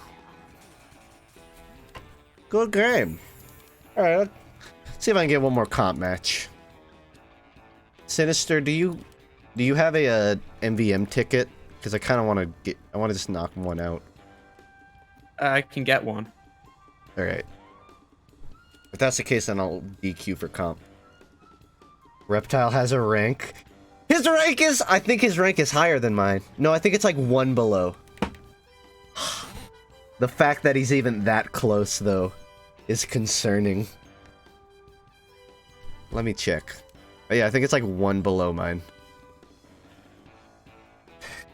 Good game. Alright, let's see if I can get one more comp match. Sinister, do you have a MVM ticket? Because I kind of want to just knock one out. I can get one. Alright. If that's the case, then I'll DQ for comp. Reptile has a rank. His rank is... I think his rank is higher than mine. No, I think it's like one below. The fact that he's even that close, though, is concerning. Let me check. Oh, yeah, I think it's like one below mine.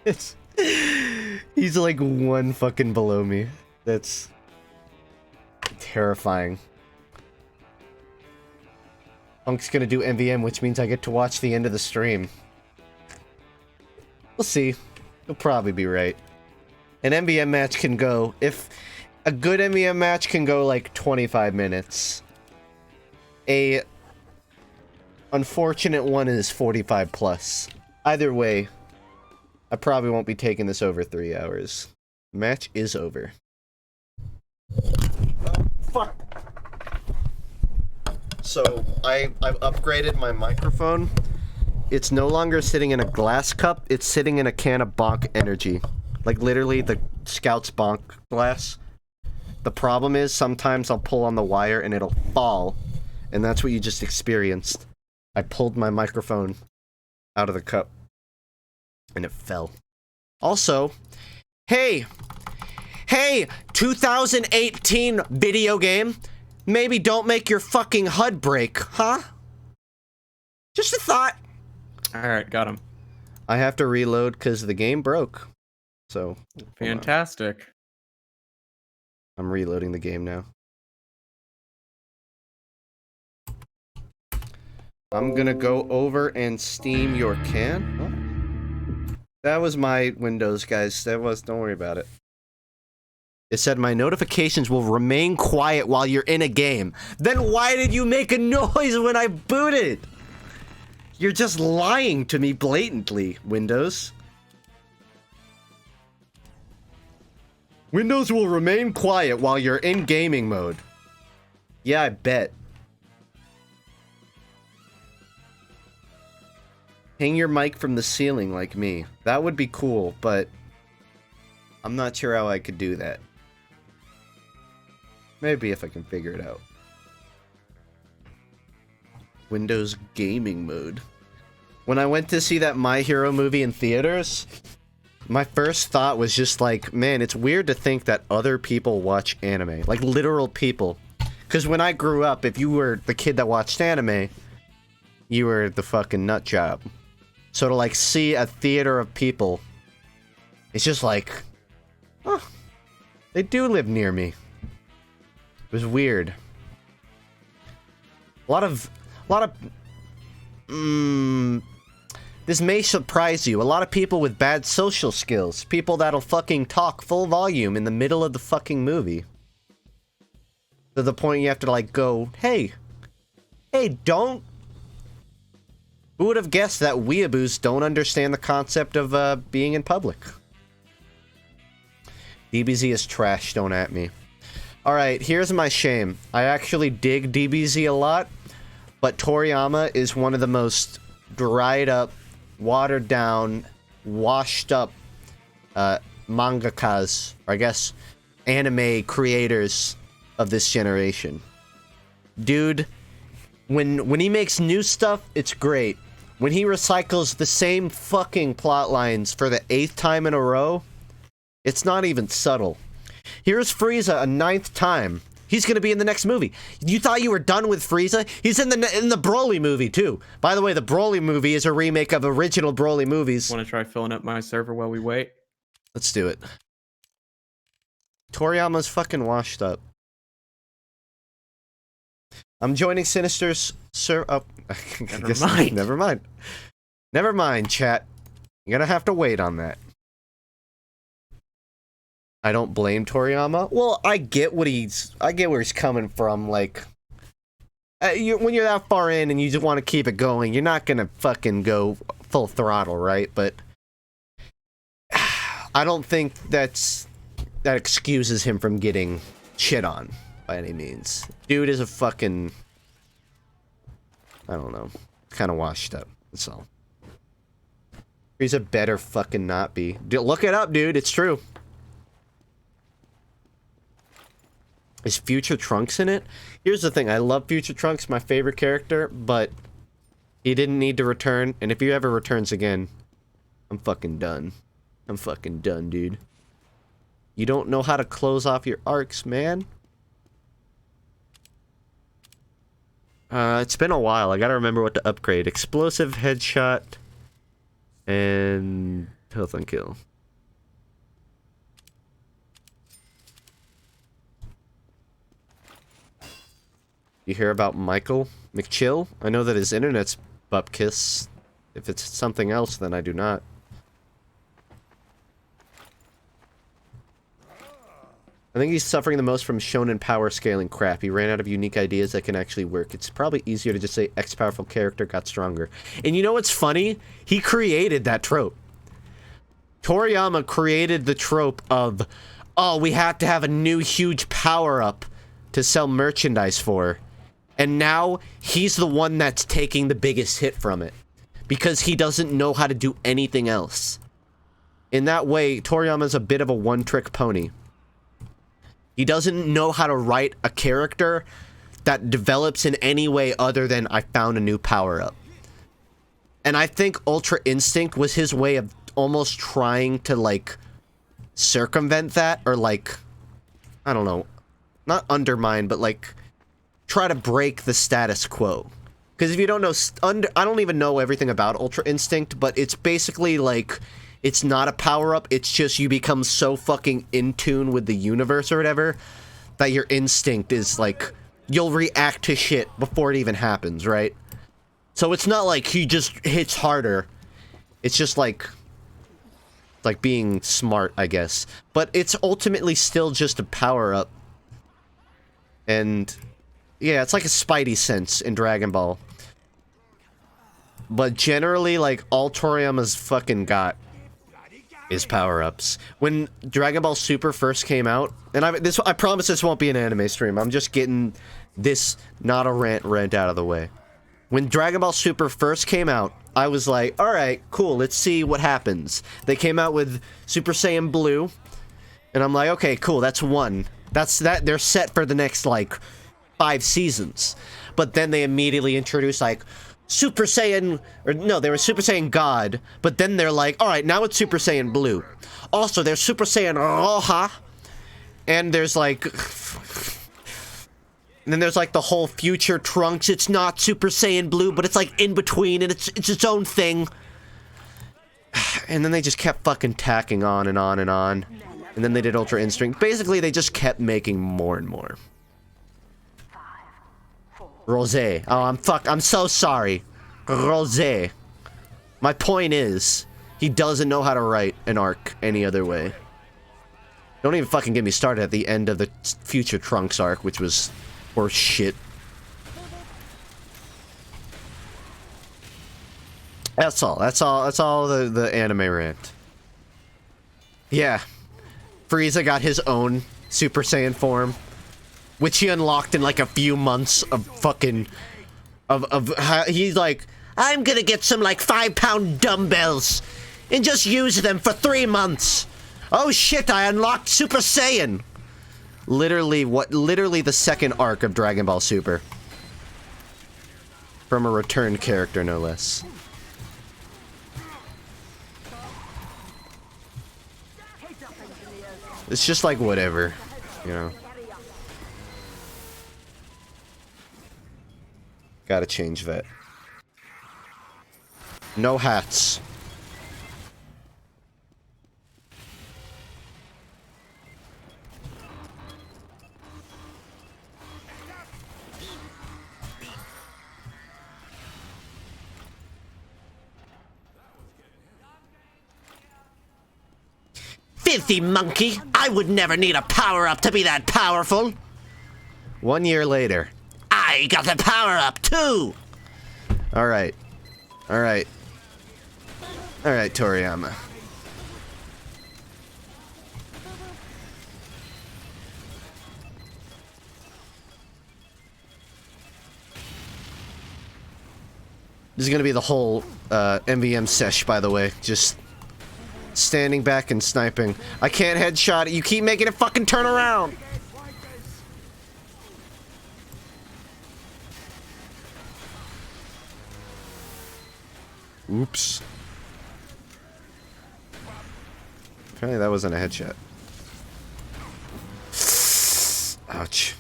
He's like one fucking below me. That's terrifying. Funk's gonna do MVM, which means I get to watch the end of the stream. We'll see. You'll probably be right. An MVM match can go... If a good MVM match can go like 25 minutes. A unfortunate one is 45 plus. Either way, I probably won't be taking this over 3 hours. Match is over. Fuck. So, I've upgraded my microphone. It's no longer sitting in a glass cup, it's sitting in a can of Bonk Energy. Like, literally, the Scout's Bonk glass. The problem is, sometimes I'll pull on the wire and it'll fall. And that's what you just experienced. I pulled my microphone out of the cup. And it fell. Also, hey! Hey! 2018 video game! Maybe don't make your fucking HUD break, huh? Just a thought. Alright, got him. I have to reload because the game broke. So, Fantastic. I'm reloading the game now. I'm gonna go over and steam your can. What? That was my Windows, guys. Don't worry about it. It said my notifications will remain quiet while you're in a game. Then why did you make a noise when I booted? You're just lying to me blatantly, Windows. Windows will remain quiet while you're in gaming mode. Yeah, I bet. Hang your mic from the ceiling like me. That would be cool, but I'm not sure how I could do that. Maybe if I can figure it out. Windows gaming mode. When I went to see that My Hero movie in theaters, my first thought was just like, man, it's weird to think that other people watch anime. Like, literal people. Because when I grew up, if you were the kid that watched anime, you were the fucking nut job. So to, like, see a theater of people, it's just like, oh, they do live near me. It was weird. A lot of, this may surprise you. A lot of people with bad social skills. People that'll fucking talk full volume in the middle of the fucking movie. To the point you have to, like, go, hey, don't. Who would have guessed that weeaboos don't understand the concept of, being in public? DBZ is trash, don't at me. Alright, here's my shame. I actually dig DBZ a lot, but Toriyama is one of the most dried up, watered down, washed up mangakas, or I guess anime creators of this generation. Dude, when he makes new stuff, it's great. When he recycles the same fucking plot lines for the 8th time in a row, it's not even subtle. Here's Frieza a 9th time. He's gonna be in the next movie. You thought you were done with Frieza? He's in the Broly movie too. By the way, the Broly movie is a remake of original Broly movies. Want to try filling up my server while we wait? Let's do it. Toriyama's fucking washed up. I'm joining Sinister's oh, Never mind. Never mind. Never mind, chat. You're gonna have to wait on that. I don't blame Toriyama. Well, I get where he's coming from. Like, when you're that far in and you just want to keep it going, you're not gonna fucking go full throttle, right? But I don't think that excuses him from getting shit on by any means. Dude is a fucking, I don't know, kind of washed up. That's all. He's a better fucking not be. Look it up, dude. It's true. Is Future Trunks in it? Here's the thing. I love Future Trunks, my favorite character, but he didn't need to return. And if he ever returns again, I'm fucking done. I'm fucking done, dude. You don't know how to close off your arcs, man. It's been a while. I gotta remember what to upgrade. Explosive, headshot, and health and kill. You hear about Michael McChill? I know that his internet's bupkiss. If it's something else, then I do not. I think he's suffering the most from shonen power scaling crap. He ran out of unique ideas that can actually work. It's probably easier to just say X powerful character got stronger. And you know what's funny? He created that trope. Toriyama created the trope of, oh, we have to have a new huge power-up to sell merchandise for. And now he's the one that's taking the biggest hit from it. Because he doesn't know how to do anything else. In that way, Toriyama's a bit of a one-trick pony. He doesn't know how to write a character that develops in any way other than I found a new power-up. And I think Ultra Instinct was his way of almost trying to, like, circumvent that, or, like, I don't know, not undermine, but, like, try to break the status quo. Because if you don't know, I don't even know everything about Ultra Instinct, but it's basically, like, it's not a power-up, it's just you become so fucking in tune with the universe or whatever, that your instinct is, like, you'll react to shit before it even happens, right? So it's not like he just hits harder. It's just like being smart, I guess. But it's ultimately still just a power-up. And yeah, it's like a Spidey sense in Dragon Ball. But generally, like, all Toriyama's fucking got is power-ups. When Dragon Ball Super first came out, and I promise this won't be an anime stream, I'm just getting this not a rant out of the way. When Dragon Ball Super first came out, I was like, alright, cool, let's see what happens. They came out with Super Saiyan Blue, and I'm like, okay, cool, that's one. They're set for the next, like, 5 seasons. But then they immediately introduced, like, Super Saiyan, or no, they were Super Saiyan God, but then they're like, alright, now it's Super Saiyan Blue. Also, there's Super Saiyan Roja, and there's like, and then there's like the whole future Trunks. It's not Super Saiyan Blue, but it's like in between, and it's its own thing. And then they just kept fucking tacking on and on and on. And then they did Ultra Instinct. Basically, they just kept making more and more. Rosé. Oh, I'm so sorry. Rosé. My point is, he doesn't know how to write an arc any other way. Don't even fucking get me started at the end of the Future Trunks arc, which was horse shit. That's all the anime rant. Yeah. Frieza got his own Super Saiyan form, which he unlocked in like a few months of fucking he's like, I'm gonna get some like 5-pound dumbbells and just use them for 3 months. Oh shit, I unlocked Super Saiyan. Literally the second arc of Dragon Ball Super. From a returned character, no less. It's just like whatever, you know. Gotta change that. No hats. Filthy monkey! I would never need a power-up to be that powerful! 1 year later. I got the power-up, too! Alright. Alright. Alright, Toriyama. This is gonna be the whole MVM sesh, by the way. Just standing back and sniping. I can't headshot it. You keep making it fucking turn around. Oops. Apparently that wasn't a headshot. Ouch.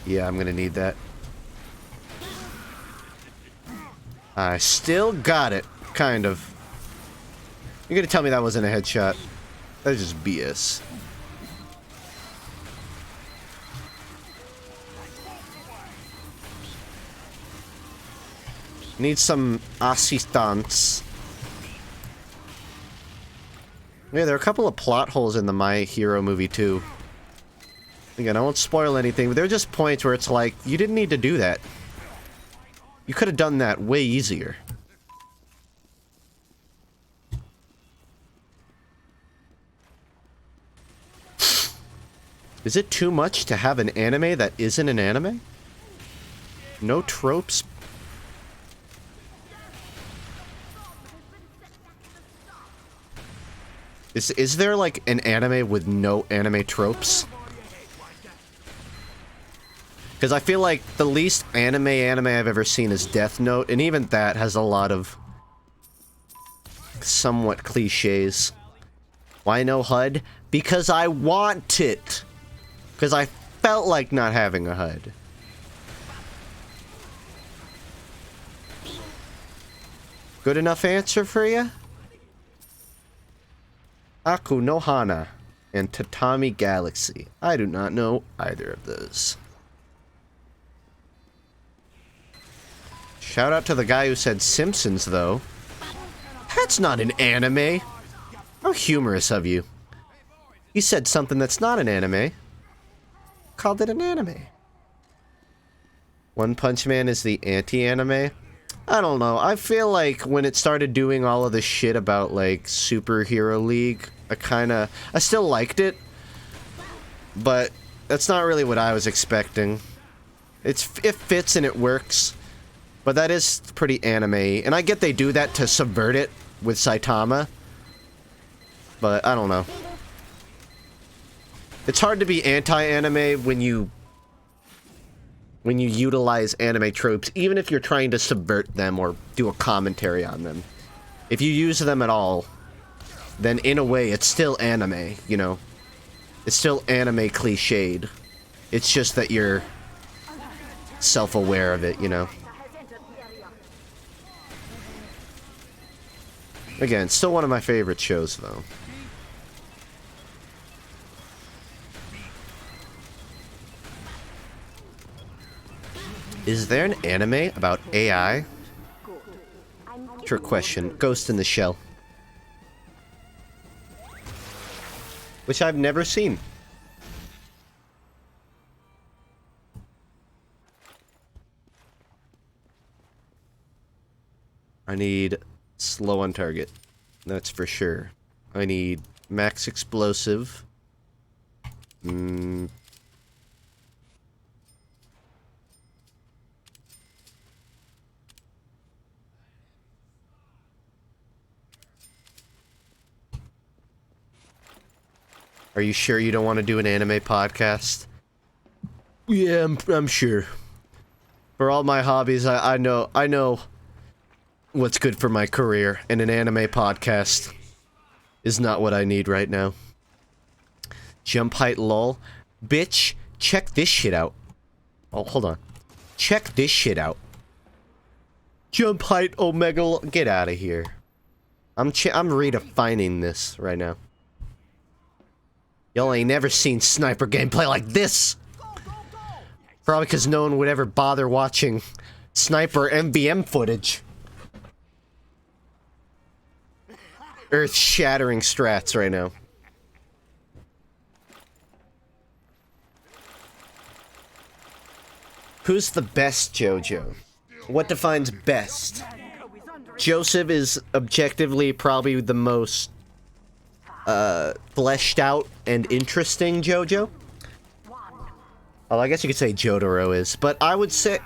Yeah, I'm gonna need that. I still got it, kind of. You're gonna tell me that wasn't a headshot. That's just BS. Need some assistance. Yeah, there are a couple of plot holes in the My Hero movie, too. Again, I won't spoil anything, but there are just points where it's like, you didn't need to do that. You could have done that way easier. Is it too much to have an anime that isn't an anime? No tropes? Is there like an anime with no anime tropes? Because I feel like the least anime I've ever seen is Death Note, and even that has a lot of somewhat cliches. Why no HUD? Because I want it! Because I felt like not having a HUD. Good enough answer for you? Aku no Hana and Tatami Galaxy. I do not know either of those. Shout out to the guy who said Simpsons, though. That's not an anime. How humorous of you. He said something that's not an anime. Called it an anime. One Punch Man is the anti-anime? I don't know. I feel like when it started doing all of this shit about, like, Superhero League, I still liked it. But that's not really what I was expecting. It fits and it works. But that is pretty anime, and I get they do that to subvert it with Saitama. But I don't know. It's hard to be anti-anime when you utilize anime tropes, even if you're trying to subvert them or do a commentary on them. If you use them at all, then in a way it's still anime, you know? It's still anime cliched. It's just that you're self-aware of it, you know? Again, still one of my favorite shows, though. Is there an anime about AI? Trick question. Ghost in the Shell. Which I've never seen. I need slow on target. That's for sure. I need max explosive. Are you sure you don't want to do an anime podcast? Yeah, I'm sure. For all my hobbies, I know what's good for my career, and an anime podcast is not what I need right now. Jump height lol. Bitch, check this shit out. Oh, hold on. Check this shit out. Jump height omega. Get out of here. I'm redefining this right now. Y'all ain't never seen sniper gameplay like this. Probably because no one would ever bother watching sniper MVM footage. earth-shattering strats right now. Who's the best JoJo? What defines best? Joseph is objectively probably the most fleshed out and interesting JoJo. Well, I guess you could say Jotaro is, but I would say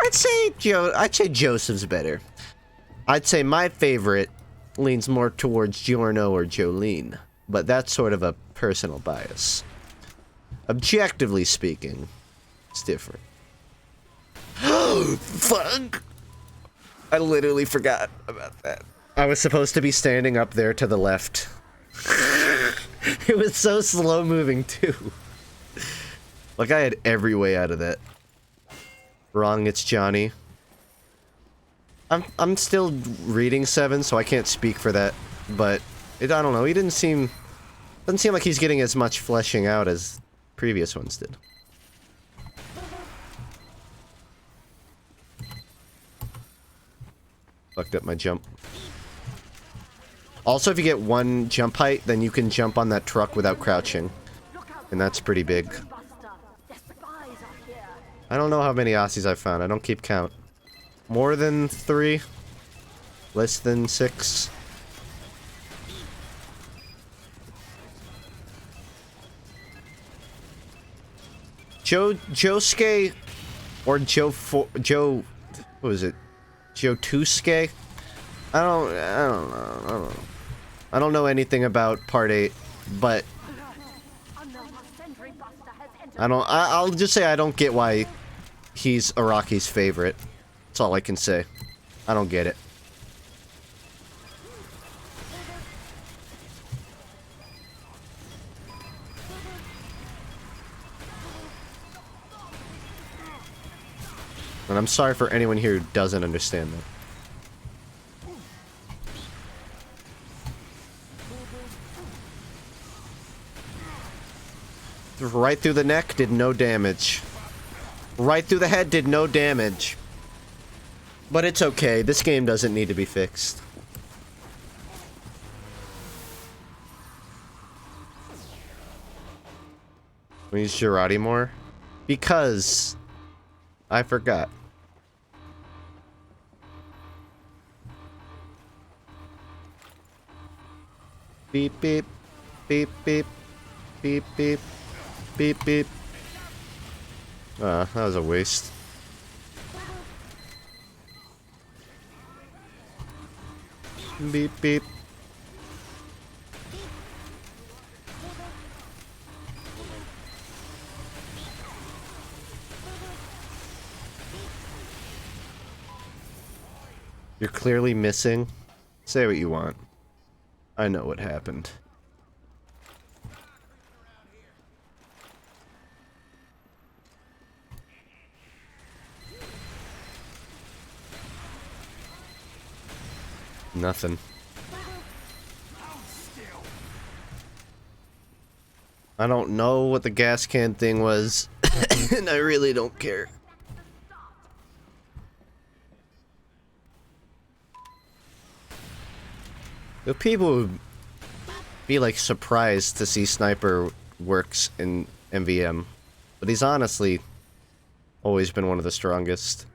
I'd say Joseph's better. I'd say my favorite leans more towards Giorno or Jolene, but that's sort of a personal bias. Objectively speaking, it's different. Fuck! I literally forgot about that. I was supposed to be standing up there to the left. It was so slow moving too. Like I had every way out of that. Wrong, it's Johnny. I'm still reading 7, so I can't speak for that, but I don't know, he doesn't seem like he's getting as much fleshing out as previous ones did. Fucked up my jump. Also, if you get 1 jump height, then you can jump on that truck without crouching. And that's pretty big. I don't know how many Aussies I've found. I don't keep count. More than 3? Less than 6? Josuke or Joe what was it? Jotusuke? I don't know anything about part 8, but I'll just say I don't get why he's Araki's favorite. That's all I can say. I don't get it. And I'm sorry for anyone here who doesn't understand that. Right through the neck, did no damage. Right through the head, did no damage. But it's okay, this game doesn't need to be fixed. We use Girardi more? Because I forgot. Beep beep. Beep beep. Beep beep. Beep beep. Ah, that was a waste. Beep beep. You're clearly missing. Say what you want. I know what happened. Nothing. I don't know what the gas can thing was, and I really don't care. The people would be like surprised to see Sniper works in MVM, but he's honestly always been one of the strongest.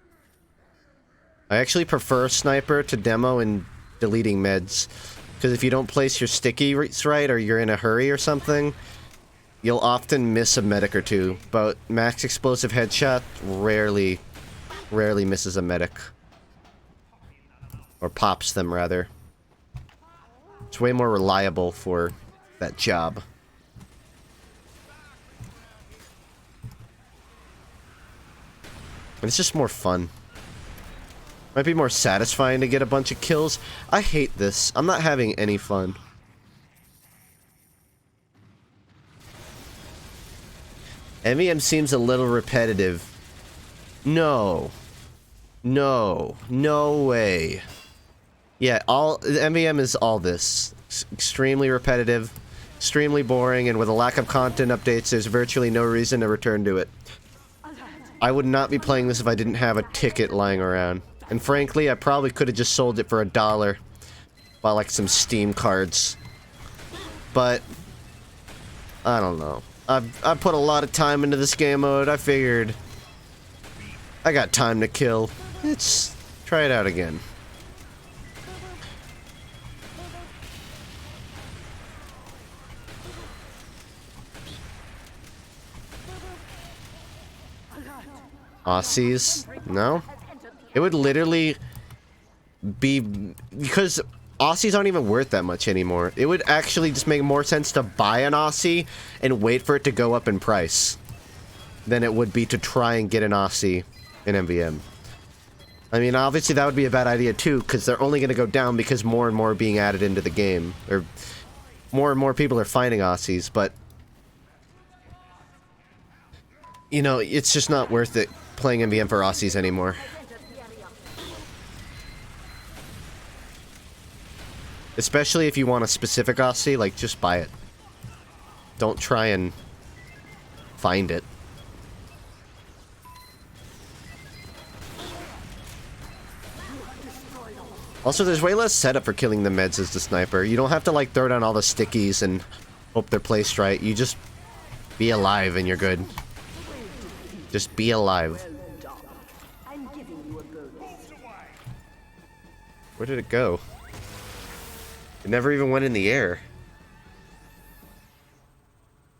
I actually prefer Sniper to demo and deleting meds, because if you don't place your stickies right or you're in a hurry or something, you'll often miss a medic or two, but max explosive headshot rarely misses a medic. Or pops them, rather. It's way more reliable for that job. And it's just more fun. Might be more satisfying to get a bunch of kills. I hate this. I'm not having any fun. MVM seems a little repetitive. No. No. No way. Yeah, MVM is all this. It's extremely repetitive, extremely boring, and with a lack of content updates, there's virtually no reason to return to it. I would not be playing this if I didn't have a ticket lying around. And frankly, I probably could have just sold it for $1. buy like some Steam cards. But I don't know. I've put a lot of time into this game mode. I figured I got time to kill. Let's try it out again. Aussies? No? It would literally be... because Aussies aren't even worth that much anymore. It would actually just make more sense to buy an Aussie and wait for it to go up in price than it would be to try and get an Aussie in MVM. I mean, obviously that would be a bad idea too, because they're only going to go down because more and more are being added into the game. Or more and more people are finding Aussies, but... you know, it's just not worth it playing MVM for Aussies anymore. Especially if you want a specific Aussie, like, just buy it. Don't try and find it. Also, there's way less setup for killing the meds as the sniper. You don't have to, like, throw down all the stickies and hope they're placed right. You just be alive and you're good. Just be alive. Where did it go? It never even went in the air.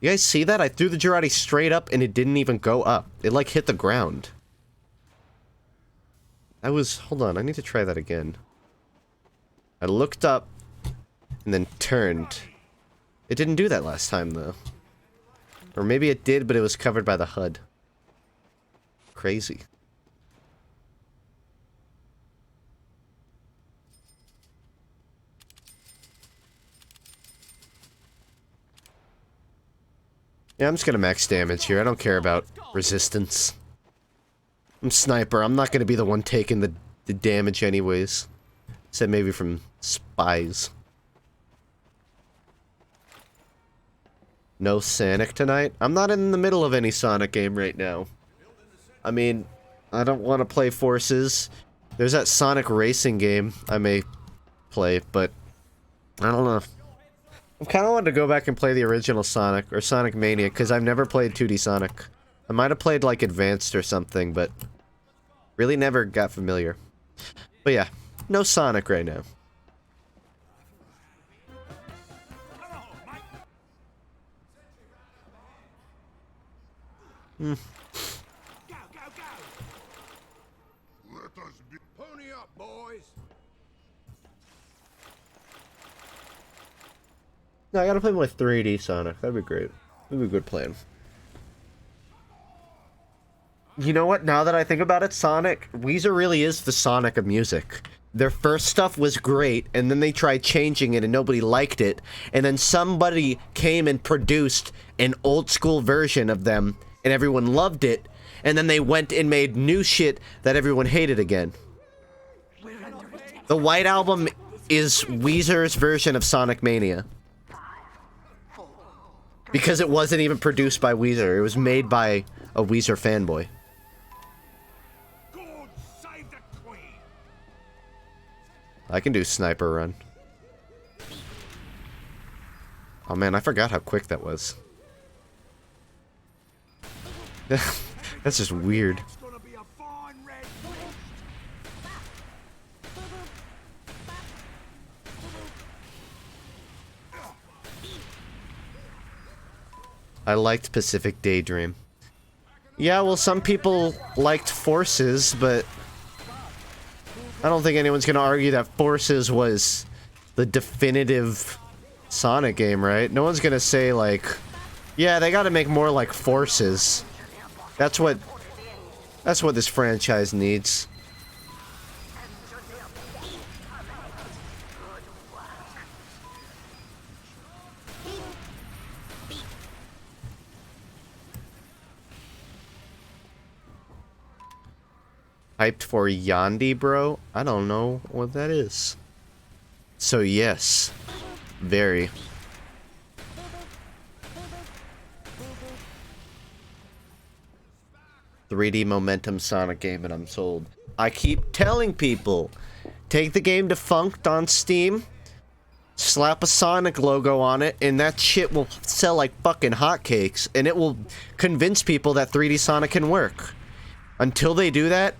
You guys see that? I threw the Girardi straight up and it didn't even go up. It like hit the ground. Hold on, I need to try that again. I looked up and then turned. It didn't do that last time though. Or maybe it did, but it was covered by the HUD. Crazy. Yeah, I'm just gonna max damage here. I don't care about resistance. I'm sniper. I'm not gonna be the one taking the damage anyways. Except maybe from spies. No Sonic tonight? I'm not in the middle of any Sonic game right now. I mean, I don't want to play Forces. There's that Sonic racing game I may play, but I don't know. I kind of wanted to go back and play the original Sonic, or Sonic Mania, because I've never played 2D Sonic. I might have played, like, Advanced or something, but really never got familiar. But yeah, no Sonic right now. Go, go, go! Let us be... Pony up, boys! No, I gotta play more 3D Sonic. That'd be great. That'd be a good plan. You know what? Now that I think about it, Sonic... Weezer really is the Sonic of music. Their first stuff was great, and then they tried changing it and nobody liked it. And then somebody came and produced an old-school version of them, and everyone loved it. And then they went and made new shit that everyone hated again. The White Album is Weezer's version of Sonic Mania. Because it wasn't even produced by Weezer. It was made by a Weezer fanboy. God save the Queen! I can do Sniper Run. Oh man, I forgot how quick that was. That's just weird. It's gonna be a fine red I liked Pacific Daydream. Yeah, well, some people liked Forces, but I don't think anyone's gonna argue that Forces was the definitive Sonic game, right? No one's gonna say, like, yeah, they gotta make more like Forces. That's what this franchise needs. Hyped for Yandi, bro? I don't know what that is. So yes, very. $3D Momentum Sonic game and I'm sold. I keep telling people, take the game defunct on Steam, slap a Sonic logo on it, and that shit will sell like fucking hotcakes, and it will convince people that 3D Sonic can work. Until they do that,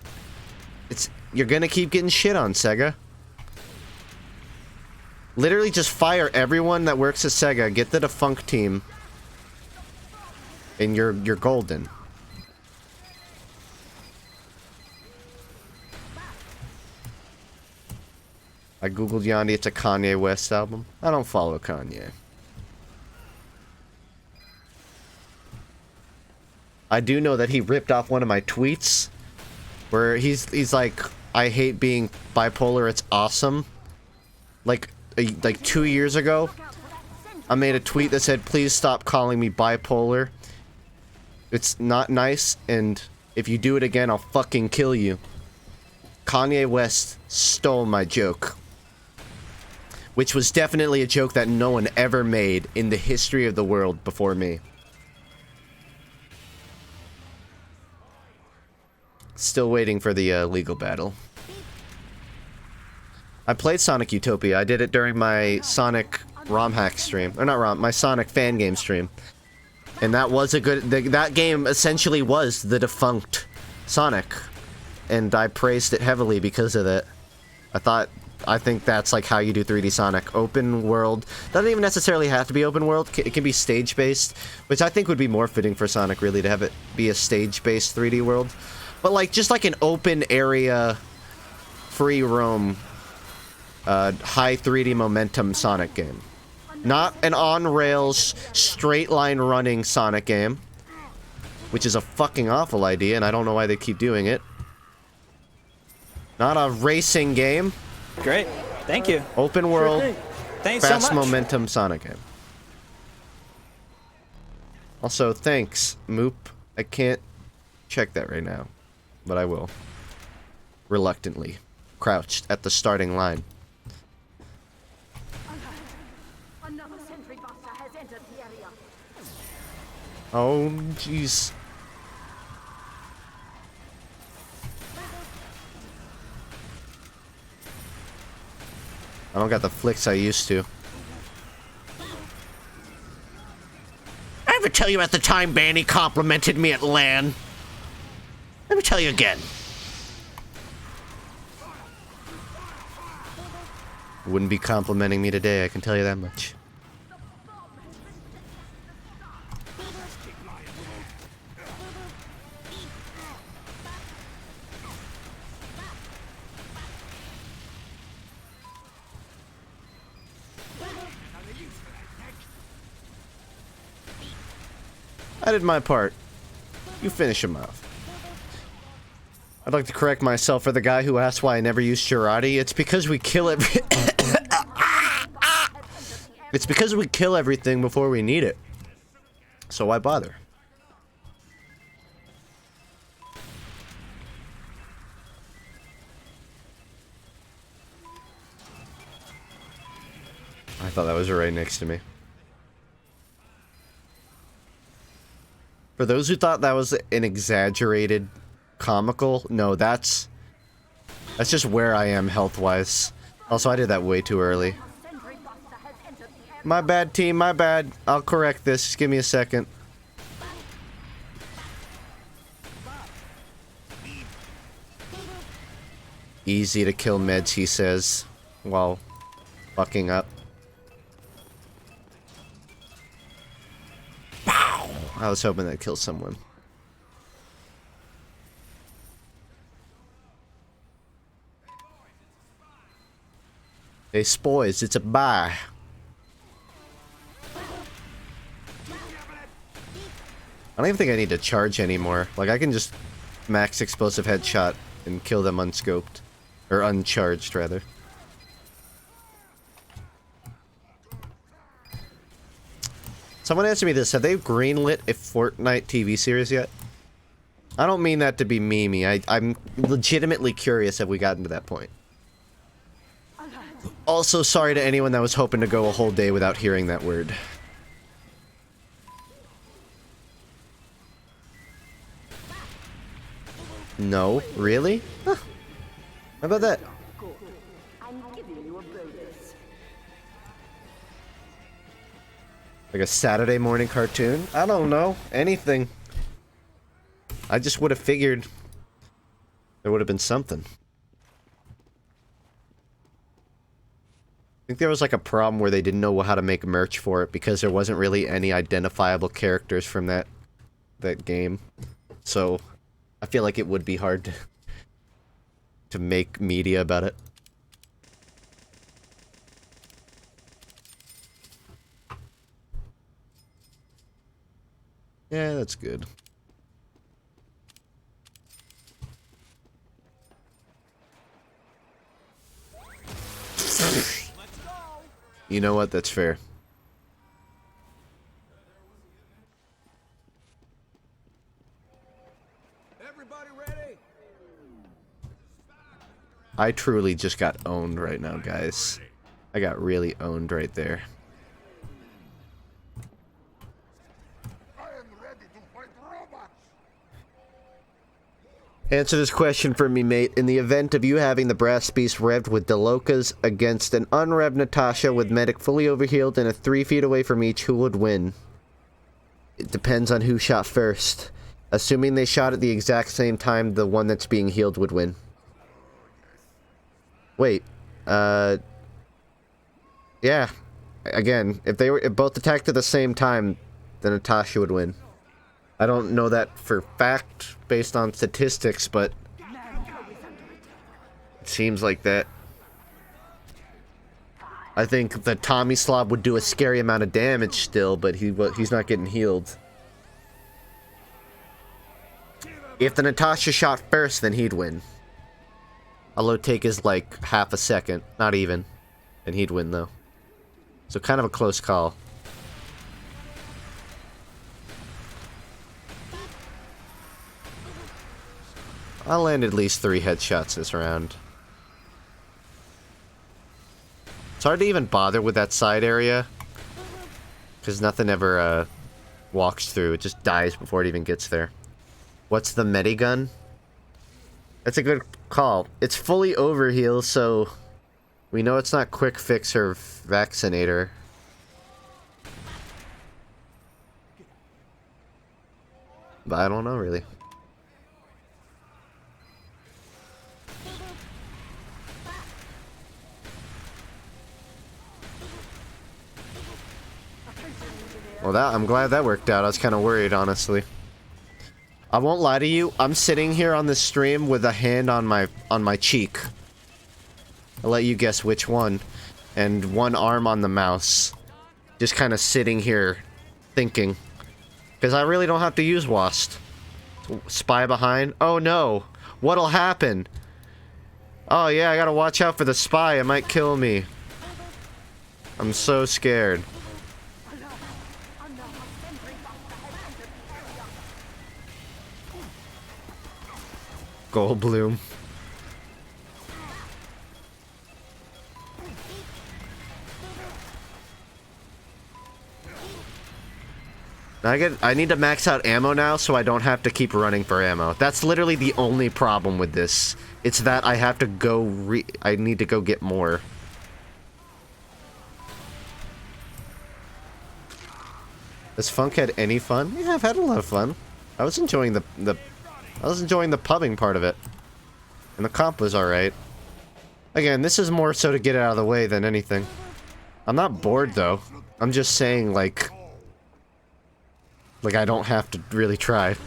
you're gonna keep getting shit on, Sega. Literally just fire everyone that works at Sega, get the defunct team, and you're golden. I googled Yandi, it's a Kanye West album. I don't follow Kanye. I do know that he ripped off one of my tweets where he's like, I hate being bipolar, it's awesome. Like 2 years ago, I made a tweet that said, please stop calling me bipolar. It's not nice, and if you do it again, I'll fucking kill you. Kanye West stole my joke. Which was definitely a joke that no one ever made in the history of the world before me. Still waiting for the legal battle. I played Sonic Utopia. I did it during my Sonic ROM hack stream. Or not ROM, my Sonic fan game stream. And that was a good... that game essentially was the defunct Sonic. And I praised it heavily because of that. I think that's like how you do 3D Sonic. Open world. Doesn't even necessarily have to be open world. It can be stage-based, which I think would be more fitting for Sonic, really, to have it be a stage-based 3D world. But like, just like an open area, free roam, high 3D momentum Sonic game. Not an on-rails, straight-line running Sonic game, which is a fucking awful idea, and I don't know why they keep doing it. Not a racing game. Great. Thank you. Open world, Thanks fast so much. momentum Sonic game. Also, thanks, Moop. I can't check that right now, but I will. Reluctantly. Crouched at the starting line. Another sentry buster has entered the area. Oh, jeez. I don't got the flicks I used to. I ever tell you at the time Banny complimented me at LAN? Let me tell you again. Wouldn't be complimenting me today, I can tell you that much. I did my part. You finish him off. I'd like to correct myself for the guy who asked why I never use Shirati. It's because we kill every... It's because we kill everything before we need it. So why bother? I thought that was right next to me. For those who thought that was an exaggerated comical, no, that's just where I am health-wise. Also, I did that way too early. My bad, team, my bad. I'll correct this. Just give me a second. Easy to kill meds, he says, while fucking up. I was hoping that killed someone. Hey, spoys, it's a buy. I don't even think I need to charge anymore. Like, I can just max explosive headshot and kill them unscoped. Or uncharged, rather. Someone asked me this, have they greenlit a Fortnite TV series yet? I don't mean that to be memey. I'm legitimately curious have we gotten to that point. Also, sorry to anyone that was hoping to go a whole day without hearing that word. No? Really? Huh. How about that? I'm giving you a bonus. Like a Saturday morning cartoon? I don't know. Anything. I just would have figured there would have been something. I think there was like a problem where they didn't know how to make merch for it because there wasn't really any identifiable characters from that game. So I feel like it would be hard to make media about it. Yeah, that's good. You know what? That's fair. Everybody ready? I truly just got owned right now, guys. I got really owned right there. I am ready to fight robots. Answer this question for me, mate. In the event of you having the Brass Beast revved with Delokas against an unrevved Natasha with Medic fully overhealed and a 3 feet away from each, who would win? It depends on who shot first. Assuming they shot at the exact same time, the one that's being healed would win. Wait, yeah. Again, if both attacked at the same time, then Natasha would win. I don't know that for fact, based on statistics, but it seems like that. I think the Tommy Slob would do a scary amount of damage still, but he's not getting healed. If the Natasha shot first, then he'd win. Although it'd take is like half a second, not even, and he'd win though. So kind of a close call. I'll land at least 3 headshots this round. It's hard to even bother with that side area, because nothing ever walks through. It just dies before it even gets there. What's the medigun? That's a good call. It's fully overheal, so we know it's not quick fix or vaccinator. But I don't know really. Well, I'm glad that worked out. I was kind of worried, honestly. I won't lie to you. I'm sitting here on the stream with a hand on my cheek. I'll let you guess which one. And one arm on the mouse. Just kind of sitting here thinking. Because I really don't have to use WASD. Spy behind? Oh no! What'll happen? Oh yeah, I gotta watch out for the spy. It might kill me. I'm so scared. Goldblum. I need to max out ammo now so I don't have to keep running for ammo. That's literally the only problem with this. It's that I have to go I need to go get more. Has Funk had any fun? Yeah, I've had a lot of fun. I was enjoying the pubbing part of it. And the comp was alright. Again, this is more so to get it out of the way than anything. I'm not bored though. I'm just saying like I don't have to really try.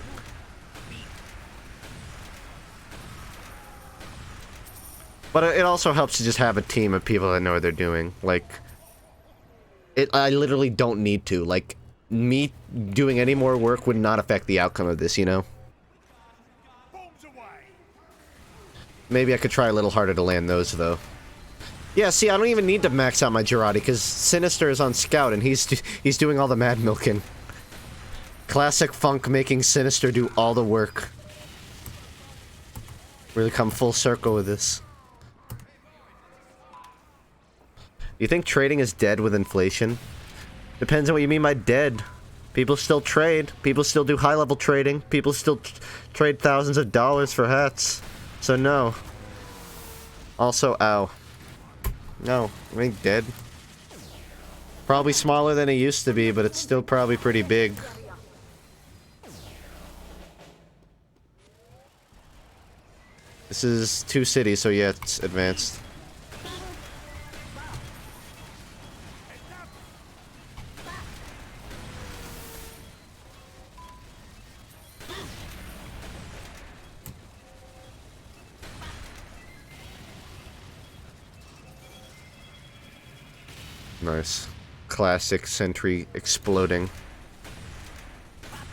But it also helps to just have a team of people that know what they're doing. Like, I literally don't need to. Like, me doing any more work would not affect the outcome of this, you know? Maybe I could try a little harder to land those, though. Yeah, see, I don't even need to max out my Girardi, because Sinister is on Scout, and he's doing all the mad milking. Classic Funk making Sinister do all the work. Really come full circle with this. You think trading is dead with inflation? Depends on what you mean by dead. People still trade. People still do high-level trading. People still trade thousands of dollars for hats. So no. Also, ow. No, I ain't dead. Probably smaller than it used to be, but it's still probably pretty big. This is 2 cities, so yeah, it's advanced. Nice. Classic sentry exploding.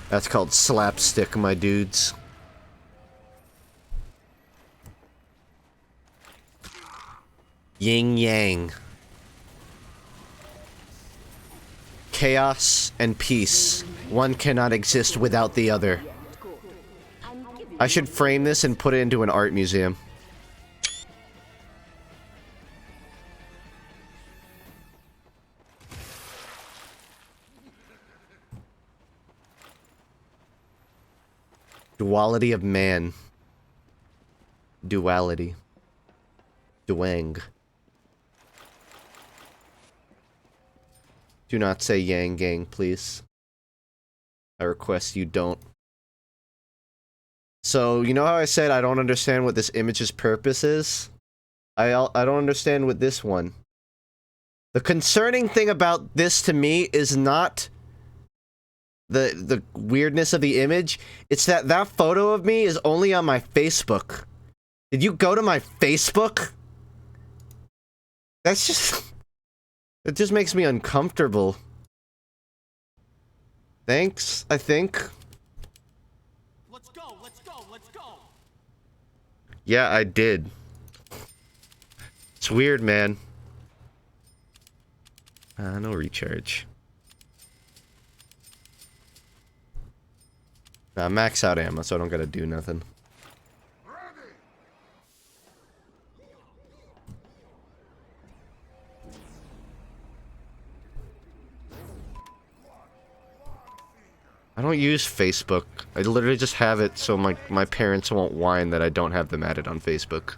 That's called slapstick, my dudes. Yin yang. Chaos and peace. One cannot exist without the other. I should frame this and put it into an art museum. Duality of man. Duality. Duang. Do not say yang gang, please. I request you don't. So, you know how I said I don't understand what this image's purpose is? I don't understand with this one. The concerning thing about this to me is not the weirdness of the image. It's that that photo of me is only on my Facebook. Did you go to my Facebook? That's just... It just makes me uncomfortable. Thanks, I think. Let's go, let's go, let's go. Yeah, I did. It's weird, man. No recharge. Nah, max out ammo, so I don't gotta do nothing. I don't use Facebook. I literally just have it so my parents won't whine that I don't have them added on Facebook.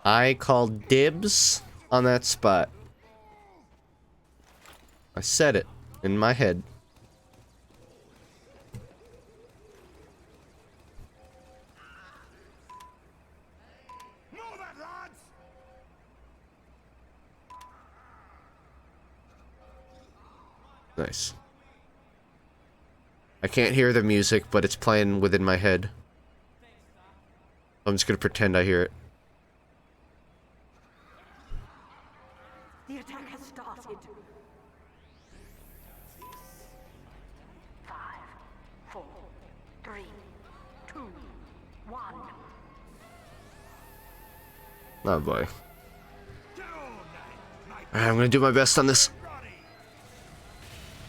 I called dibs on that spot. I said it in my head. Nice. I can't hear the music, but it's playing within my head. I'm just gonna pretend I hear it. The attack has started. 5, 4, 3, 2, 1. Oh boy. Alright, I'm gonna do my best on this.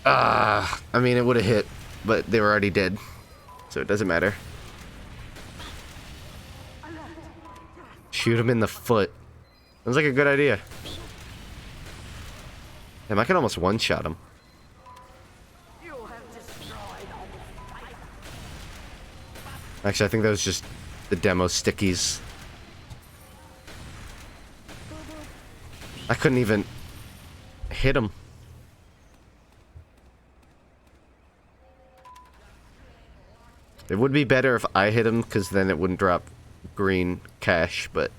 I mean, it would have hit, but they were already dead. So it doesn't matter. Shoot him in the foot. Sounds like a good idea. Damn, I can almost one-shot him. Actually, I think that was just the demo stickies. I couldn't even hit him. It would be better if I hit him, because then it wouldn't drop green cash, but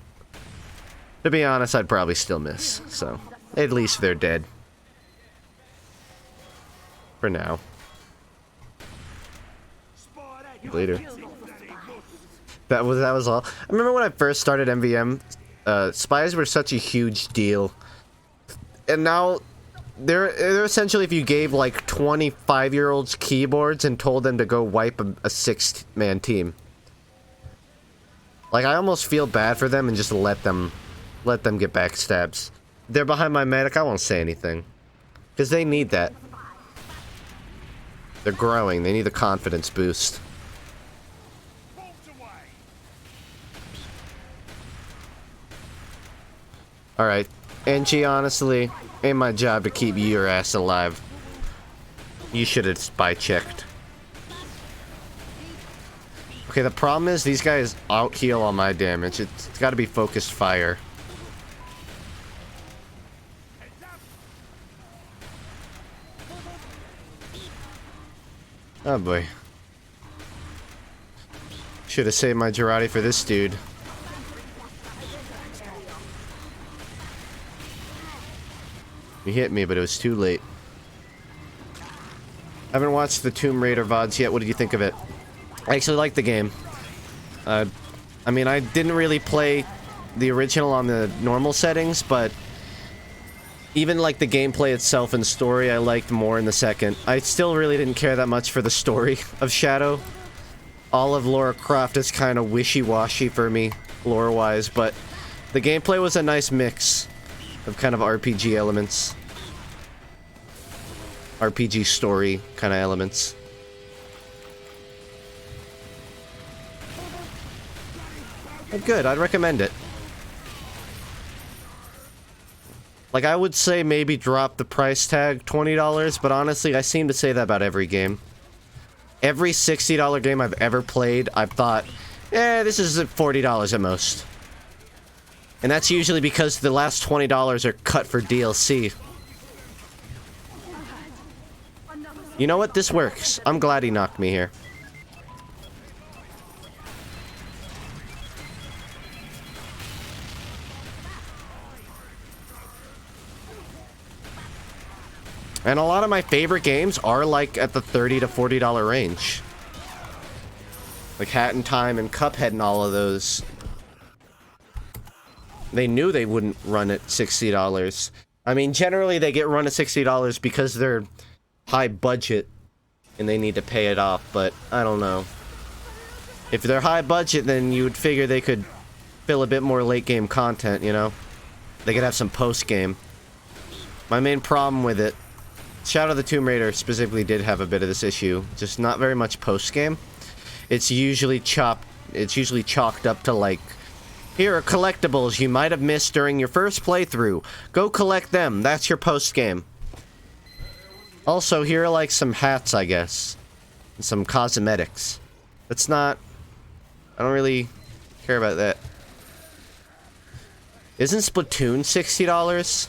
to be honest, I'd probably still miss, so at least they're dead. For now. Later. That was all. I remember when I first started MVM, spies were such a huge deal. And now they're essentially, if you gave like 25-year-olds keyboards and told them to go wipe a 6-man team. Like, I almost feel bad for them and just let them get backstabs. They're behind my medic, I won't say anything. Because they need that. They're growing, they need the confidence boost. Alright, Angie, honestly, ain't my job to keep your ass alive. You should have spy checked. Okay, the problem is these guys out heal all my damage. It's got to be focused fire. Oh boy. Should have saved my Girardi for this dude. He hit me, but it was too late. I haven't watched the Tomb Raider VODs yet. What did you think of it? I actually liked the game. I mean, I didn't really play the original on the normal settings, but even like the gameplay itself and story, I liked more in the second. I still really didn't care that much for the story of Shadow. All of Lara Croft is kind of wishy-washy for me, lore-wise, but the gameplay was a nice mix of kind of RPG elements. RPG story kind of elements. But good, I'd recommend it. Like, I would say maybe drop the price tag, $20, but honestly, I seem to say that about every game. Every $60 game I've ever played, I've thought, this is $40 at most. And that's usually because the last $20 are cut for DLC. You know what? This works. I'm glad he knocked me here. And a lot of my favorite games are like at the $30 to $40 range. Like Hat in Time and Cuphead and all of those. They knew they wouldn't run at $60. I mean, generally they get run at $60 because they're high budget and they need to pay it off, but I don't know. If they're high budget, then you would figure they could fill a bit more late game content, you know? They could have some post game. My main problem with it, Shadow of the Tomb Raider specifically did have a bit of this issue, just not very much post game. It's usually chalked up to like, here are collectibles you might have missed during your first playthrough. Go collect them. That's your post game. Also, here are like some hats, I guess. And some cosmetics. That's not... I don't really care about that. Isn't Splatoon $60?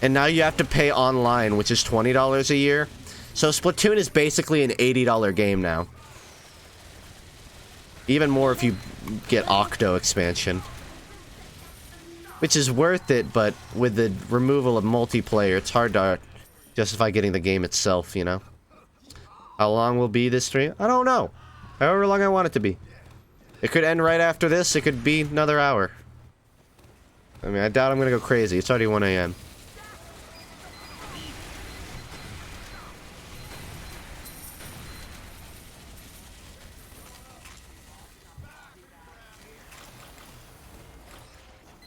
And now you have to pay online, which is $20 a year. So Splatoon is basically an $80 game now. Even more if you get Octo expansion. Which is worth it, but with the removal of multiplayer, it's hard to justify getting the game itself, you know? How long will be this stream? I don't know. However long I want it to be. It could end right after this, it could be another hour. I mean, I doubt I'm gonna go crazy. It's already 1 AM.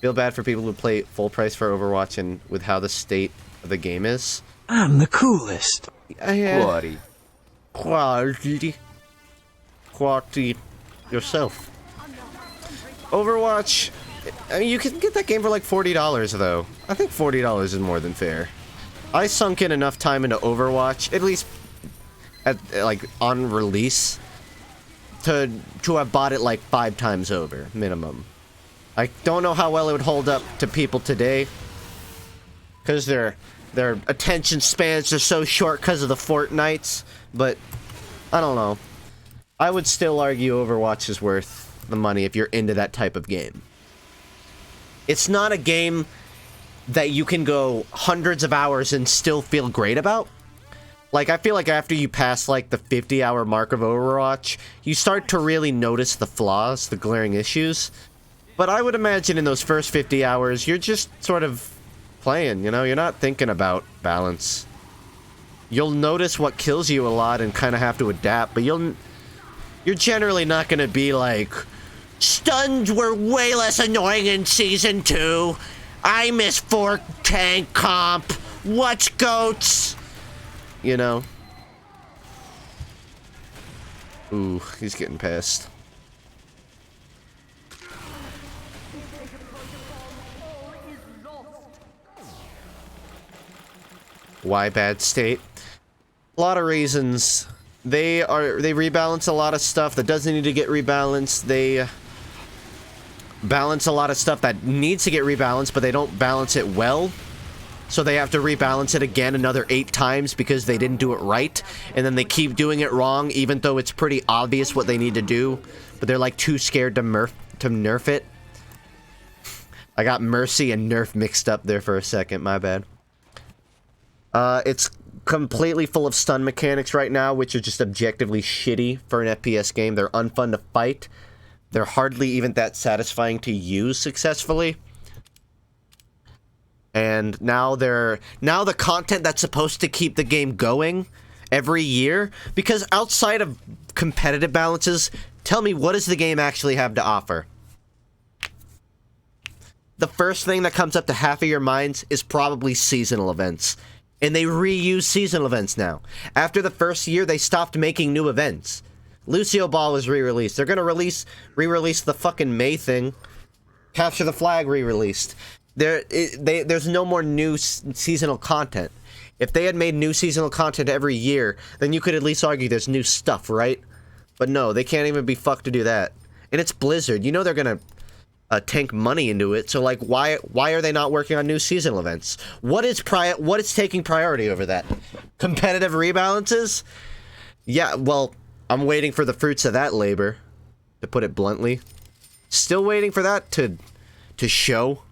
Feel bad for people who play full price for Overwatch and with how the state of the game is. I'm the coolest. Quality. Quality yourself. Overwatch, I mean, you can get that game for like $40 though. I think $40 is more than fair. I sunk in enough time into Overwatch, at least at like on release, to have bought it like 5 times over minimum. I don't know how well it would hold up to people today, because their attention spans are so short because of the Fortnites, but I don't know. I would still argue Overwatch is worth the money if you're into that type of game. It's not a game that you can go hundreds of hours and still feel great about. Like, I feel like after you pass, like, the 50-hour mark of Overwatch, you start to really notice the flaws, the glaring issues. But I would imagine in those first 50 hours, you're just sort of playing, you know? You're not thinking about balance. You'll notice what kills you a lot and kind of have to adapt, but you're generally not going to be like, stuns were way less annoying in Season 2. I miss 4 tank comp. What's goats? You know? Ooh, he's getting pissed. Why bad state? A lot of reasons. They rebalance a lot of stuff that doesn't need to get rebalanced. They balance a lot of stuff that needs to get rebalanced, but they don't balance it well. So they have to rebalance it again another 8 times because they didn't do it right. And then they keep doing it wrong, even though it's pretty obvious what they need to do. But they're like too scared to nerf it. I got Mercy and Nerf mixed up there for a second, my bad. It's completely full of stun mechanics right now, which are just objectively shitty for an FPS game. They're unfun to fight. They're hardly even that satisfying to use successfully. And now the content that's supposed to keep the game going every year, because outside of competitive balances, tell me, what does the game actually have to offer? The first thing that comes up to half of your minds is probably seasonal events. And they reuse seasonal events now. After the first year, they stopped making new events. Lucio Ball was re-released. They're gonna re-release the fucking May thing. Capture the Flag re-released. There's no more new seasonal content. If they had made new seasonal content every year, then you could at least argue there's new stuff, right? But no, they can't even be fucked to do that. And it's Blizzard. You know they're gonna tank money into it. So like, why are they not working on new seasonal events? What is taking priority over that? Competitive rebalances? Yeah, well, I'm waiting for the fruits of that labor, to put it bluntly. Still waiting for that to show.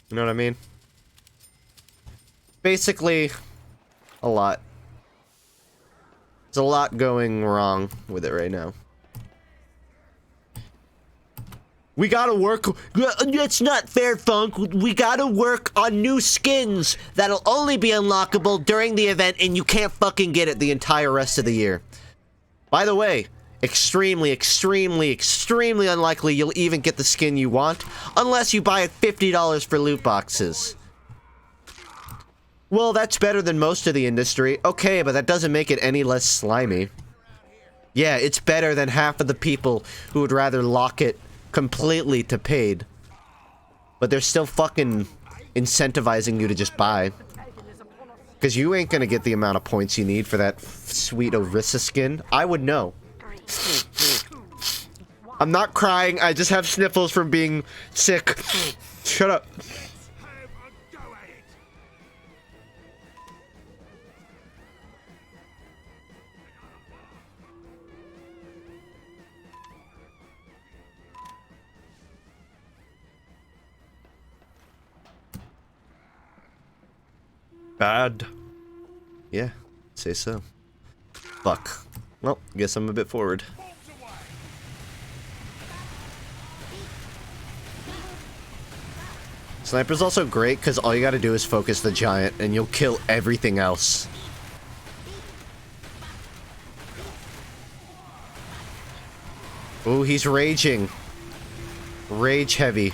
You know what I mean? Basically, a lot. There's a lot going wrong with it right now. We gotta work. It's not fair, Funk. We gotta work on new skins that'll only be unlockable during the event, and you can't fucking get it the entire rest of the year. By the way, extremely, extremely, extremely unlikely you'll even get the skin you want unless you buy it $50 for loot boxes. Well, that's better than most of the industry. Okay, but that doesn't make it any less slimy. Yeah, it's better than half of the people who would rather lock it completely to paid. But they're still fucking incentivizing you to just buy. Because you ain't gonna get the amount of points you need for that sweet Orisa skin. I would know. I'm not crying, I just have sniffles from being sick. Shut up. Bad. Yeah, say so. Fuck. Well, guess I'm a bit forward. Sniper's also great because all you gotta do is focus the giant and you'll kill everything else. Ooh, he's raging. Rage heavy.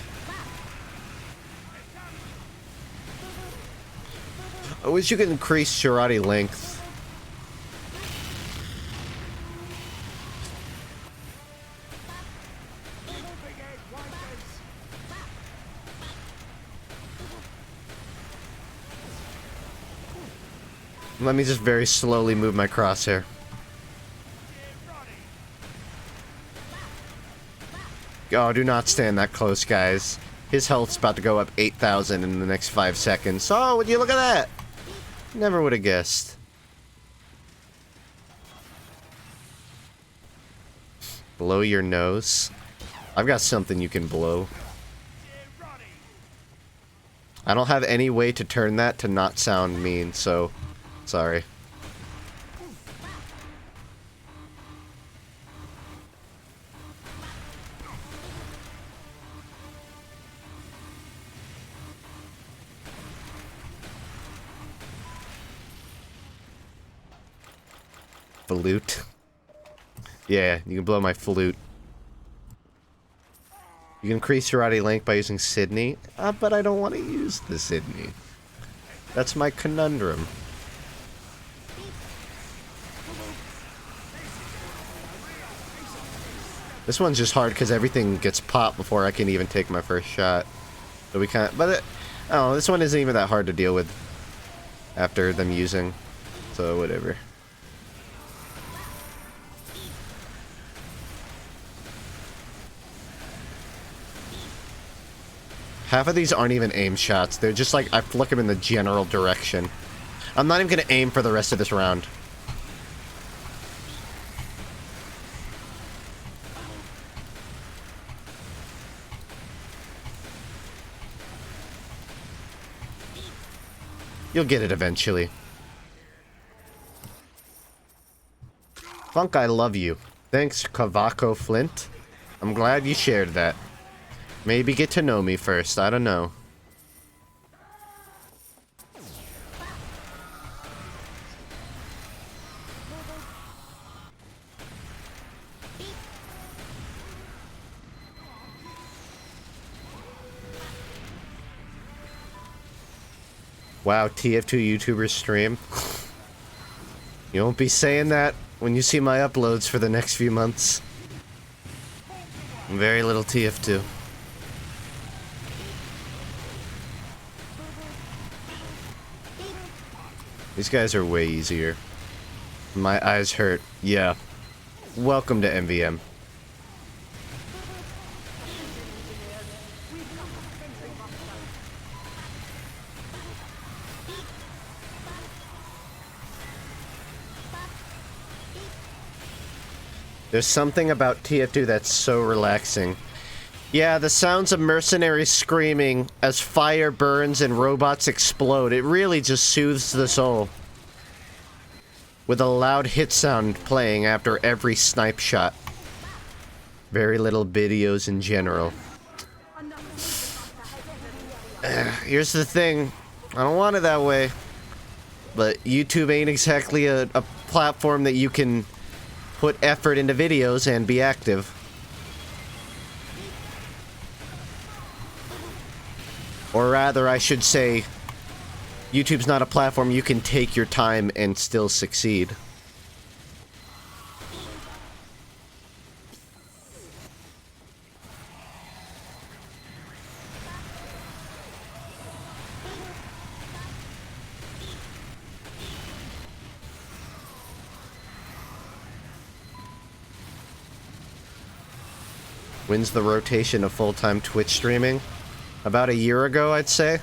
I wish you could increase Shirati length. Let me just very slowly move my crosshair. Oh, do not stand that close, guys. His health's about to go up 8,000 in the next 5 seconds. Oh, would you look at that? Never would have guessed. Blow your nose. I've got something you can blow. I don't have any way to turn that to not sound mean, so sorry. Flute. Yeah, you can blow my flute. You can increase your Shirati length by using Sydney, but I don't want to use the Sydney. That's my conundrum. This one's just hard because everything gets popped before I can even take my first shot. So we can't. But oh, this one isn't even that hard to deal with after them using. So whatever. Half of these aren't even aim shots. They're just like, I flick them in the general direction. I'm not even gonna aim for the rest of this round. You'll get it eventually. Funk, I love you. Thanks, Kavako Flint. I'm glad you shared that. Maybe get to know me first, I don't know. Wow, TF2 YouTubers stream. You won't be saying that when you see my uploads for the next few months. Very little TF2. These guys are way easier. My eyes hurt. Yeah. Welcome to MVM. There's something about TF2 that's so relaxing. Yeah, the sounds of mercenaries screaming as fire burns and robots explode, it really just soothes the soul. With a loud hit sound playing after every snipe shot. Very little videos in general. Here's the thing, I don't want it that way. But YouTube ain't exactly a platform that you can put effort into videos and be active. Or rather, I should say, YouTube's not a platform you can take your time and still succeed. When's the rotation of full-time Twitch streaming? About a year ago, I'd say.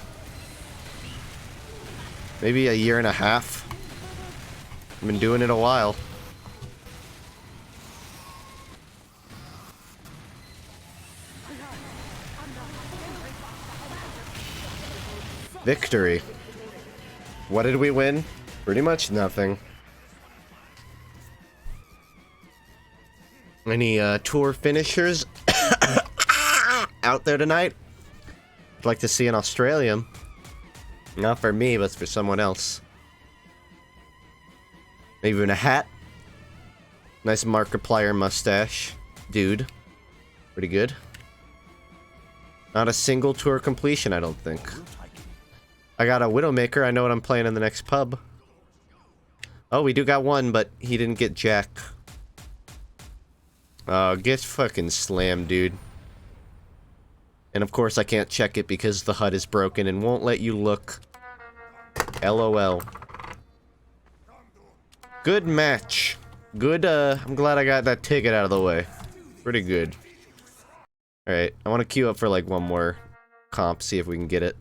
Maybe a year and a half. I've been doing it a while. Victory. What did we win? Pretty much nothing. Any tour finishers out there tonight? I'd like to see an Australian. Not for me, but for someone else. Maybe even a hat. Nice Markiplier mustache. Dude. Pretty good. Not a single tour completion, I don't think. I got a Widowmaker. I know what I'm playing in the next pub. Oh, we do got one, but he didn't get Jack. Oh, get fucking slammed, dude. And of course I can't check it because the HUD is broken and won't let you look. LOL. Good match. Good, I'm glad I got that ticket out of the way. Pretty good. Alright, I want to queue up for like one more comp, see if we can get it.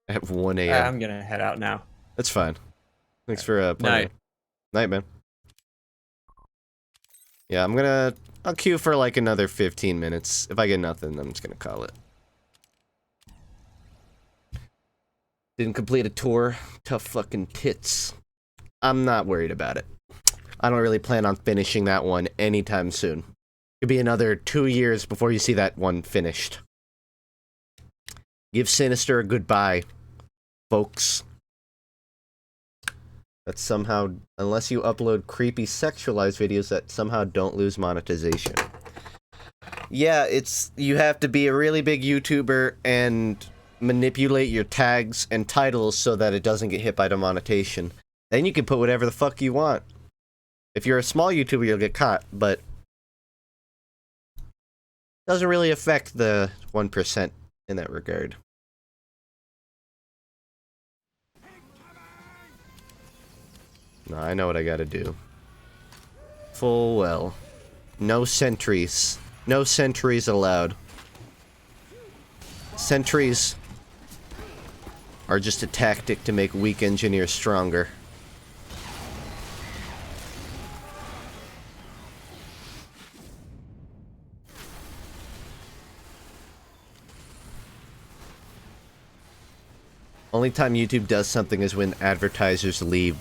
At 1 a.m. I'm gonna head out now. That's fine. Thanks for, playing. Night. Night, man. Yeah, I'll queue for like another 15 minutes. If I get nothing, I'm just gonna call it. Didn't complete a tour. Tough fucking tits. I'm not worried about it. I don't really plan on finishing that one anytime soon. Could be another 2 years before you see that one finished. Give Sinister a goodbye, folks. That somehow, unless you upload creepy sexualized videos that somehow don't lose monetization. Yeah, you have to be a really big YouTuber and manipulate your tags and titles so that it doesn't get hit by demonetization. Then you can put whatever the fuck you want. If you're a small YouTuber, you'll get caught, but doesn't really affect the 1% in that regard. No, I know what I gotta do. Full well. No sentries. No sentries allowed. Sentries are just a tactic to make weak engineers stronger. Only time YouTube does something is when advertisers leave.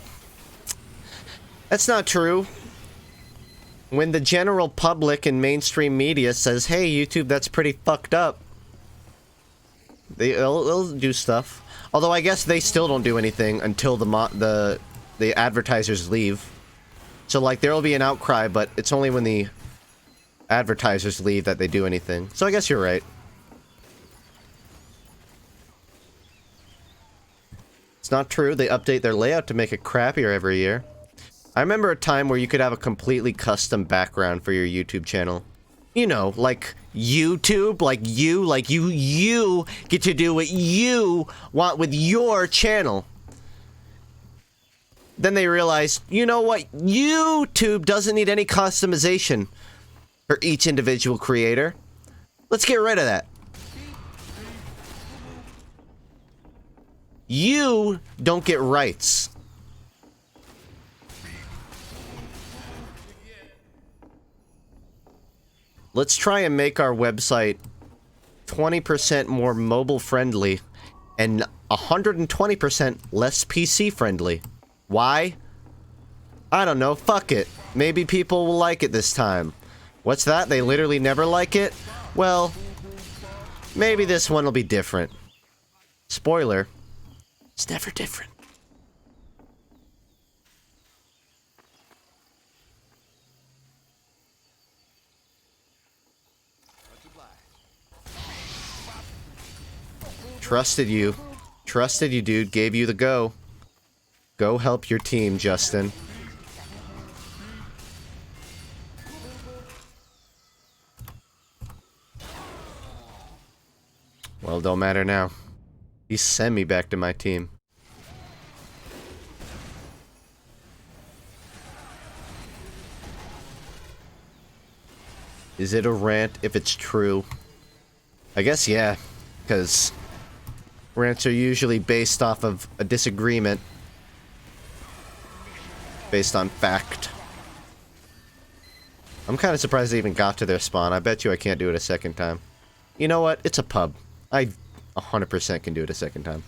That's not true. When the general public and mainstream media says, hey, YouTube, that's pretty fucked up, they'll do stuff. Although I guess they still don't do anything until the advertisers leave. So, like, there'll be an outcry, but it's only when the advertisers leave that they do anything. So I guess you're right. It's not true. They update their layout to make it crappier every year. I remember a time where you could have a completely custom background for your YouTube channel. You know, like YouTube, like you get to do what you want with your channel. Then they realized, you know what? YouTube doesn't need any customization for each individual creator. Let's get rid of that. You don't get rights. Let's try and make our website 20% more mobile friendly and 120% less PC friendly. Why? I don't know. Fuck it. Maybe people will like it this time. What's that? They literally never like it? Well, maybe this one will be different. Spoiler. It's never different. Trusted you. Trusted you, dude. Gave you the go. Go help your team, Justin. Well, don't matter now. He sent me back to my team. Is it a rant if it's true? I guess yeah, because rants are usually based off of a disagreement. Based on fact. I'm kind of surprised they even got to their spawn. I bet you I can't do it a second time. You know what? It's a pub. I 100% can do it a second time.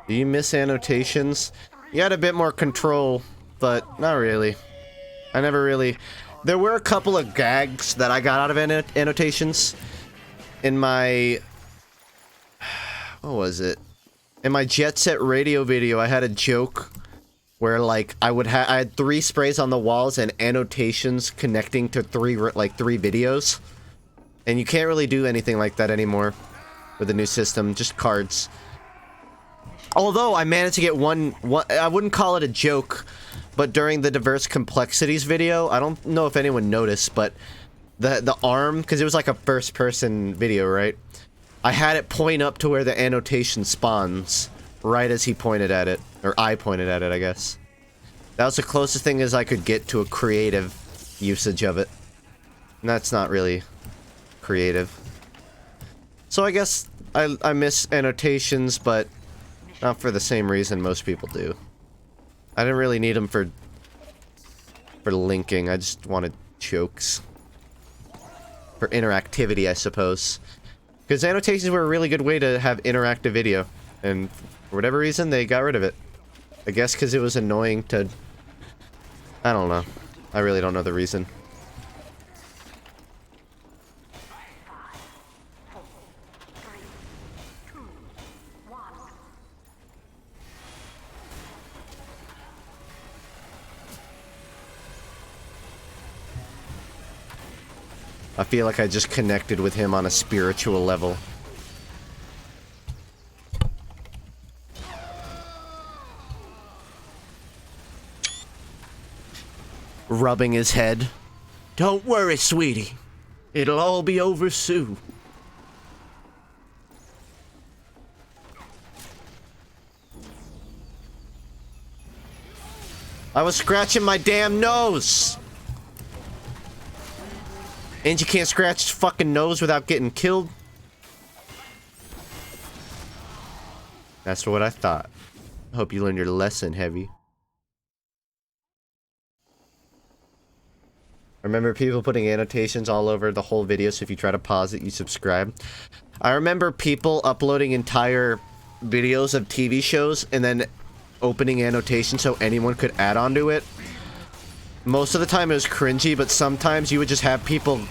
Do you miss annotations? You had a bit more control, but not really. I never really... There were a couple of gags that I got out of annotations. In my... What was it? In my Jet Set Radio video, I had a joke where, like, I had 3 sprays on the walls and annotations connecting to 3 videos. And you can't really do anything like that anymore with the new system, just cards. Although I managed to get one, I wouldn't call it a joke, but during the diverse complexities video, I don't know if anyone noticed, but the arm, because it was like a first-person video, right? I had it point up to where the annotation spawns, right as he pointed at it, or I pointed at it, I guess. That was the closest thing as I could get to a creative usage of it. And that's not really creative. So I guess I miss annotations, but not for the same reason most people do. I didn't really need them for linking. I just wanted jokes. For interactivity, I suppose. Because annotations were a really good way to have interactive video. And for whatever reason, they got rid of it. I guess because it was annoying to... I don't know. I really don't know the reason. I feel like I just connected with him on a spiritual level. Rubbing his head. Don't worry, sweetie. It'll all be over soon. I was scratching my damn nose! And you can't scratch his fucking nose without getting killed? That's what I thought. I hope you learned your lesson, Heavy. Remember people putting annotations all over the whole video, so if you try to pause it, you subscribe. I remember people uploading entire videos of TV shows and then opening annotations so anyone could add on to it. Most of the time it was cringy, but sometimes you would just have people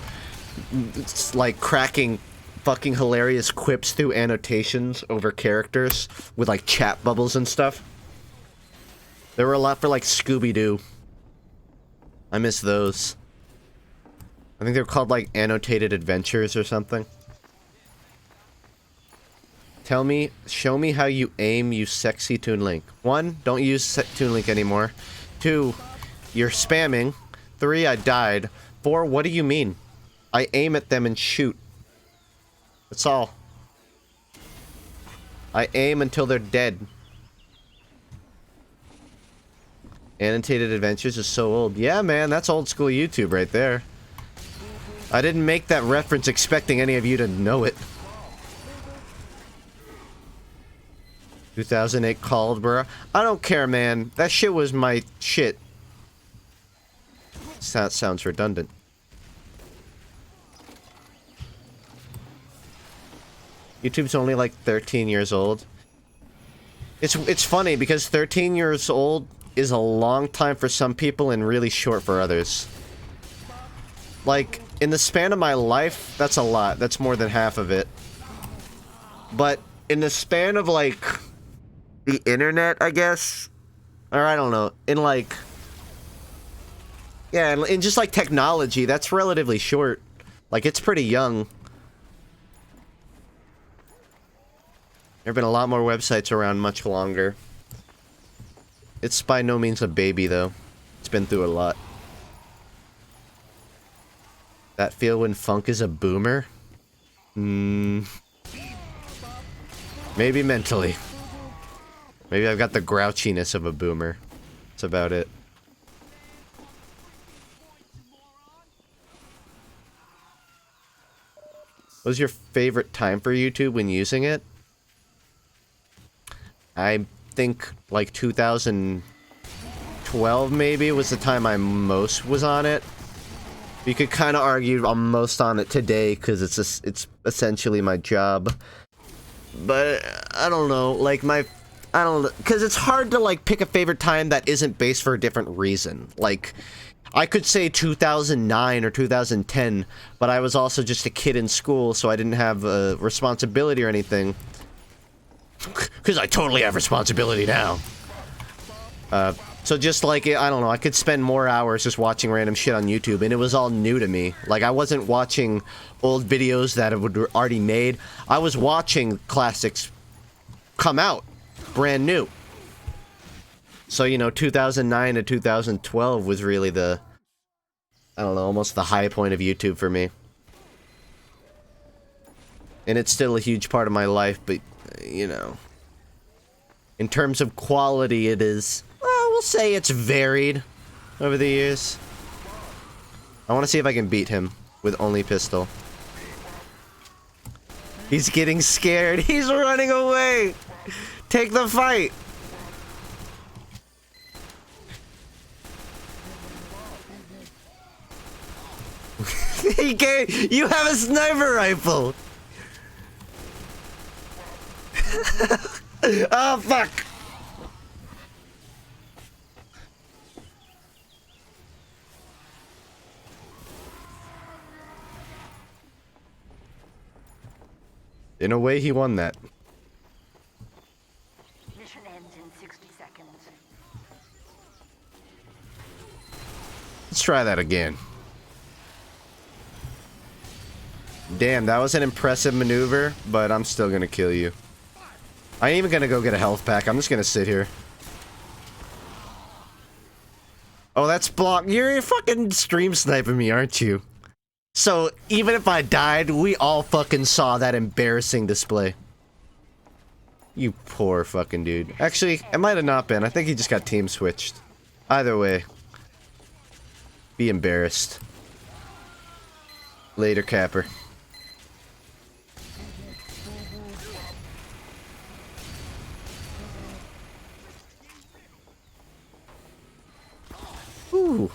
like cracking fucking hilarious quips through annotations over characters with like chat bubbles and stuff. There were a lot for like Scooby-Doo. I miss those. I think they're called like annotated adventures or something. Tell me, show me how you aim, you sexy Toon Link. 1, don't use Toon Link anymore. 2, you're spamming. 3, I died. 4, what do you mean? I aim at them and shoot. That's all. I aim until they're dead. Annotated Adventures is so old. Yeah, man, that's old school YouTube right there. I didn't make that reference expecting any of you to know it. 2008 called, bro. I don't care, man. That shit was my shit. That sounds redundant. YouTube's only like 13 years old. It's funny because 13 years old is a long time for some people and really short for others. Like, in the span of my life, that's a lot. That's more than half of it. But in the span of like the internet, I guess, or I don't know, in like, yeah, in just like technology, that's relatively short. Like, it's pretty young. There have been a lot more websites around much longer. It's by no means a baby, though. It's been through a lot. That feel when Funk is a boomer? Maybe mentally. Maybe I've got the grouchiness of a boomer. That's about it. What was your favorite time for YouTube when using it? I think like 2012 maybe was the time I most was on it. You could kind of argue I'm most on it today because it's essentially my job. But I don't know, like I don't know, because it's hard to like pick a favorite time that isn't based for a different reason. Like, I could say 2009 or 2010, but I was also just a kid in school, so I didn't have a responsibility or anything. Because I totally have responsibility now. So just like, I don't know, I could spend more hours just watching random shit on YouTube, and it was all new to me. Like, I wasn't watching old videos that were already made. I was watching classics come out, brand new. So, you know, 2009 to 2012 was really the, I don't know, almost the high point of YouTube for me. And it's still a huge part of my life, but, you know, in terms of quality, it is, well, we'll say it's varied over the years. I want to see if I can beat him with only pistol. He's getting scared. He's running away. Take the fight. You have a sniper rifle. Oh, fuck. In a way, he won that. Mission ends in 60 seconds. Let's try that again. Damn, that was an impressive maneuver, but I'm still gonna kill you. I ain't even gonna go get a health pack. I'm just gonna sit here. Oh, that's block. You're fucking stream sniping me, aren't you? So, even if I died, we all fucking saw that embarrassing display. You poor fucking dude. Actually, it might have not been. I think he just got team switched. Either way. Be embarrassed. Later, Capper. Ooh.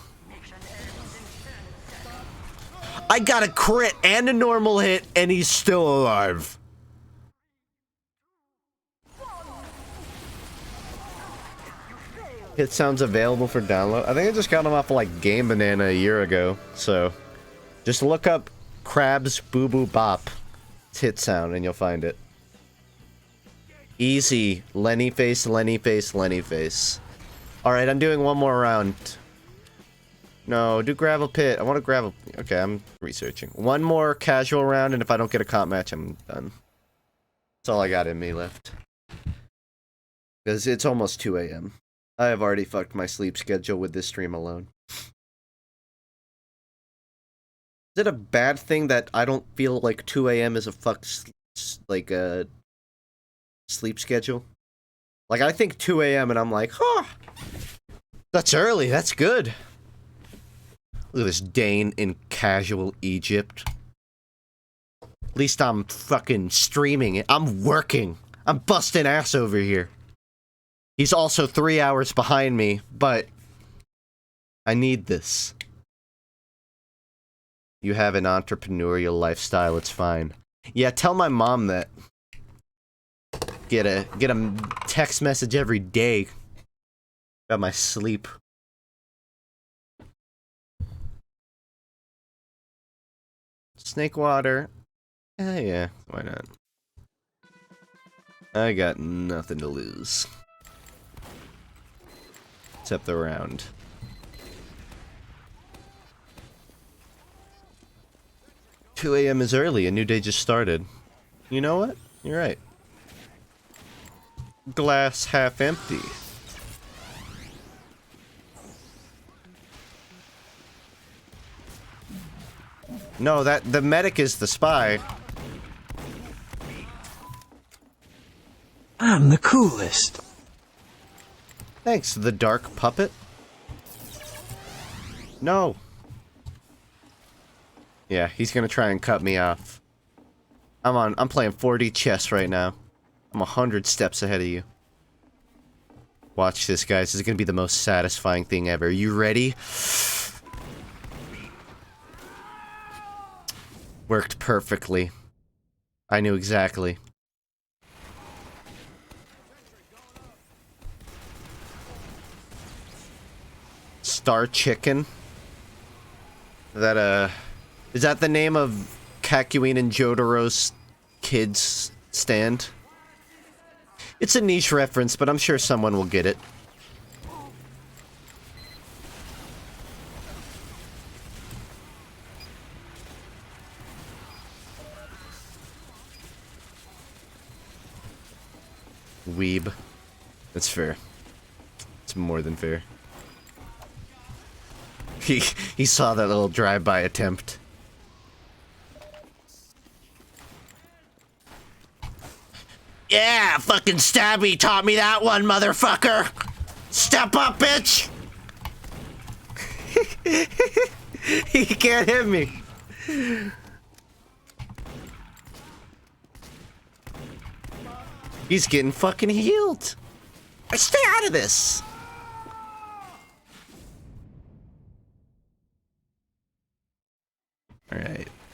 I got a crit and a normal hit, and he's still alive. Hit sounds available for download. I think I just got them off of like Game Banana a year ago. So just look up Crabs Boo Boo Bop. It's hit sound and you'll find it. Easy. Lenny face, Lenny face, Lenny face. Alright, I'm doing one more round. No, do gravel pit. I want to gravel. Okay, I'm researching. One more casual round, and if I don't get a comp match, I'm done. That's all I got in me left. Because it's almost 2 a.m. I have already fucked my sleep schedule with this stream alone. Is it a bad thing that I don't feel like 2 a.m. is a sleep schedule? Like, I think 2 a.m. and I'm like, huh, that's early, that's good. Look at this Dane in casual Egypt. At least I'm fucking streaming it. I'm working. I'm busting ass over here. He's also 3 hours behind me, but I need this. You have an entrepreneurial lifestyle, it's fine. Yeah, tell my mom that. Get a text message every day about my sleep. Snake water. Yeah, why not? I got nothing to lose. Except the round. "2 a.m. is early, a new day just started." You know what? You're right. Glass half empty. No, the medic is the spy. I'm the coolest. Thanks, the dark puppet. No. Yeah, he's gonna try and cut me off. I'm playing 4D chess right now. I'm 100 steps ahead of you. Watch this, guys. This is gonna be the most satisfying thing ever. You ready? Worked perfectly. I knew exactly. Star Chicken? Is that the name of Kakyoin and Jotaro's kids' stand? It's a niche reference, but I'm sure someone will get it. Weeb. That's fair. It's more than fair. He saw that little drive-by attempt. Yeah, fucking Stabby taught me that one, motherfucker. Step up, bitch. He can't hit me. He's getting fucking healed. Stay out of this.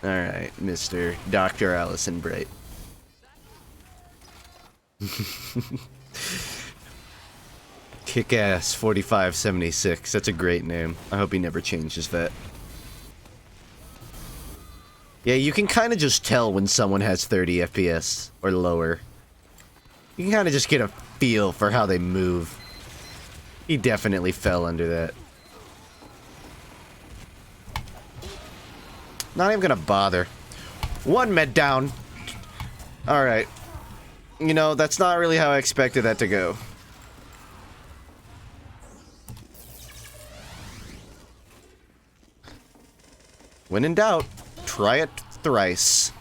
Alright, Mr. Dr. Allison Bright. Kick-ass 4576. That's a great name. I hope he never changes that. Yeah, you can kind of just tell when someone has 30 FPS or lower. You can kind of just get a feel for how they move. He definitely fell under that. Not even gonna bother. One med down. Alright. You know, that's not really how I expected that to go. When in doubt, try it thrice.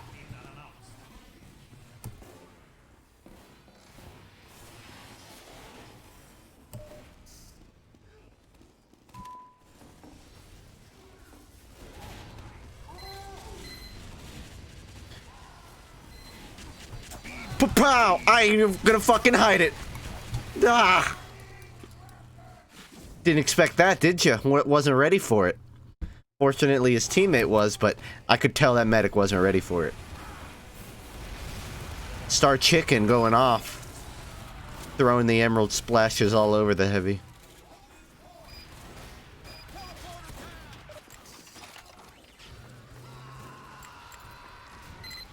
Pow! I ain't gonna fucking hide it. Ah! Didn't expect that, did you? Wasn't ready for it. Fortunately, his teammate was, but I could tell that medic wasn't ready for it. Star Chicken going off. Throwing the emerald splashes all over the heavy.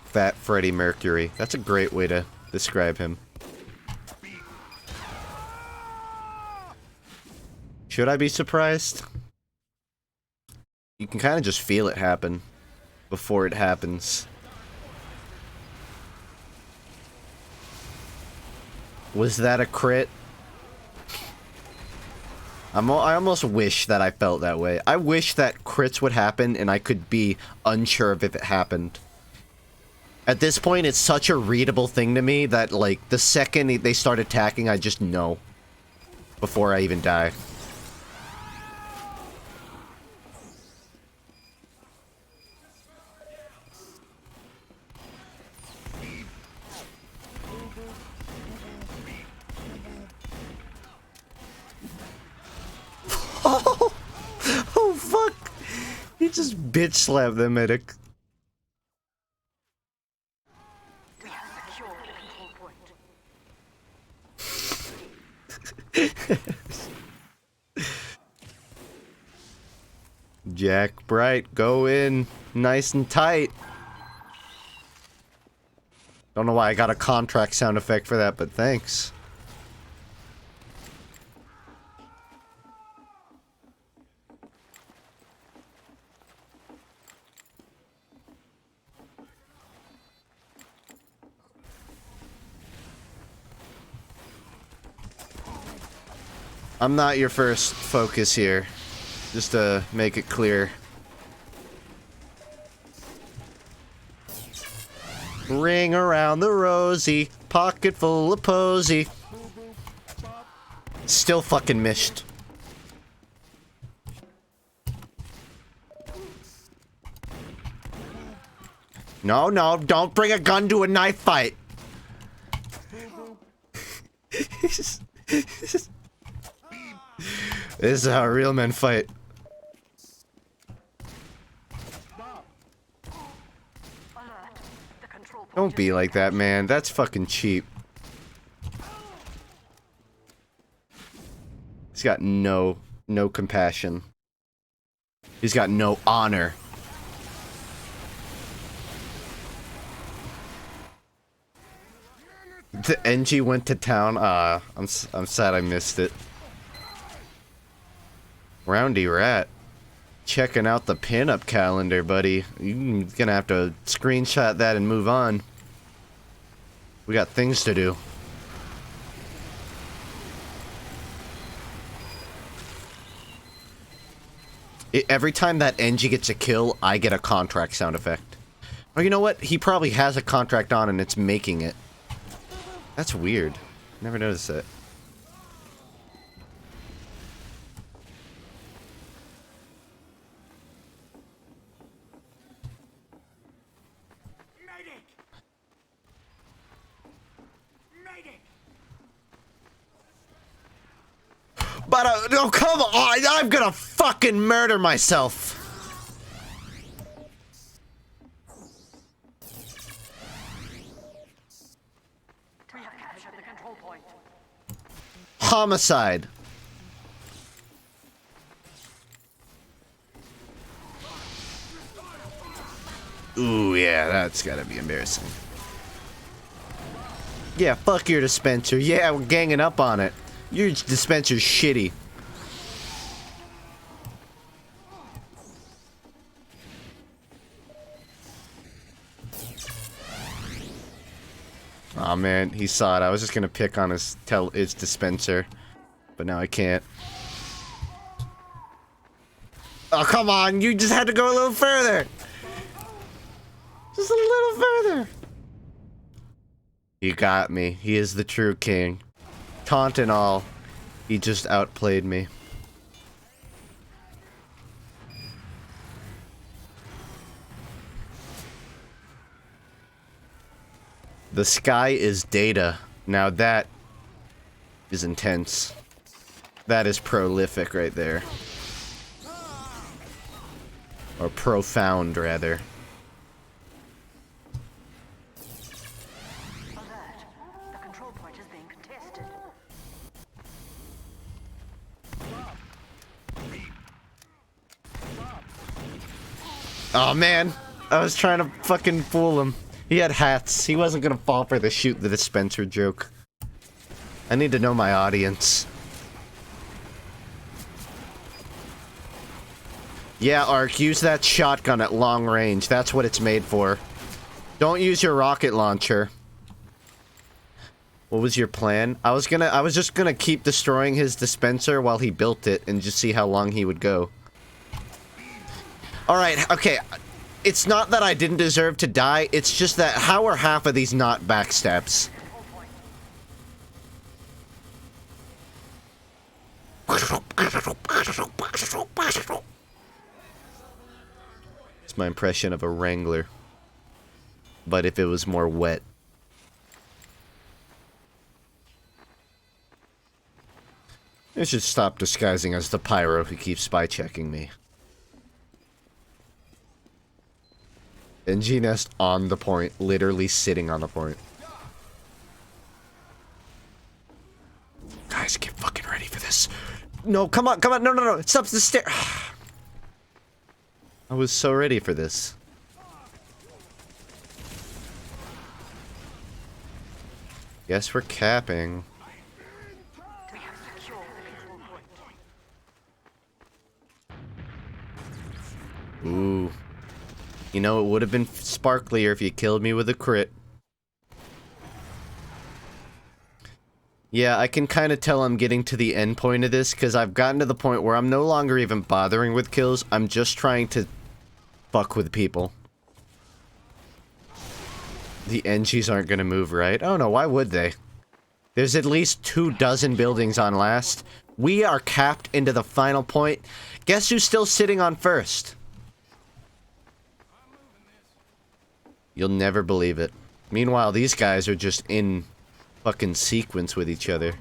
Fat Freddie Mercury. That's a great way to describe him. Should I be surprised? You can kind of just feel it happen before it happens. Was that a crit? I almost wish that I felt that way. I wish that crits would happen and I could be unsure of if it happened. At this point, it's such a readable thing to me that, like, the second they start attacking, I just know. Before I even die. Oh! Oh, fuck! He just bitch slapped the medic. We have secured the control point. Jack Bright, go in nice and tight. Don't know why I got a contract sound effect for that, but thanks. I'm not your first focus here. Just to make it clear. Ring around the rosy, pocket full of posy. Still fucking missed. No, no, don't bring a gun to a knife fight. This is how real men fight. Don't be like that, man. That's fucking cheap. He's got no compassion. He's got no honor. The NG went to town. I'm sad I missed it. Roundy Rat. Checking out the pinup calendar, buddy. You're gonna have to screenshot that and move on. We got things to do. Every time that NG gets a kill, I get a contract sound effect. Or you know what? He probably has a contract on and it's making it. That's weird. Never noticed that. But, no, come on! I'm gonna fucking murder myself! We have captured the control point. Homicide. Ooh, yeah, that's gotta be embarrassing. Yeah, fuck your dispenser. Yeah, we're ganging up on it. Your dispenser's shitty. Aw, man, he saw it. I was just gonna pick on his dispenser, but now I can't. Oh, come on! You just had to go a little further. Just a little further. You got me. He is the true king. Taunt and all, he just outplayed me. The sky is data. Now that is intense. That is prolific right there. Or profound, rather. Alert. The control point is being contested. Oh man, I was trying to fucking fool him. He had hats. He wasn't gonna fall for the shoot the dispenser joke. I need to know my audience. Yeah, Ark, use that shotgun at long range. That's what it's made for. Don't use your rocket launcher. What was your plan? I was just gonna keep destroying his dispenser while he built it and just see how long he would go. Alright, okay. It's not that I didn't deserve to die, it's just that how are half of these not backstabs? It's my impression of a wrangler. But if it was more wet. I should stop disguising as the pyro who keeps spy checking me. NG Nest on the point, literally sitting on the point. Guys, get fucking ready for this. No, come on, no, it's up the stair. I was so ready for this. Guess we're capping. We have secured the control point. Ooh. You know, it would have been sparklier if you killed me with a crit. Yeah, I can kind of tell I'm getting to the end point of this, because I've gotten to the point where I'm no longer even bothering with kills, I'm just trying to fuck with people. The NGs aren't gonna move, right? Oh no, why would they? There's at least 24 buildings on last. We are capped into the final point. Guess who's still sitting on first? You'll never believe it. Meanwhile, these guys are just in fucking sequence with each other.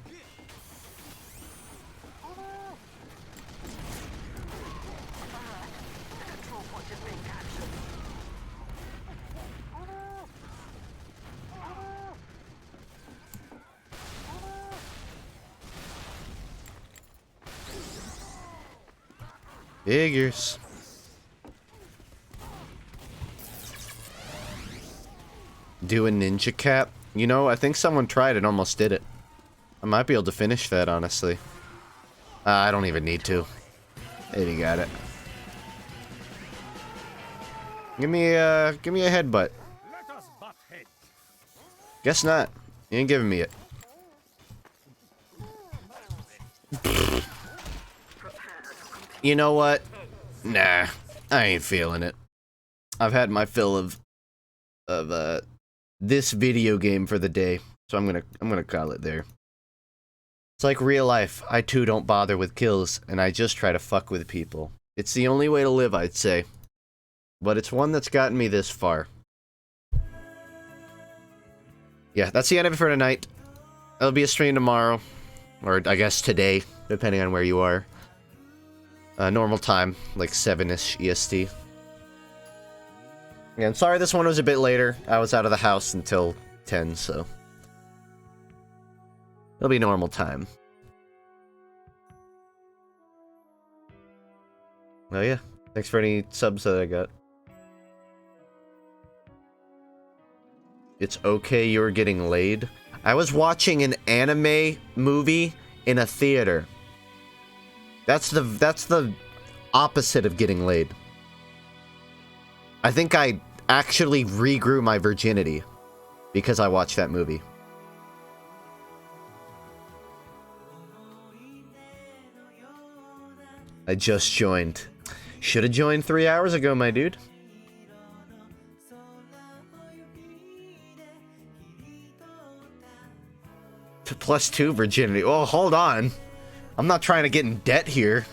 Figures. Do a ninja cap? You know, I think someone tried and almost did it. I might be able to finish that, honestly. I don't even need to. Maybe got it. Give me a headbutt. Guess not. You ain't giving me it. You know what? Nah, I ain't feeling it. I've had my fill of this video game for the day, so I'm gonna call it there. It's like real life. I too don't bother with kills, and I just try to fuck with people. It's the only way to live, I'd say. But it's one that's gotten me this far. Yeah, that's the end of it for tonight. There'll be a stream tomorrow. Or I guess today, depending on where you are. Normal time, like 7-ish EST. Yeah, I'm sorry this one was a bit later. I was out of the house until 10, so... it'll be normal time. Oh yeah, thanks for any subs that I got. It's okay you're getting laid. I was watching an anime movie in a theater. That's the opposite of getting laid. I think I actually regrew my virginity because I watched that movie. I just joined. Should have joined 3 hours ago, my dude. +2 virginity. Oh, hold on. I'm not trying to get in debt here.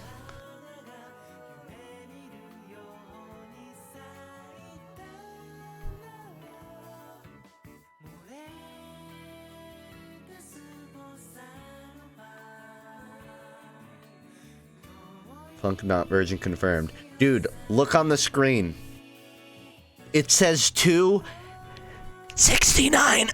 Funk not virgin confirmed. Dude, look on the screen. It says 269.